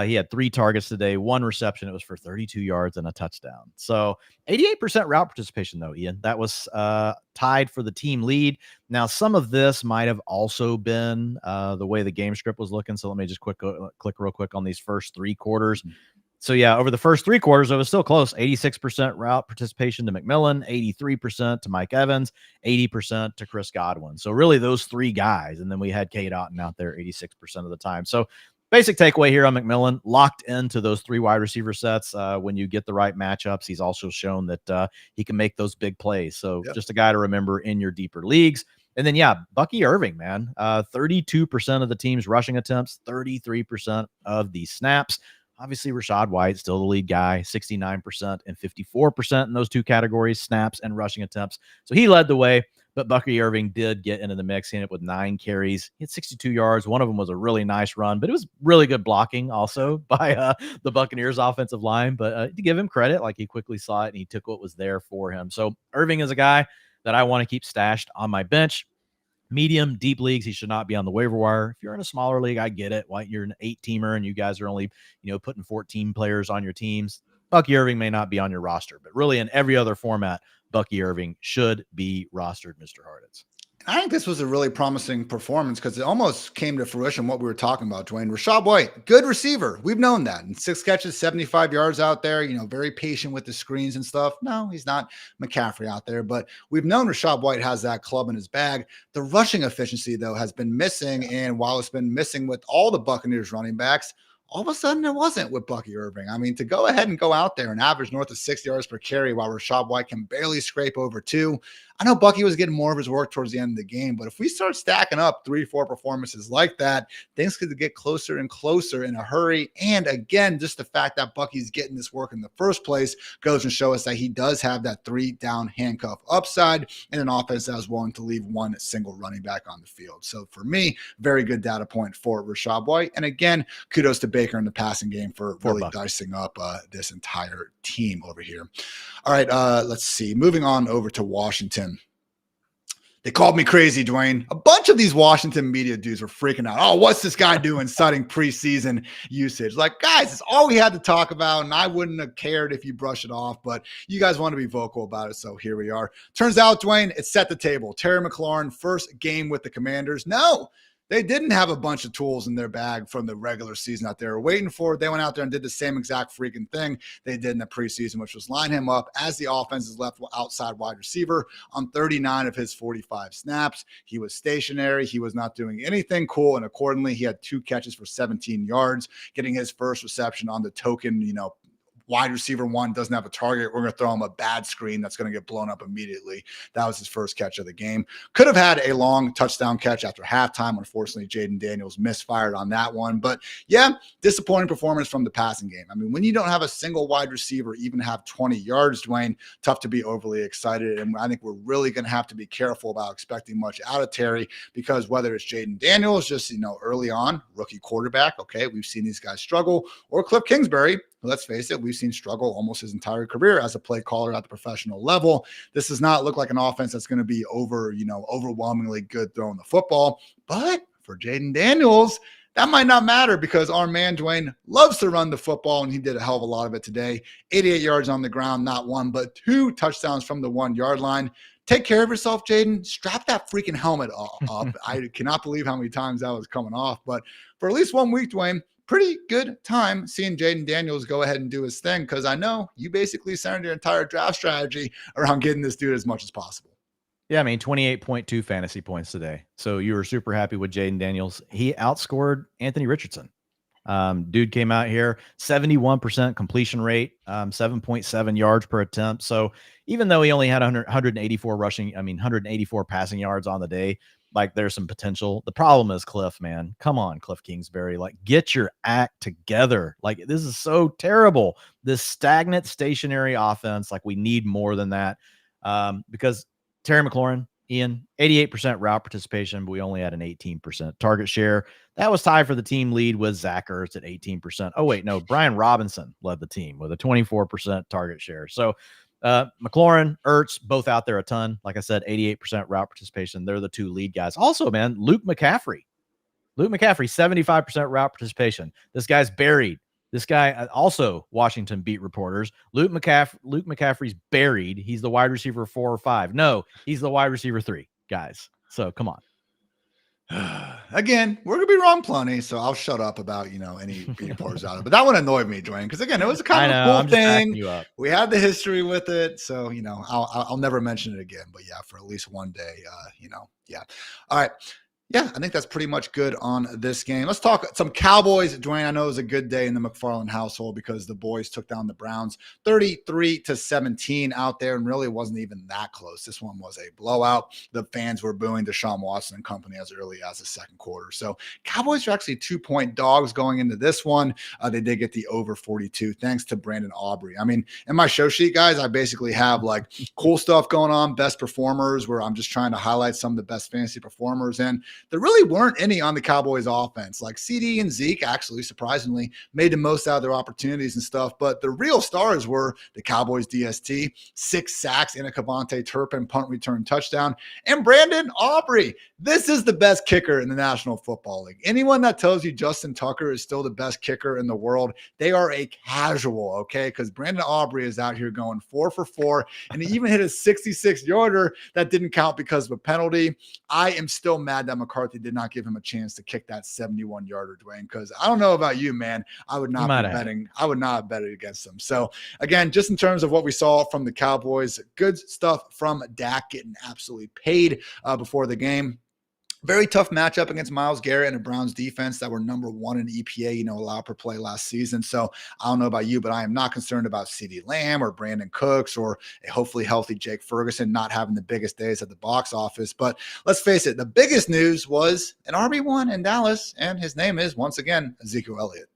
He had 3 targets today, 1 reception. It was for 32 yards and a touchdown. So 88% route participation though, Ian, that was tied for the team lead. Now, some of this might have also been the way the game script was looking. So let me just click real quick on these first 3 quarters. So, yeah, over the first 3 quarters, it was still close. 86% route participation to McMillan, 83% to Mike Evans, 80% to Chris Godwin. So, really, those 3 guys. And then we had Cade Otton out there 86% of the time. So, basic takeaway here on McMillan, locked into those 3 wide receiver sets. When you get the right matchups, he's also shown that he can make those big plays. So, just a guy to remember in your deeper leagues. And then, Bucky Irving, man, 32% of the team's rushing attempts, 33% of the snaps. Obviously, Rashad White, still the lead guy, 69% and 54% in those 2 categories, snaps and rushing attempts. So he led the way, but Bucky Irving did get into the mix. He ended up with 9 carries. He had 62 yards. One of them was a really nice run, but it was really good blocking also by the Buccaneers offensive line. But to give him credit, like he quickly saw it and he took what was there for him. So Irving is a guy that I want to keep stashed on my bench. Medium, deep leagues, he should not be on the waiver wire. If you're in a smaller league, I get it. Why you're an 8-teamer and you guys are only, putting 14 players on your teams. Bucky Irving may not be on your roster, but really in every other format, Bucky Irving should be rostered, Mr. Hartitz. I think this was a really promising performance because it almost came to fruition what we were talking about, Dwayne. Rachaad White, good receiver. We've known that. And 6 catches, 75 yards out there, very patient with the screens and stuff. No, he's not McCaffrey out there, but we've known Rachaad White has that club in his bag. The rushing efficiency, though, has been missing. And while it's been missing with all the Buccaneers running backs, all of a sudden it wasn't with Bucky Irving. I mean, to go ahead and go out there and average north of 6 yards per carry while Rachaad White can barely scrape over 2. I know Bucky was getting more of his work towards the end of the game, but if we start stacking up 3-4 performances like that, things could get closer and closer in a hurry. And again, just the fact that Bucky's getting this work in the first place goes and show us that he does have that 3-down handcuff upside in an offense that is willing to leave one single running back on the field. So for me, very good data point for Rachaad White. And again, kudos to Baker in the passing game for really dicing up this entire team over here. All right, let's see. Moving on over to Washington. They called me crazy, Dwayne. A bunch of these Washington media dudes were freaking out. Oh, what's this guy doing citing preseason usage? Like, guys, it's all we had to talk about, and I wouldn't have cared if you brush it off, but you guys want to be vocal about it, so here we are. Turns out, Dwayne, it set the table. Terry McLaurin, first game with the Commanders. No, they didn't have a bunch of tools in their bag from the regular season that they were waiting for. They went out there and did the same exact freaking thing they did in the preseason, which was line him up as the offense's left outside wide receiver on 39 of his 45 snaps. He was stationary. He was not doing anything cool, and accordingly, he had 2 catches for 17 yards, getting his first reception on the token, wide receiver 1 doesn't have a target. We're going to throw him a bad screen that's going to get blown up immediately. That was his first catch of the game. Could have had a long touchdown catch after halftime. Unfortunately, Jaden Daniels misfired on that one. But yeah, disappointing performance from the passing game. I mean, when you don't have a single wide receiver even have 20 yards, Dwayne, tough to be overly excited. And I think we're really going to have to be careful about expecting much out of Terry, because whether it's Jaden Daniels, just, early on, rookie quarterback, okay, we've seen these guys struggle, or Cliff Kingsbury, let's face it, we've seen struggle almost his entire career as a play caller at the professional level. This does not look like an offense that's going to be overwhelmingly good throwing the football. But for Jaden Daniels, that might not matter, because our man Dwayne loves to run the football, and he did a hell of a lot of it today. 88 yards on the ground, not 1, but 2 touchdowns from the 1-yard line. Take care of yourself, Jaden. Strap that freaking helmet up. I cannot believe how many times that was coming off. But for at least 1 week, Dwayne, pretty good time seeing Jaden Daniels go ahead and do his thing, because I know you basically centered your entire draft strategy around getting this dude as much as possible. Yeah, I mean, 28.2 fantasy points today. So you were super happy with Jaden Daniels. He outscored Anthony Richardson. Dude came out here, 71% completion rate, 7.7 yards per attempt. So even though he only had 184 passing yards on the day, like, there's some potential. The problem is Cliff, man. Come on, Cliff Kingsbury. Like, get your act together. Like, this is so terrible. This stagnant, stationary offense. Like, we need more than that. Because Terry McLaurin, Ian, 88% route participation, but we only had an 18% target share. That was tied for the team lead with Zach Ertz at 18%. Oh, wait, no. Brian Robinson led the team with a 24% target share. So, McLaurin, Ertz, both out there a ton. Like I said, 88% route participation. They're the 2 lead guys. Also, man, Luke McCaffrey, 75% route participation. This guy's buried. This guy, also Washington beat reporters, Luke McCaffrey's buried. He's the wide receiver 4 or 5. No, he's the wide receiver 3, guys. So come on. Again, we're gonna be wrong plenty, so I'll shut up about any reporters out of it. But that one annoyed me, Dwayne, because again, it was a kind of cool thing. We had the history with it, so I'll never mention it again. But yeah, for at least one day, yeah. All right. Yeah, I think that's pretty much good on this game. Let's talk some Cowboys. Dwayne, I know it was a good day in the McFarland household because the boys took down the Browns 33-17 out there, and really wasn't even that close. This one was a blowout. The fans were booing Deshaun Watson and company as early as the second quarter. So Cowboys are actually 2-point dogs going into this one. They did get the over 42 thanks to Brandon Aubrey. I mean, in my show sheet, guys, I basically have like cool stuff going on, best performers, where I'm just trying to highlight some of the best fantasy performers. And there really weren't any on the Cowboys offense. Like CD and Zeke actually surprisingly made the most out of their opportunities and stuff. But the real stars were the Cowboys DST, 6 sacks and a Cavante Turpin punt return touchdown, and Brandon Aubrey. This is the best kicker in the National Football League. Anyone that tells you Justin Tucker is still the best kicker in the world, they are a casual, okay? Because Brandon Aubrey is out here going 4 for 4, and he even hit a 66-yarder that didn't count because of a penalty. I am still mad that McCarthy did not give him a chance to kick that 71-yarder, Dwayne, because I don't know about you, man. I would not be betting. I would not have betted against him. So, again, just in terms of what we saw from the Cowboys, good stuff from Dak getting absolutely paid before the game. Very tough matchup against Myles Garrett and the Browns defense that were number 1 in EPA, allowed per play last season. So I don't know about you, but I am not concerned about CeeDee Lamb or Brandon Cooks or a hopefully healthy Jake Ferguson not having the biggest days at the box office. But let's face it, the biggest news was an RB1 in Dallas, and his name is, once again, Ezekiel Elliott.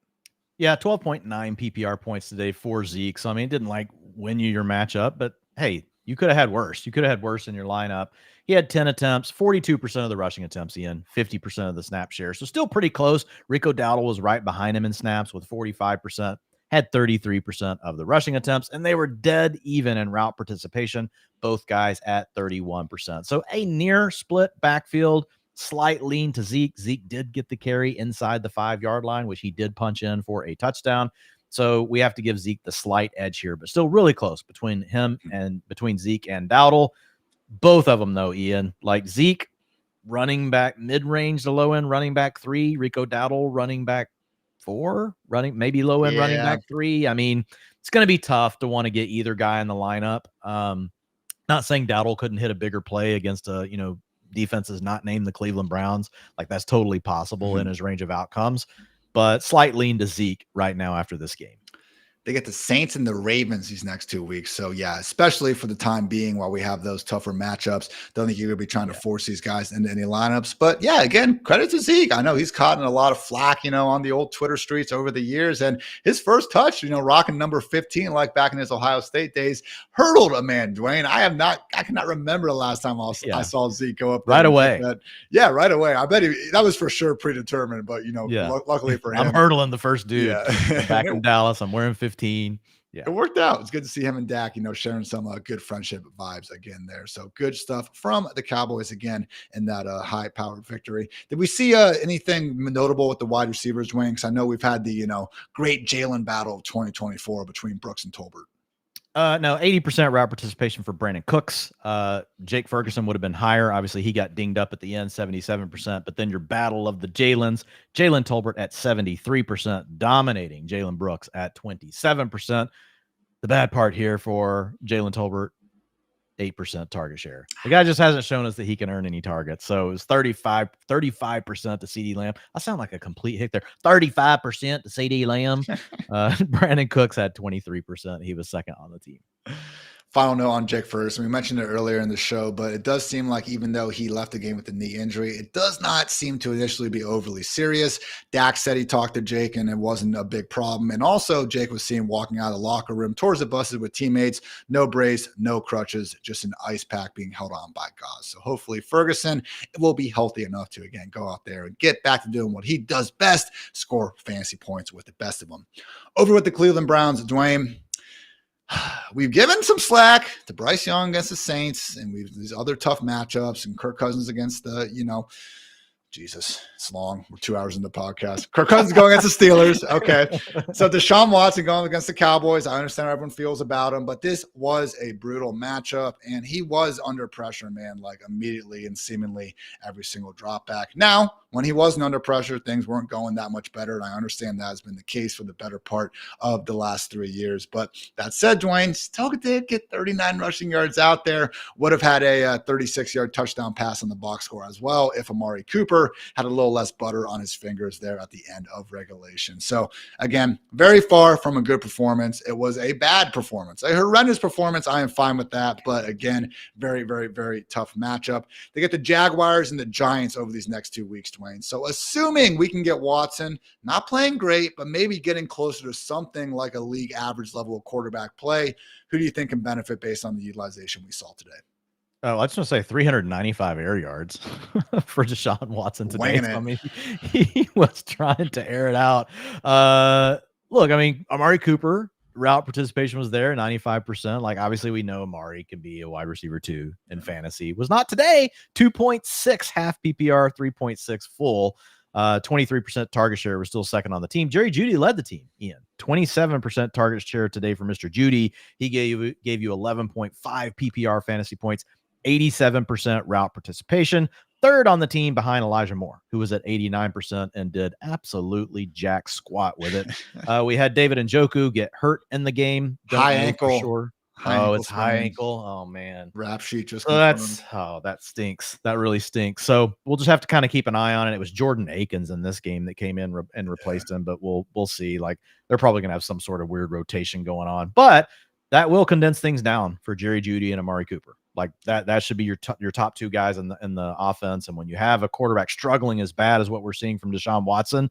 Yeah, 12.9 PPR points today for Zeke. So, I mean, it didn't win you your matchup, but hey, you could have had worse. You could have had worse in your lineup. He had 10 attempts, 42% of the rushing attempts in, 50% of the snap share. So still pretty close. Rico Dowdle was right behind him in snaps with 45%, had 33% of the rushing attempts, and they were dead even in route participation, both guys at 31%. So a near split backfield, slight lean to Zeke. Zeke did get the carry inside the 5-yard line, which he did punch in for a touchdown. So we have to give Zeke the slight edge here, but still really close between him and between Zeke and Dowdle. Both of them, though, Ian, like Zeke, running back mid-range to low-end running back 3, Rico Dowdle running back 4, maybe low-end running back 3. I mean, it's going to be tough to want to get either guy in the lineup. Not saying Dowdle couldn't hit a bigger play against defenses not named the Cleveland Browns. Like, that's totally possible in his range of outcomes, but slight lean to Zeke right now after this game. They get the Saints and the Ravens these next 2 weeks. So, yeah, especially for the time being while we have those tougher matchups. Don't think you're going to be trying to force these guys into any lineups. But, yeah, again, credit to Zeke. I know he's caught in a lot of flack, on the old Twitter streets over the years. And his first touch, rocking number 15, like back in his Ohio State days, hurdled a man, Dwayne. I cannot remember the last time I saw Zeke go up right away. Yeah, right away. I bet that was for sure predetermined. But, luckily for him. I'm hurdling the first dude. Yeah. Back in Dallas, I'm wearing 15. Yeah, it worked out. It's good to see him and Dak, sharing some good friendship vibes again there. So good stuff from the Cowboys again in that high-powered victory. Did we see anything notable with the wide receivers, Dwayne? Because I know we've had the great Jalen battle of 2024 between Brooks and Tolbert. No, 80% route participation for Brandon Cooks. Jake Ferguson would have been higher. Obviously, he got dinged up at the end, 77%. But then your battle of the Jalens, Jalen Tolbert at 73%, dominating Jalen Brooks at 27%. The bad part here for Jalen Tolbert, 8% target share. The guy just hasn't shown us that he can earn any targets. So it was 35% to CeeDee Lamb. I sound like a complete hick there. 35% to CeeDee Lamb. Brandon Cooks had 23%. He was second on the team. Final note on Jake Ferguson. We mentioned it earlier in the show, but it does seem like even though he left the game with a knee injury, it does not seem to initially be overly serious. Dak said he talked to Jake and it wasn't a big problem. And also Jake was seen walking out of the locker room towards the buses with teammates, no brace, no crutches, just an ice pack being held on by gauze. So hopefully Ferguson will be healthy enough to, again, go out there and get back to doing what he does best, score fantasy points with the best of them. Over with the Cleveland Browns, Dwayne. We've given some slack to Bryce Young against the Saints, and we've these other tough matchups, and Kirk Cousins against the, Jesus, it's long. We're 2 hours into the podcast. Kirk Cousins going against the Steelers. Okay. So Deshaun Watson going against the Cowboys. I understand how everyone feels about him, but this was a brutal matchup, and he was under pressure, man, like immediately and seemingly every single drop back. Now, when he wasn't under pressure, things weren't going that much better, and I understand that has been the case for the better part of the last 3 years. But that said, Dwayne still did get 39 rushing yards out there, would have had a 36-yard touchdown pass on the box score as well if Amari Cooper had a little less butter on his fingers there at the end of regulation. So again, very far from a good performance. It was a bad performance, a horrendous performance. I am fine with that. But again, very, very, very tough matchup. They get the Jaguars and the Giants over these next 2 weeks, Dwayne. So assuming we can get Watson, not playing great, but maybe getting closer to something like a league average level of quarterback play, who do you think can benefit based on the utilization we saw today? Oh, I just want to say 395 air yards for Deshaun Watson today. Winging So, I it. mean, he was trying to air it out. Look, I mean, Amari Cooper route participation was there, 95%. Like, obviously, we know Amari can be a wide receiver too in fantasy. Was not today. 2.6 half PPR, 3.6 full. 23% target share. Was still second on the team. Jerry Jeudy led the team. Ian, 27% target share today for Mr. Jeudy. He gave you 11.5 PPR fantasy points. 87% route participation, third on the team behind Elijah Moore, who was at 89% and did absolutely jack squat with it. We had David Njoku get hurt in the game. Don't High know ankle. for sure. High It's high sprain. ankle. Oh, man. Rap sheet just So confirmed. that stinks. That really stinks. So we'll just have to kind of keep an eye on it. It was Jordan Akins in this game that came in and replaced him, but we'll see. Like, they're probably going to have some sort of weird rotation going on, but that will condense things down for Jerry Jeudy and Amari Cooper. Like that should be your top two guys in the offense. And when you have a quarterback struggling as bad as what we're seeing from Deshaun Watson,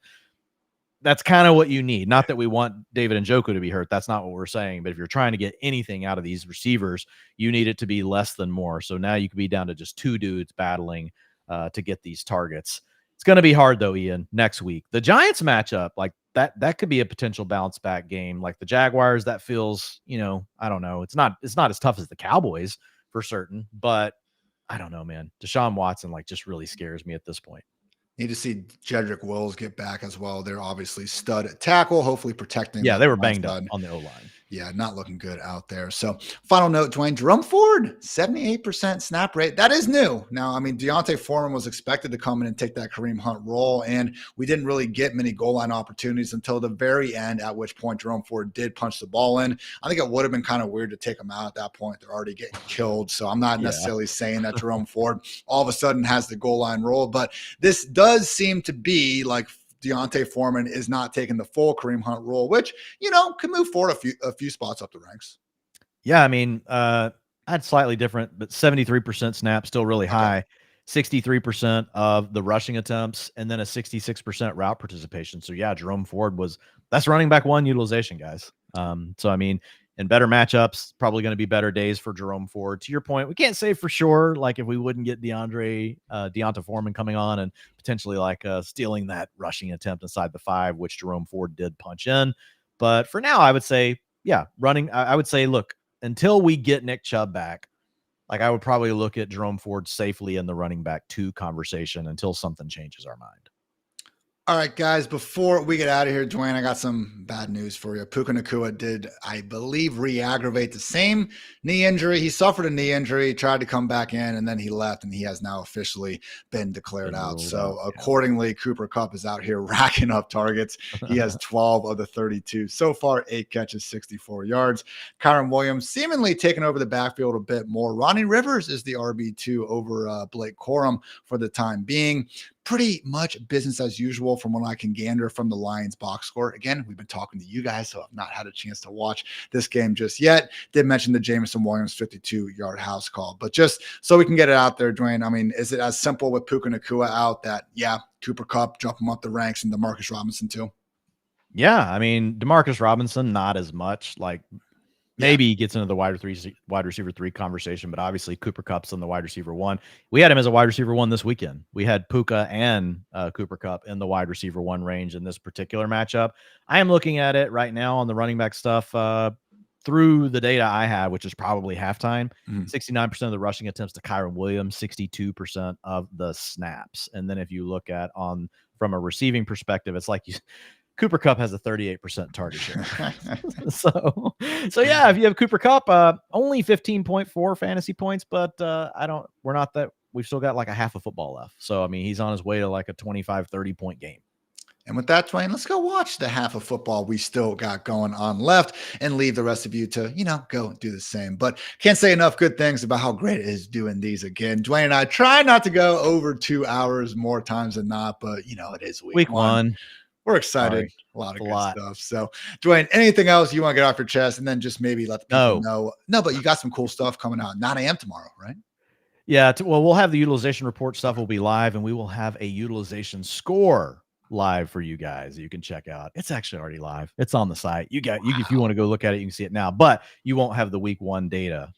that's kind of what you need. Not that we want David Njoku to be hurt. That's not what we're saying. But if you're trying to get anything out of these receivers, you need it to be less than more. So now you could be down to just two dudes battling to get these targets. It's going to be hard though, Ian, next week. The Giants matchup, like that could be a potential bounce back game. Like the Jaguars, that feels, I don't know. It's not as tough as the Cowboys for certain, but I don't know, man. Deshaun Watson just really scares me at this point. Need to see Jedrick Wills get back as well. They're obviously stud at tackle, hopefully protecting. Yeah, they were banged up on the O-line. Yeah, not looking good out there. So final note, Dwain, Jerome Ford, 78% snap rate. That is new. Now, I mean, Deontay Foreman was expected to come in and take that Kareem Hunt role, and we didn't really get many goal line opportunities until the very end, at which point Jerome Ford did punch the ball in. I think it would have been kind of weird to take him out at that point. They're already getting killed. So I'm not necessarily saying that Jerome Ford all of a sudden has the goal line role, but this does seem to be like Deontay Foreman is not taking the full Kareem Hunt role, which, can move forward a few spots up the ranks. Yeah, I mean, I had slightly different, but 73% snap, still really high. 63% of the rushing attempts, and then a 66% route participation. So yeah, Jerome Ford that's running back one utilization, guys. So I mean, in better matchups, probably going to be better days for Jerome Ford. To your point, we can't say for sure, like if we wouldn't get Deonta Foreman coming on and potentially stealing that rushing attempt inside the 5, which Jerome Ford did punch in. But for now, I would say, yeah, I would say, look, until we get Nick Chubb back, I would probably look at Jerome Ford safely in the running back 2 conversation until something changes our mind. All right, guys, before we get out of here, Dwain, I got some bad news for you. Puka Nacua did, I believe, re-aggravate the same knee injury. He suffered a knee injury, tried to come back in, and then he left, and he has now officially been declared out. So accordingly, Cooper Kupp is out here racking up targets. He has 12 of the 32 so far, 8 catches, 64 yards. Kyron Williams seemingly taking over the backfield a bit more. Ronnie Rivers is the RB2 over Blake Corum for the time being. Pretty much business as usual from what I can gander from the Lions box score. Again, we've been talking to you guys, so I've not had a chance to watch this game just yet. Did mention the Jameson Williams 52-yard house call, but just so we can get it out there, Dwain, I mean, is it as simple with Puka Nacua out that, yeah, Cooper Kupp, jump him up the ranks, and DeMarcus Robinson too? Yeah, I mean, DeMarcus Robinson, not as much. Maybe he gets into the wide receiver 3 conversation, but obviously Cooper Kupp's on the wide receiver 1. We had him as a wide receiver 1 this weekend. We had Puka and Cooper Kupp in the wide receiver 1 range in this particular matchup. I am looking at it right now on the running back stuff through the data I have, which is probably halftime. 69% of the rushing attempts to Kyron Williams, 62% of the snaps. And then if you look at from a receiving perspective, it's Cooper Kupp has a 38% target share. so yeah, if you have Cooper Kupp, only 15.4 fantasy points, but we've still got a half a football left. So, I mean, he's on his way to a 25, 30 point game. And with that, Dwain, let's go watch the half of football we still got going on left and leave the rest of you to, go do the same. But can't say enough good things about how great it is doing these again. Dwain and I try not to go over 2 hours more times than not, but, it is week one. We're excited. A lot of good stuff. So, Dwain, anything else you want to get off your chest, and then just maybe let the people know? No, but you got some cool stuff coming out 9 a.m. tomorrow, right? Yeah. Well, we'll have the utilization report stuff will be live, and we will have a utilization score live for you guys. You can check out. It's actually already live. It's on the site. You if you Wow. want to go look at it, you can see it now. But you won't have the week 1 data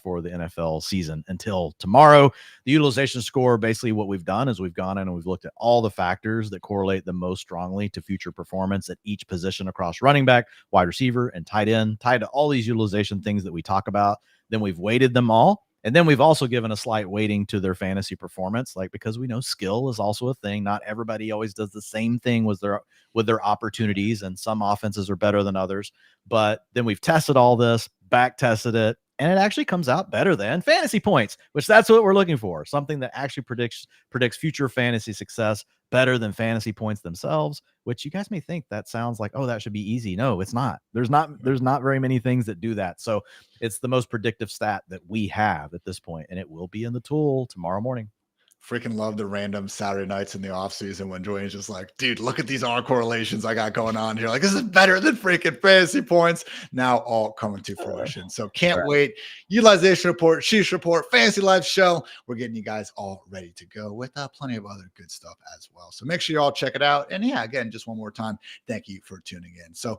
for the NFL season until tomorrow. The utilization score, basically what we've done is we've gone in and we've looked at all the factors that correlate the most strongly to future performance at each position across running back, wide receiver, and tight end, tied to all these utilization things that we talk about. Then we've weighted them all. And then we've also given a slight weighting to their fantasy performance, like because we know skill is also a thing. Not everybody always does the same thing with their opportunities, and some offenses are better than others. But then we've tested all this, back tested it, and it actually comes out better than fantasy points, which that's what we're looking for. Something that actually predicts future fantasy success better than fantasy points themselves, which you guys may think that sounds like, oh, that should be easy. No, it's not. There's not very many things that do that. So it's the most predictive stat that we have at this point, and it will be in the tool tomorrow morning. Freaking love the random Saturday nights in the off season when Dwayne's just like, dude, look at these R correlations I got going on here. Like, this is better than freaking fantasy points. Now all coming to fruition. So can't wait. Utilization report, sheesh report, Fantasy Life show. We're getting you guys all ready to go with plenty of other good stuff as well. So make sure you all check it out. And yeah, again, just one more time, thank you for tuning in. So